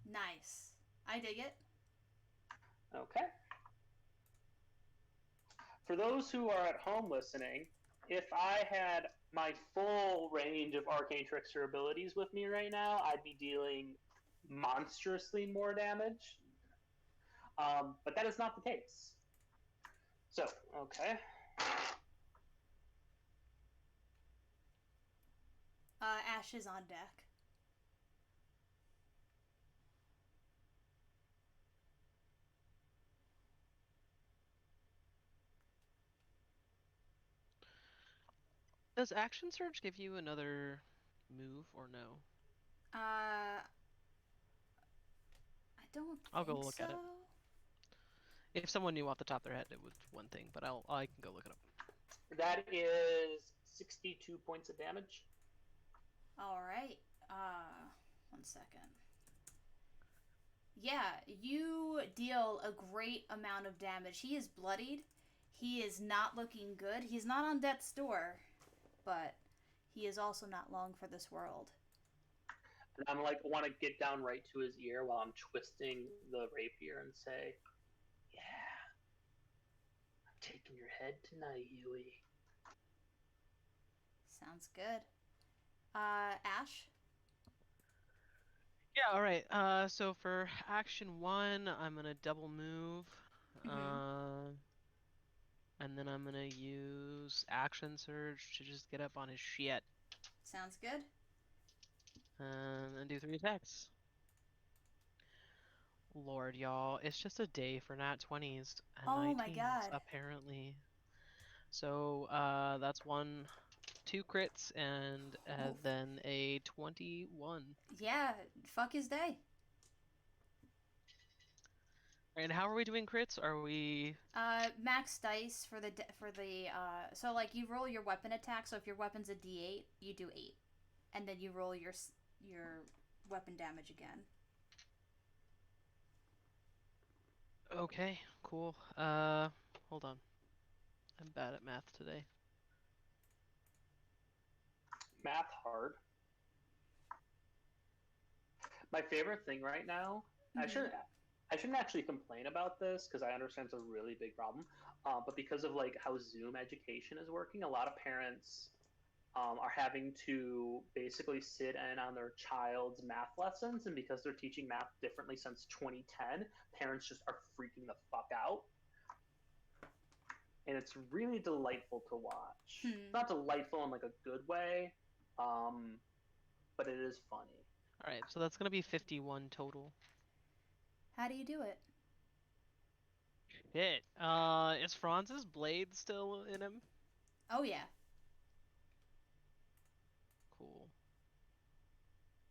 Nice. I dig it. Okay. For those who are at home listening, if I had my full range of arcane trickster abilities with me right now, I'd be dealing monstrously more damage. But that is not the case. So, okay. Ash is on deck. Does Action Surge give you another move or no? I don't I'll go think look so. at it. If someone knew off the top of their head, it was one thing, but I can go look it up. That is 62 points of damage. All right. 1 second. Yeah, you deal a great amount of damage. He is bloodied. He is not looking good. He's not on death's door, but he is also not long for this world. And I'm like, want to get down right to his ear while I'm twisting the rapier and say, "Yeah, I'm taking your head tonight, Huey." Sounds good. Ash? Yeah, all right. So for action 1, I'm gonna double move, and then I'm gonna use Action Surge to just get up on his shit, Sounds good. and do 3 attacks. Lord, y'all, it's just a day for nat 20s and Oh my 19s, God. apparently. So that's 2 crits, and Oof. then a 21. Yeah, fuck his day. And how are we doing crits? Are we? Max dice for the so like you roll your weapon attack. So if your weapon's a D8, you do 8, and then you roll your your weapon damage again. Okay, cool. Hold on. I'm bad at math today. Math hard. My favorite thing right now, I Mm-hmm. shouldn't I shouldn't actually complain about this because I understand it's a really big problem. But because of like how Zoom education is working, a lot of parents are having to basically sit in on their child's math lessons, and because they're teaching math differently since 2010, parents just are freaking the fuck out, and it's really delightful to watch. It's Hmm. not delightful in like a good way, um, but it is funny. All right, so that's gonna be 51 total. How do you do it? Shit. Is Franz's blade still in him? Oh yeah. Cool.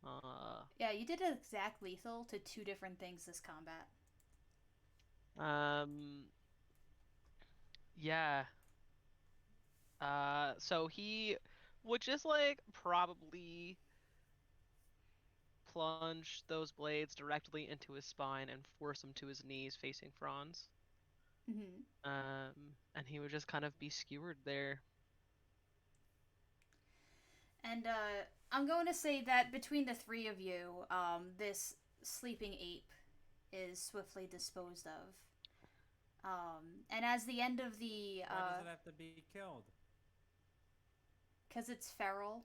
Uh, Yeah, you did exact lethal to two different things this combat. um, yeah. So he would just like probably plunge those blades directly into his spine and force him to his knees facing Franz. Mm-hmm. And he would just kind of be skewered there. And I'm going to say that between the three of you, this sleeping ape is swiftly disposed of. And as the end of the, Why does it have to be killed? because it's feral,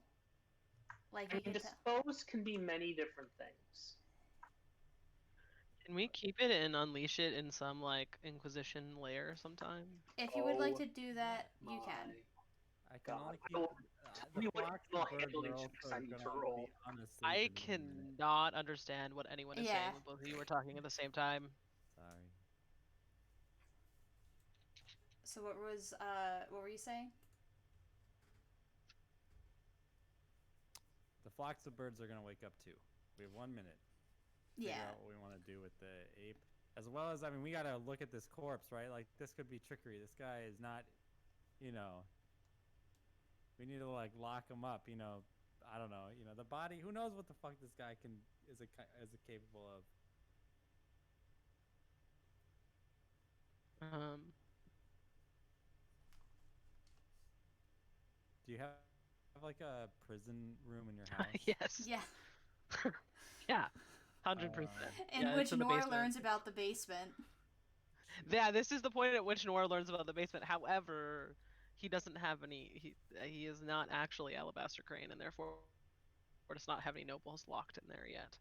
like I you mean, can tell. dispose can be many different things. Can we keep it and unleash it in some like Inquisition lair sometime? If you would like Oh to do that, you can. my I can god! only I keep will, the tell me what flocks evil and birds handling are checks also I need to gonna be roll. unasleep I in 1 minute. cannot understand what anyone is Yeah. saying when both of you are talking at the same time. Sorry. So what were you saying? The flocks of birds are gonna wake up too. We have 1 minute to figure Yeah. out what we want to do with the ape. As well as, I mean, we gotta look at this corpse, right? Like, this could be trickery. This guy is not, you know. We need to like lock him up, you know. I don't know, you know, the body. Who knows what the fuck this guy is capable of? Um, Do you have like a prison room in your house? yes. Yeah. Yeah. 100%. In Yeah, it's which in the Nor basement. learns about the basement. Yeah, this is the point at which Nora learns about the basement. However, he doesn't have any. He is not actually Alabaster Crane, and therefore does not have any nobles locked in there yet.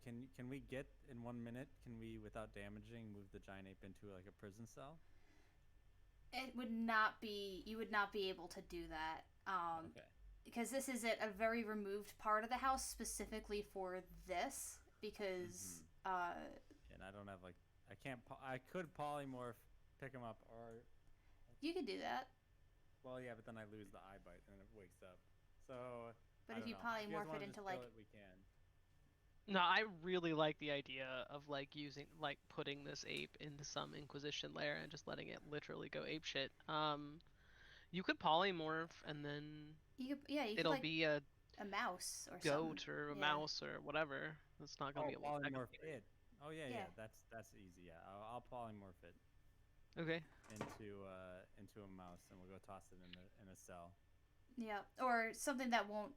Can we get in 1 minute? Can we, without damaging, move the giant ape into like a prison cell? It would not be. You would not be able to do that. Okay. Because this is a very removed part of the house specifically for this. Because And I don't have like I can't. I could polymorph, pick him up, or you could do that. well, yeah, but then I lose the eye bite and it wakes up. So But I if don't you know. If you guys polymorph want it to into just like kill it, we can. No, I really like the idea of like using like putting this ape into some Inquisition lair and just letting it literally go ape shit. You could polymorph and then you could it'll like be a a mouse or something. goat or a Yeah. mouse or whatever. It's not gonna Oh, be able to attack polymorph him. it. Oh yeah, Yeah. yeah. That's easy. Yeah, I'll polymorph it Okay. into a mouse, and we'll go toss it in a cell. Yeah. Or something that won't.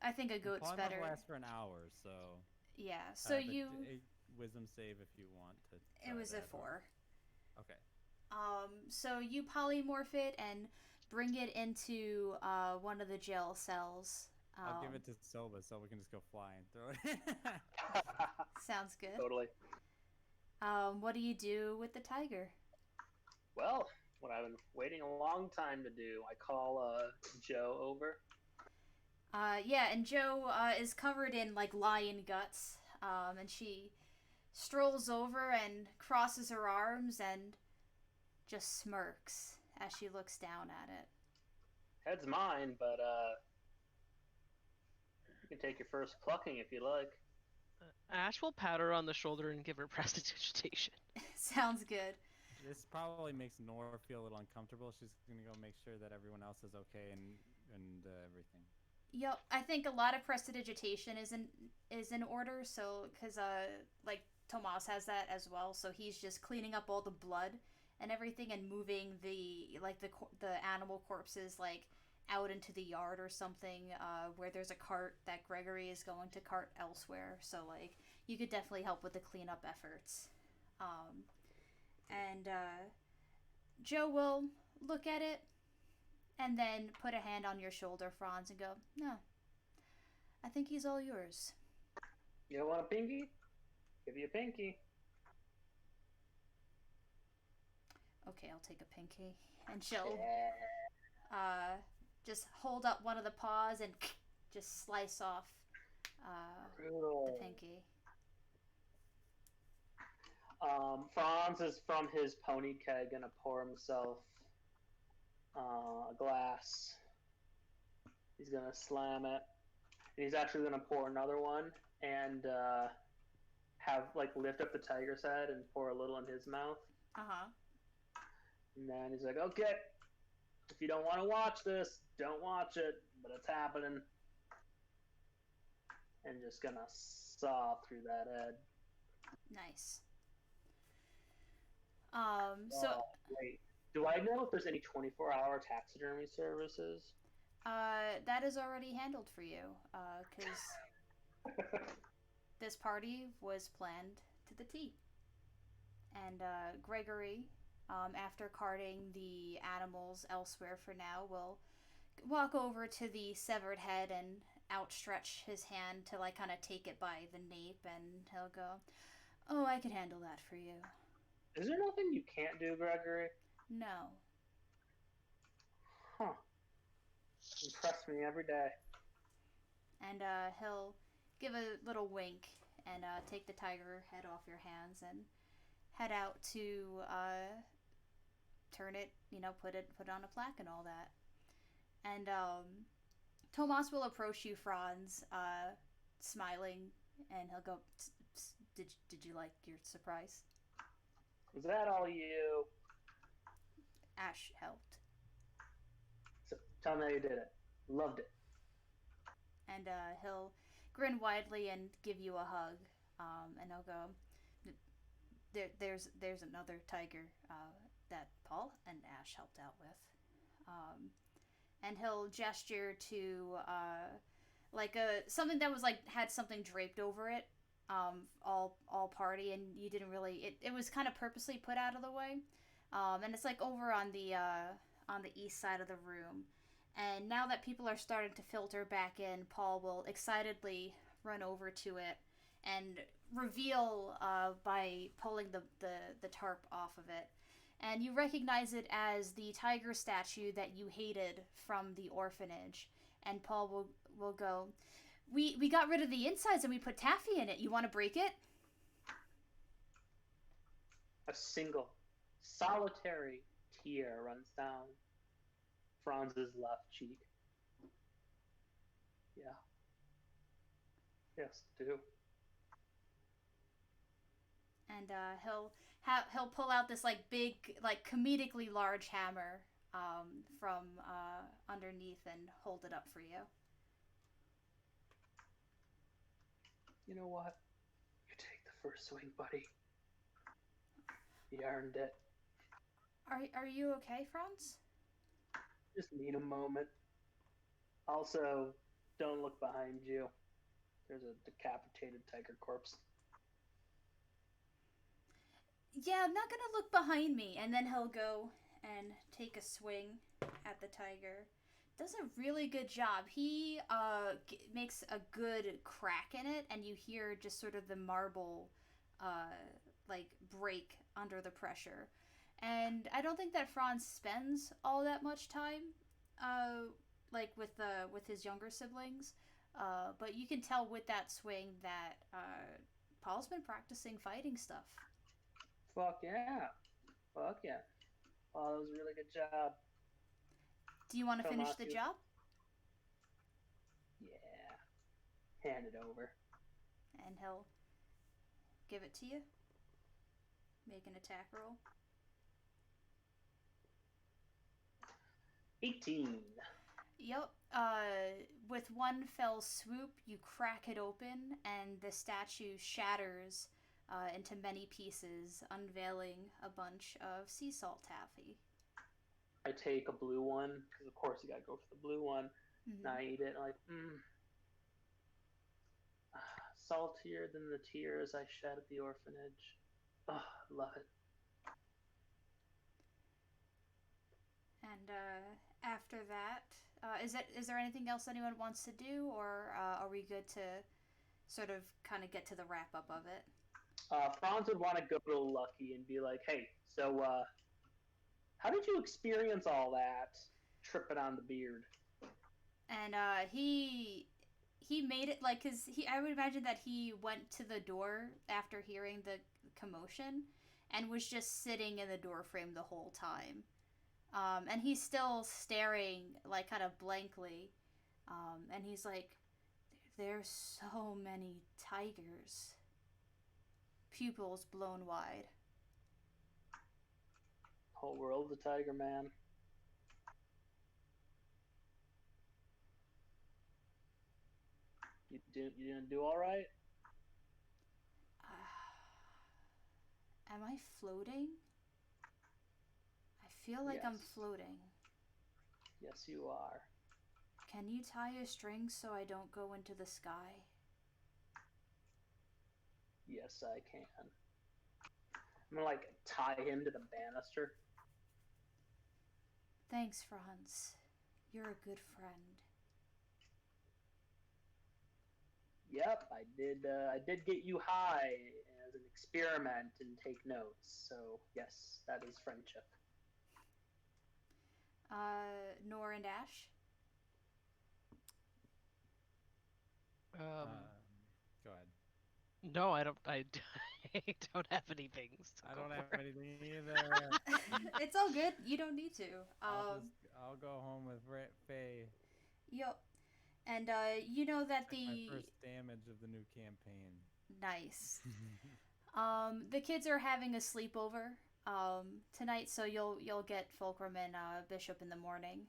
I think a goat's Polymorph better. lasts for an hour, so. Yeah. So But you. a wisdom save if you want to. It was a that, 4. Okay. So you polymorph it and bring it into one of the jail cells. I'll give it to Silva so we can just go fly and throw it in. Sounds good. Totally. What do you do with the tiger? Well, what I've been waiting a long time to do, I call Joe over. Yeah, and Joe is covered in like lion guts, and she strolls over and crosses her arms and just smirks as she looks down at it. Head's mine, but you can take your first plucking if you like. Ash will pat her on the shoulder and give her prestidigitation. Sounds good. This probably makes Nora feel a little uncomfortable. She's gonna go make sure that everyone else is okay and everything. Yo, I think a lot of prestidigitation is in order. So because like Tomas has that as well. So he's just cleaning up all the blood and everything and moving the animal corpses like out into the yard or something where there's a cart that Gregory is going to cart elsewhere. So like you could definitely help with the cleanup efforts. Um, and Joe will look at it and then put a hand on your shoulder, Franz, and go, "No, I think he's all yours." You don't want a pinky? Give you a pinky. Okay, I'll take a pinky. And she'll Yeah. uh, just hold up one of the paws and just slice off the Brutal. pinky. Franz is from his pony keg gonna pour himself a glass. He's gonna slam it. And he's actually gonna pour another one and have like lift up the tiger's head and pour a little in his mouth. Uh huh. And then he's like, "Okay, if you don't want to watch this, don't watch it, but it's happening." And just gonna saw through that head. Nice. So Oh, wait. Do I know if there's any 24-hour taxidermy services? that is already handled for you. Because this party was planned to the T. And Gregory, after carting the animals elsewhere for now, will walk over to the severed head and outstretch his hand to like kind of take it by the nape, and he'll go, "Oh, I could handle that for you." Is there nothing you can't do, Gregory? No. Huh. Impress me every day. And he'll give a little wink and take the tiger head off your hands and head out to turn it, put on a plaque and all that. And Tomas will approach you, Franz, smiling, and he'll go, "Did you like your surprise?" Was that all you? Ash helped. So tell me how you did it. Loved it. And he'll grin widely and give you a hug. And he'll go, there's another tiger that Paul and Ash helped out with. And he'll gesture to like something that was like had something draped over it, all party, and you didn't really it was kind of purposely put out of the way, and it's like over on the east side of the room. And now that people are starting to filter back in, Paul will excitedly run over to it and reveal by pulling the tarp off of it. And you recognize it as the tiger statue that you hated from the orphanage. And Paul will go, we got rid of the insides and we put taffy in it. You want to break it? A single, solitary tear runs down Franz's left cheek. Yeah. Yes, do. And he'll pull out this like big, like comedically large hammer from underneath and hold it up for you. You know what? You take the first swing, buddy. You earned it. Are you okay, Franz? Just need a moment. Also, don't look behind you. There's a decapitated tiger corpse. Yeah, I'm not gonna look behind me. And then he'll go and take a swing at the tiger. Does a really good job. He makes a good crack in it, and you hear just sort of the marble like break under the pressure. And I don't think that Franz spends all that much time like with his younger siblings. But you can tell with that swing that Paul's been practicing fighting stuff. Fuck yeah. Fuck yeah. Oh, that was a really good job. Do you want to finish the Tomas, job? Yeah. Hand it over. And he'll give it to you. Make an attack roll. 18. Yep. With one fell swoop, you crack it open, and the statue shatters into many pieces, unveiling a bunch of sea salt taffy. I take a blue one because of course you gotta go for the blue one. And Mm-hmm. I eat it and like, saltier than the tears I shed at the orphanage. Oh, love it. And after that, is there anything else anyone wants to do, or are we good to sort of kind of get to the wrap up of it? Franz would want to go to Lucky and be like, "Hey, so how did you experience all that tripping on the beard?" And he made it like cuz he I would imagine that he went to the door after hearing the commotion and was just sitting in the door frame the whole time. And he's still staring like kind of blankly. And he's like, there's so many tigers. Pupils blown wide. Whole world's a tiger, man. You didn't do all right. Am I floating? I feel like I'm Yes, floating. yes, you are. Can you tie a string so I don't go into the sky? Yes, I can. I'm gonna like tie him to the banister. Thanks, Franz. You're a good friend. Yep, I did. I did get you high as an experiment and take notes. So yes, that is friendship. Nor and Ash? Um, Go ahead. no, I don't. I don't have any things. So I go don't have for it. anything either. It's all good. You don't need to. I'll go home with Faye. Yep. And you know that My the first damage of the new campaign. nice. The kids are having a sleepover tonight, so you'll get Fulcrum and Bishop in the morning.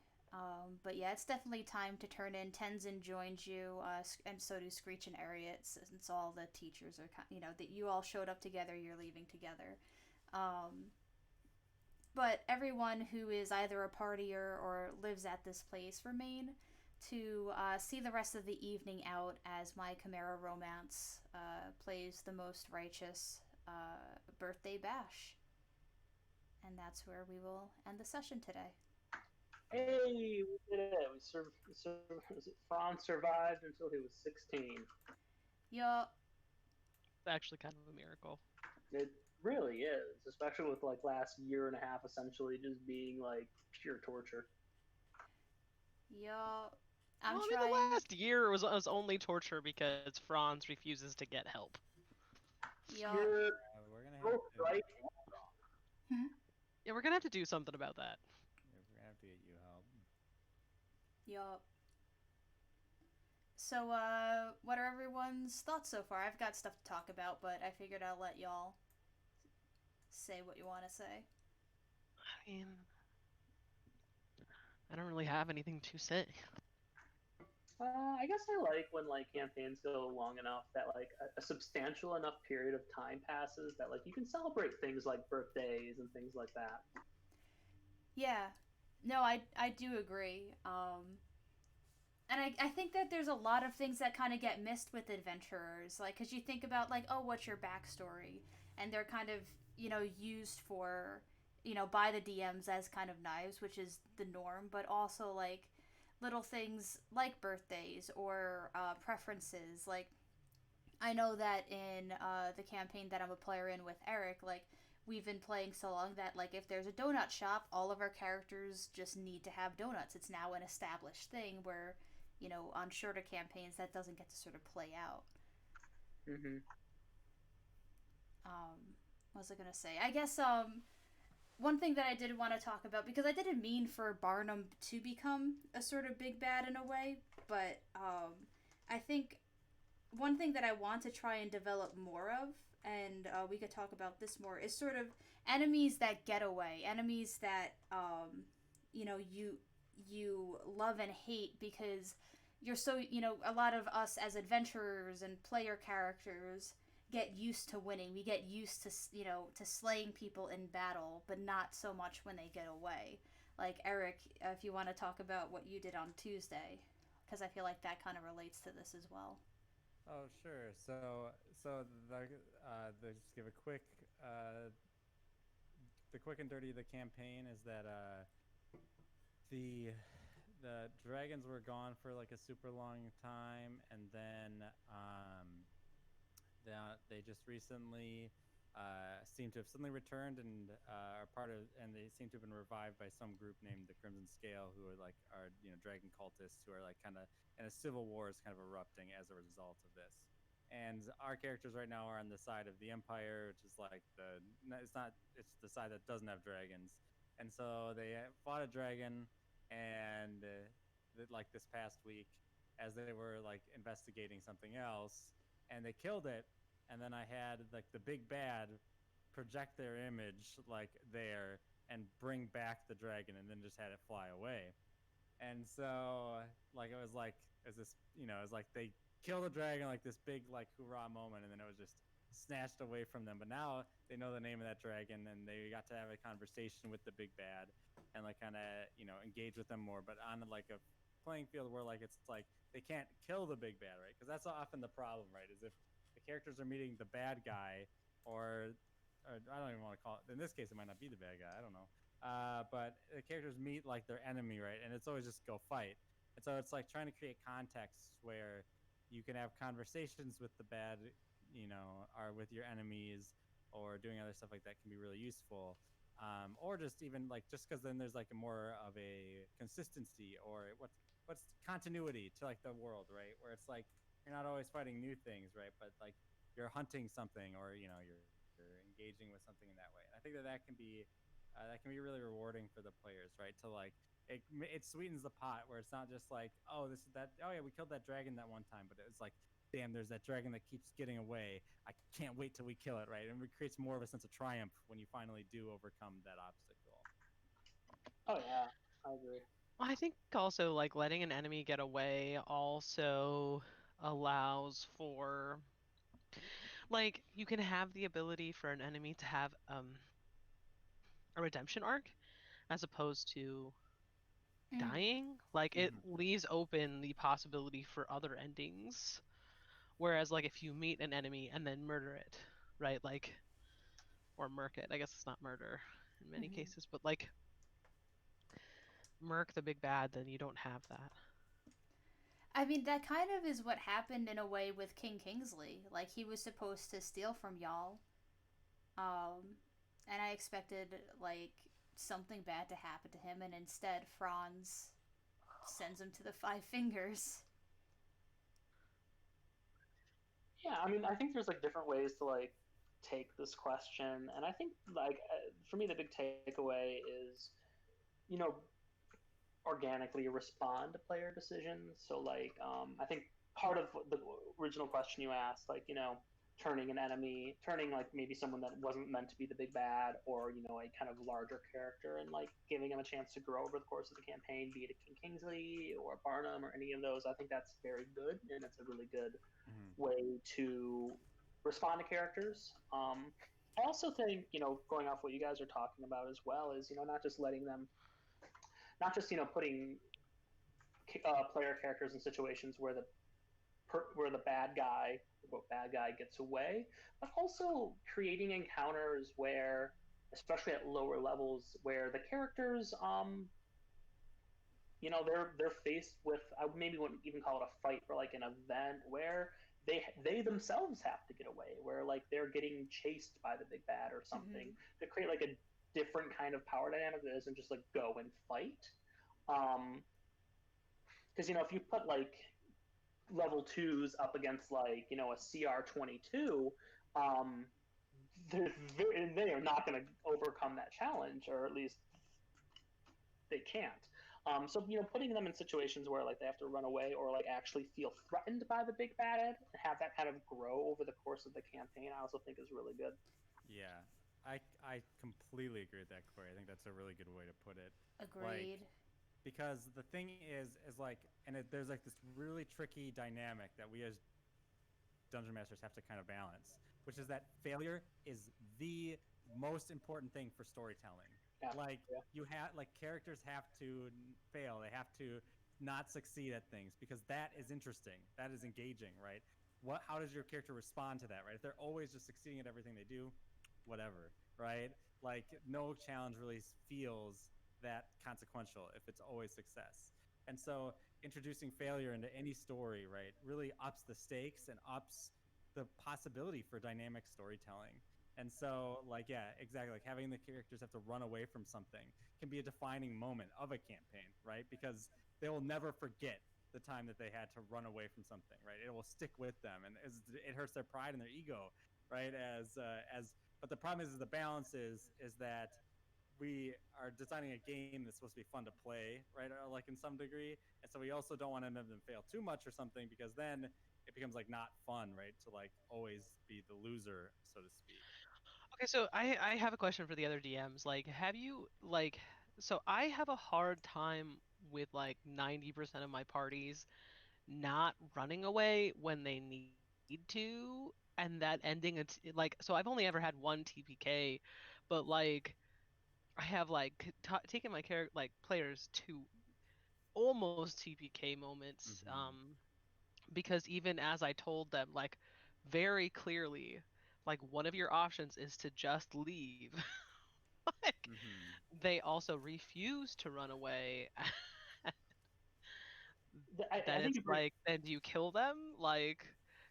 But yeah, it's definitely time to turn in. Tenzin joins you, and so do Screech and Ariat, since all the teachers are, that you all showed up together. You're leaving together. Um, but everyone who is either a partier or lives at this place remain to see the rest of the evening out as my Chimera romance plays the most righteous birthday bash. And that's where we will end the session today. Hey, we did it. Franz survived until he was 16. Yo, It's actually kind of a miracle. It really is, especially with like last year and a half essentially just being like pure torture. yo, I'm Well, I mean, the trying. last year was only torture because Franz refuses to get help. Yo, You're We're gonna have both to. right. hmm? Yeah, we're gonna have to do something about that. We're gonna have to get you help. Yo. So, what are everyone's thoughts so far? I've got stuff to talk about, but I figured I'll let y'all say what you want to say. I mean, I don't really have anything to say. I guess I like when like campaigns go long enough that like a substantial enough period of time passes that like you can celebrate things like birthdays and things like that. Yeah, no, I do agree. And I think that there's a lot of things that kind of get missed with adventurers, like because you think about like, oh, what's your backstory, and they're kind of used for by the DMs as kind of knives, which is the norm, but also like little things like birthdays or preferences. Like I know that in the campaign that I'm a player in with Eric, like we've been playing so long that like if there's a donut shop, all of our characters just need to have donuts. It's now an established thing where, on shorter campaigns that doesn't get to sort of play out. Mm-hmm. What was I gonna say? I guess one thing that I did want to talk about because I didn't mean for Barnum to become a sort of big bad in a way, but I think one thing that I want to try and develop more of, and we could talk about this more, is sort of enemies that get away, enemies that you you love and hate because you're so, a lot of us as adventurers and player characters get used to winning. We get used to, to slaying people in battle, but not so much when they get away. Like Eric, if you want to talk about what you did on Tuesday, because I feel like that kind of relates to this as well. Oh, sure. Just give a quick, the quick and dirty of the campaign is that the the dragons were gone for like a super long time, and then they just recently seem to have suddenly returned and are part of, and they seem to have been revived by some group named the Crimson Scale, who are like are dragon cultists who are like kind of, and a civil war is kind of erupting as a result of this. And our characters right now are on the side of the Empire, which is like it's the side that doesn't have dragons, and so they fought a dragon, and like this past week, as they were like investigating something else, and they killed it, and then I had like the big bad project their image like there and bring back the dragon, and then just had it fly away. And so like it was this, it was like they kill the dragon, like this big like hoorah moment, and then it was just snatched away from them. But now they know the name of that dragon, and they got to have a conversation with the big bad and like kind of engage with them more, but on like a playing field where like it's like they can't kill the big bad, right? Because that's often the problem, right? Is if the characters are meeting the bad guy, or I don't even want to call it, in this case it might not be the bad guy, I don't know, but the characters meet like their enemy, right? And it's always just go fight. And so it's like trying to create contexts where you can have conversations with the bad, or with your enemies, or doing other stuff like that can be really useful. Or just even like just because then there's like a more of a consistency, or what's continuity to like the world, right? Where it's like you're not always fighting new things, right? But like you're hunting something, or you're engaging with something in that way. And I think that can be really rewarding for the players, right? To like it sweetens the pot where it's not just like, oh, this is that, oh yeah, we killed that dragon that one time, but it's like, damn, there's that dragon that keeps getting away. I can't wait till we kill it, right? And it creates more of a sense of triumph when you finally do overcome that obstacle. Oh yeah, I agree. I think also like letting an enemy get away also allows for, like, you can have the ability for an enemy to have a redemption arc as opposed to Mm. dying. Like it Mm-hmm. leaves open the possibility for other endings. Whereas like if you meet an enemy and then murder it, right? Like, or murk it. I guess it's not murder in many Mm-hmm. cases, but like murk the big bad, then you don't have that. I mean, that kind of is what happened in a way with King Kingsley. Like, he was supposed to steal from y'all, um, and I expected, like, something bad to happen to him, and instead, Franz sends him to the Five Fingers. Yeah, I mean, I think there's like different ways to like take this question, and I think like for me the big takeaway is, you know, organically respond to player decisions. So like, I think part of the original question you asked, like, turning an enemy, turning like maybe someone that wasn't meant to be the big bad, or a kind of larger character, and like giving them a chance to grow over the course of the campaign, be it a King Kingsley or Barnum or any of those. I think that's very good, and it's a really good Mm-hmm. way to respond to characters. I also think, going off what you guys are talking about as well, is not just letting them, not just putting player characters in situations where the bad guy gets away, but also creating encounters where, especially at lower levels, where the characters they're faced with, I maybe wouldn't even call it a fight, but like an event where they themselves have to get away, where like they're getting chased by the big bad or something, Mm-hmm. to create like a different kind of power dynamic that isn't just like go and fight. Um, because if you put like level twos up against like a CR 22, um, they are not going to overcome that challenge, or at least they can't. So putting them in situations where like they have to run away, or like actually feel threatened by the big bad, and have that kind of grow over the course of the campaign, I also think is really good. Yeah, I completely agree with that, Corey. I think that's a really good way to put it. Like, Agreed. because the thing is like, and there's like this really tricky dynamic that we as dungeon masters have to kind of balance, which is that failure is the most important thing for storytelling. Yeah. Like Yeah. you have like characters have to fail, they have to not succeed at things because that is interesting, that is engaging, right? What how does your character respond to that, right? If they're always just succeeding at everything they do, whatever, right? Like no challenge really feels that consequential if it's always success. And so introducing failure into any story, right, really ups the stakes and ups the possibility for dynamic storytelling. And so, like, yeah, exactly. Like having the characters have to run away from something can be a defining moment of a campaign, right? Because they will never forget the time that they had to run away from something, right? It will stick with them, and it hurts their pride and their ego, right? But the problem is the balance is that we are designing a game that's supposed to be fun to play, right? Like in some degree, and so we also don't want to have them fail too much or something because then it becomes like not fun, right? To like always be the loser, so to speak. Okay, so I have a question for the other DMs. Like, have you like so I have a hard time with like 90% of my parties not running away when they need to, and that ending like so I've only ever had one TPK, but like I have like taken my character like players to almost TPK moments Mm-hmm. because even as I told them like very clearly like one of your options is to just leave. Like Mm-hmm. they also refuse to run away. I Then think it's you bring. like, then do you kill them? Like,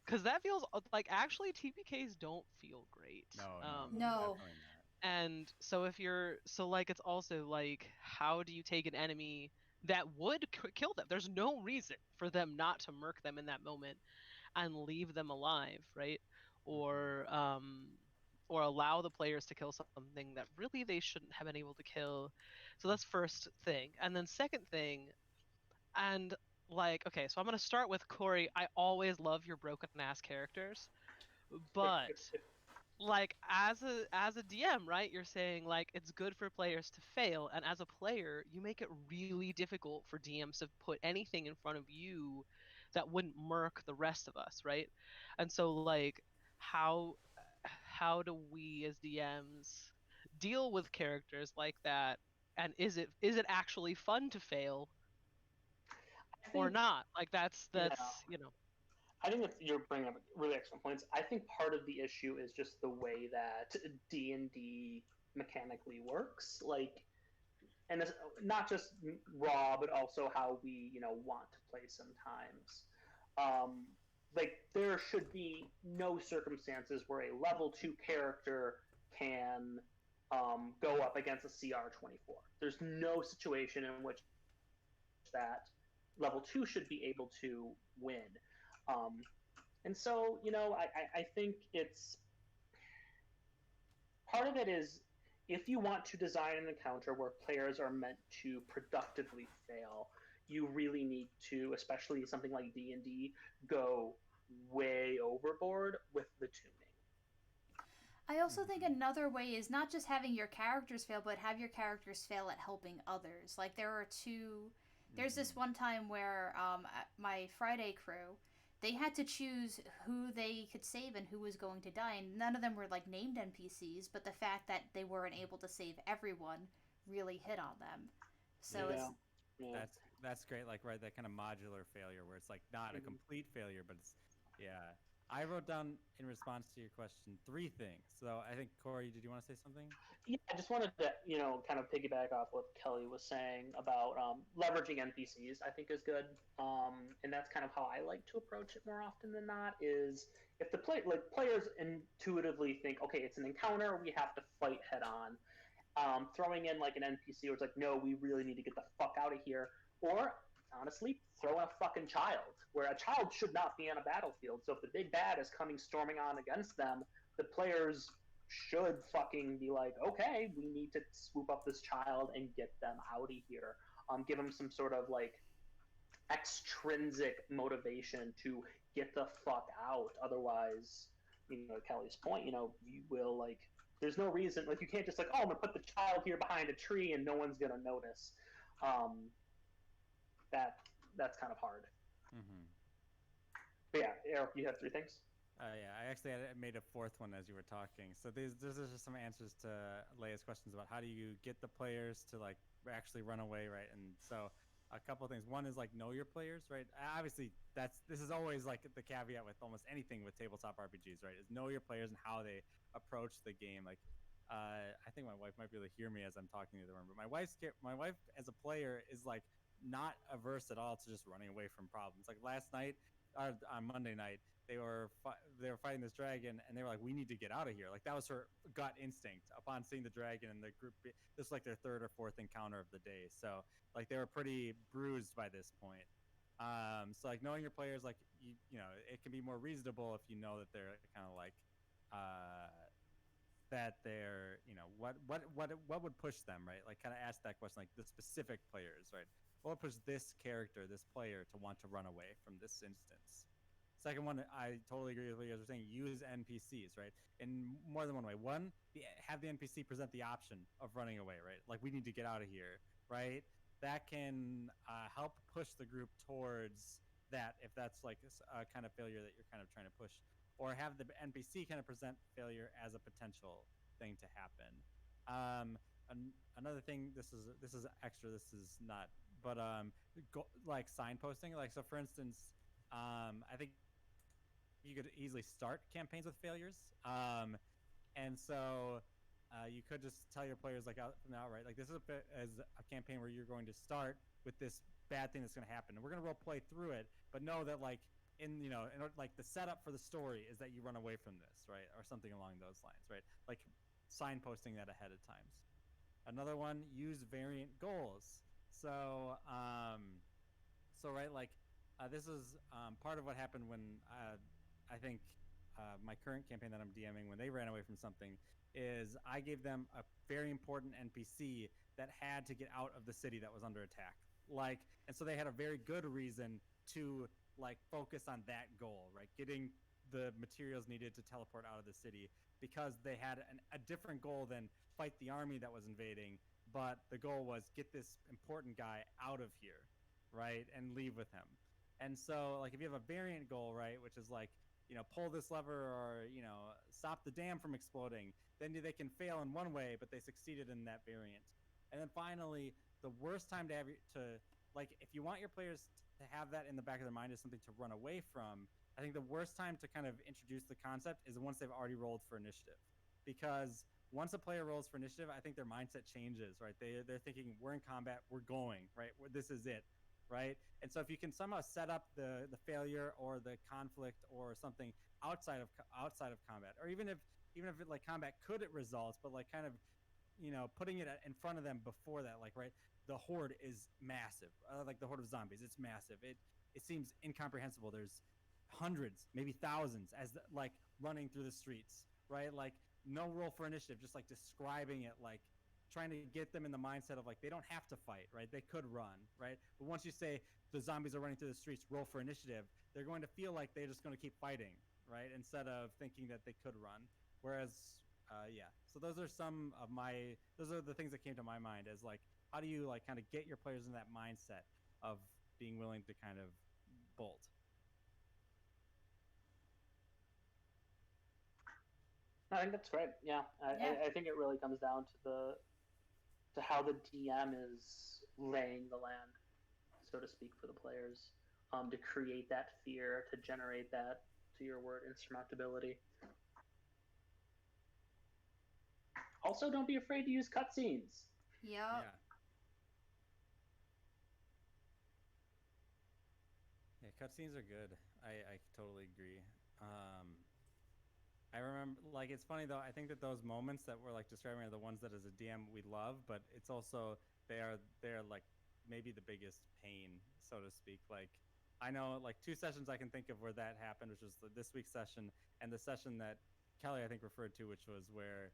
because that feels like actually TPKs don't feel great. No, no, no, No. definitely not. And so if you're so like it's also like how do you take an enemy that would kill them? There's no reason for them not to murk them in that moment and leave them alive, right? Mm-hmm. Or or allow the players to kill something that really they shouldn't have been able to kill. So that's first thing. And then second thing, and like okay, so I'm going to start with Corey. I always love your broken ass characters, but like as a DM, right? You're saying like it's good for players to fail, and as a player, you make it really difficult for DMs to put anything in front of you that wouldn't murk the rest of us, right? And so like how how do we as DMs deal with characters like that? And is it actually fun to fail I or think not? Like yeah. that's you know. I think that you're bringing up really excellent points. I think part of the issue is just the way that D&D mechanically works. Like, and it's not just raw, but also how we, want to play sometimes. Um, like, there should be no circumstances where a level 2 character can go up against a CR 24. There's no situation in which that level 2 should be able to win. Um, and so, I think it's part of it is if you want to design an encounter where players are meant to productively fail, you really need to, especially something like D&D, go way overboard with the tuning. I also think Mm-hmm. another way is not just having your characters fail, but have your characters fail at helping others. Like there are two. There's this Mm-hmm. one time where my Friday crew, they had to choose who they could save and who was going to die, and none of them were like named NPCs. But the fact that they weren't able to save everyone really hit on them. So Yeah, it's yeah. That's great. Like right, that kind of modular failure where it's like not a Mhm. complete failure, but it's yeah. I wrote down in response to your question three things. So I think Corey, did you want to say something? Yeah, I just wanted to, kind of piggyback off what Kelly was saying about leveraging NPCs. I think is good, and that's kind of how I like to approach it more often than not. Is if the players intuitively think, okay, it's an encounter, we have to fight head on. Throwing in like an NPC where it's like, no, we really need to get the fuck out of here, or honestly, throw in a fucking child, where a child should not be on a battlefield. So if the big bad is coming storming on against them, the players should fucking be like, okay, we need to swoop up this child and get them out of here. Give them some sort of like extrinsic motivation to get the fuck out. Otherwise, Kelly's point, you will like. There's no reason, like you can't just like, oh, I'm gonna put the child here behind a tree and no one's gonna notice. Um, that that's kind of hard. Mm-hmm. But yeah, Eric, you have three things. Yeah, I actually made a fourth one as you were talking. So these are just some answers to Leia's questions about how do you get the players to like actually run away, right? And so a couple of things. One is like know your players, right? Obviously, this is always like the caveat with almost anything with tabletop RPGs, right? Is know your players and how they approach the game. Like, I think my wife might be able to hear me as I'm talking to the room, but my wife as a player is like not averse at all to just running away from problems. Like last night, on Monday night, they were fighting this dragon, and they were like, "We need to get out of here." Like that was her gut instinct upon seeing the dragon and the group. This was like their third or fourth encounter of the day, so like they were pretty bruised by this point. So like knowing your players, like you know, it can be more reasonable if you know that they're kind of like uh, that they're what would push them, right? Like kind of ask that question, like the specific players, right? What would push this character, this player, to want to run away from this instance? Second one, I totally agree with what you guys were saying. Use NPCs, right? In more than one way. One, have the NPC present the option of running away, right? Like we need to get out of here, right? That can help push the group towards that if that's like a kind of failure that you're kind of trying to push, or have the NPC kind of present failure as a potential thing to happen. Another thing, this is extra. This is not, but like signposting. Like so, for instance, I think you could easily start campaigns with failures. And so you could just tell your players like out from the outright, like this is as a campaign where you're going to start with this bad thing that's going to happen, and we're going to role play through it, but know that like like the setup for the story is that you run away from this, right, or something along those lines, right? Like signposting that ahead of times. Another one, use variant goals. So right, like this is part of what happened when I think my current campaign that I'm DMing, when they ran away from something, is I gave them a very important NPC that had to get out of the city that was under attack. Like, and so they had a very good reason to like focus on that goal, right? Getting the materials needed to teleport out of the city, because they had a different goal than fight the army that was invading, but the goal was get this important guy out of here, right, and leave with him. And so like if you have a variant goal, right, which is like, pull this lever, or stop the dam from exploding, then they can fail in one way but they succeeded in that variant. And then finally, the worst time to have to like, if you want your players to have that in the back of their mind as something to run away from, I think the worst time to kind of introduce the concept is once they've already rolled for initiative. Because once a player rolls for initiative, I think their mindset changes, right? They're thinking, we're in combat, we're going, right? This is it, right? And so if you can somehow set up the failure or the conflict or something outside of combat, or even if it, like combat could it results, but like kind of putting it in front of them before that, like, right, the horde is massive, like the horde of zombies, it's massive. It seems incomprehensible. There's hundreds, maybe thousands, as like running through the streets, right? Like no roll for initiative, just like describing it, like trying to get them in the mindset of like they don't have to fight, right? They could run, right? But once you say the zombies are running through the streets, roll for initiative, they're going to feel like they're just going to keep fighting, right? Instead of thinking that they could run. Whereas yeah, so those are the things that came to my mind as like, how do you like kind of get your players in that mindset of being willing to kind of bolt. I think that's great. Yeah, Yeah. I think it really comes down to how the DM is laying the land, so to speak, for the players, to create that fear, to generate that, to your word, insurmountability. Also, don't be afraid to use cutscenes. Yep. Yeah, yeah, cutscenes are good. I totally agree. um I remember, like, it's funny though. I think that those moments that we're like describing are the ones that as a DM we love, but it's also they're like maybe the biggest pain, so to speak. Like, I know like two sessions I can think of where that happened, which was this week's session and the session that Kelly I think referred to, which was where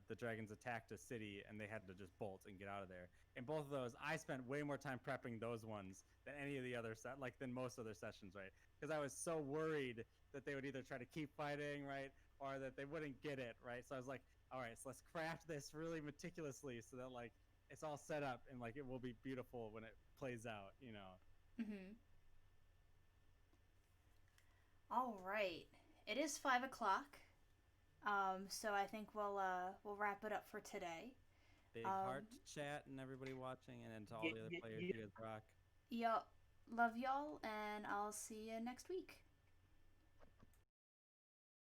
the dragons attacked a city and they had to just bolt and get out of there. In both of those, I spent way more time prepping those ones than any of the other than most other sessions, right? Because I was so worried that they would either try to keep fighting, right, or that they wouldn't get it, right. So I was like, all right, so let's craft this really meticulously so that like it's all set up and like it will be beautiful when it plays out, you know. Mm-hmm. All right. It is 5 o'clock. So I think we'll wrap it up for today. Big Um, heart to chat and everybody watching, and to all Yeah, the other yeah, players, yeah. you guys rock. y'all love y'all, and I'll see you next week.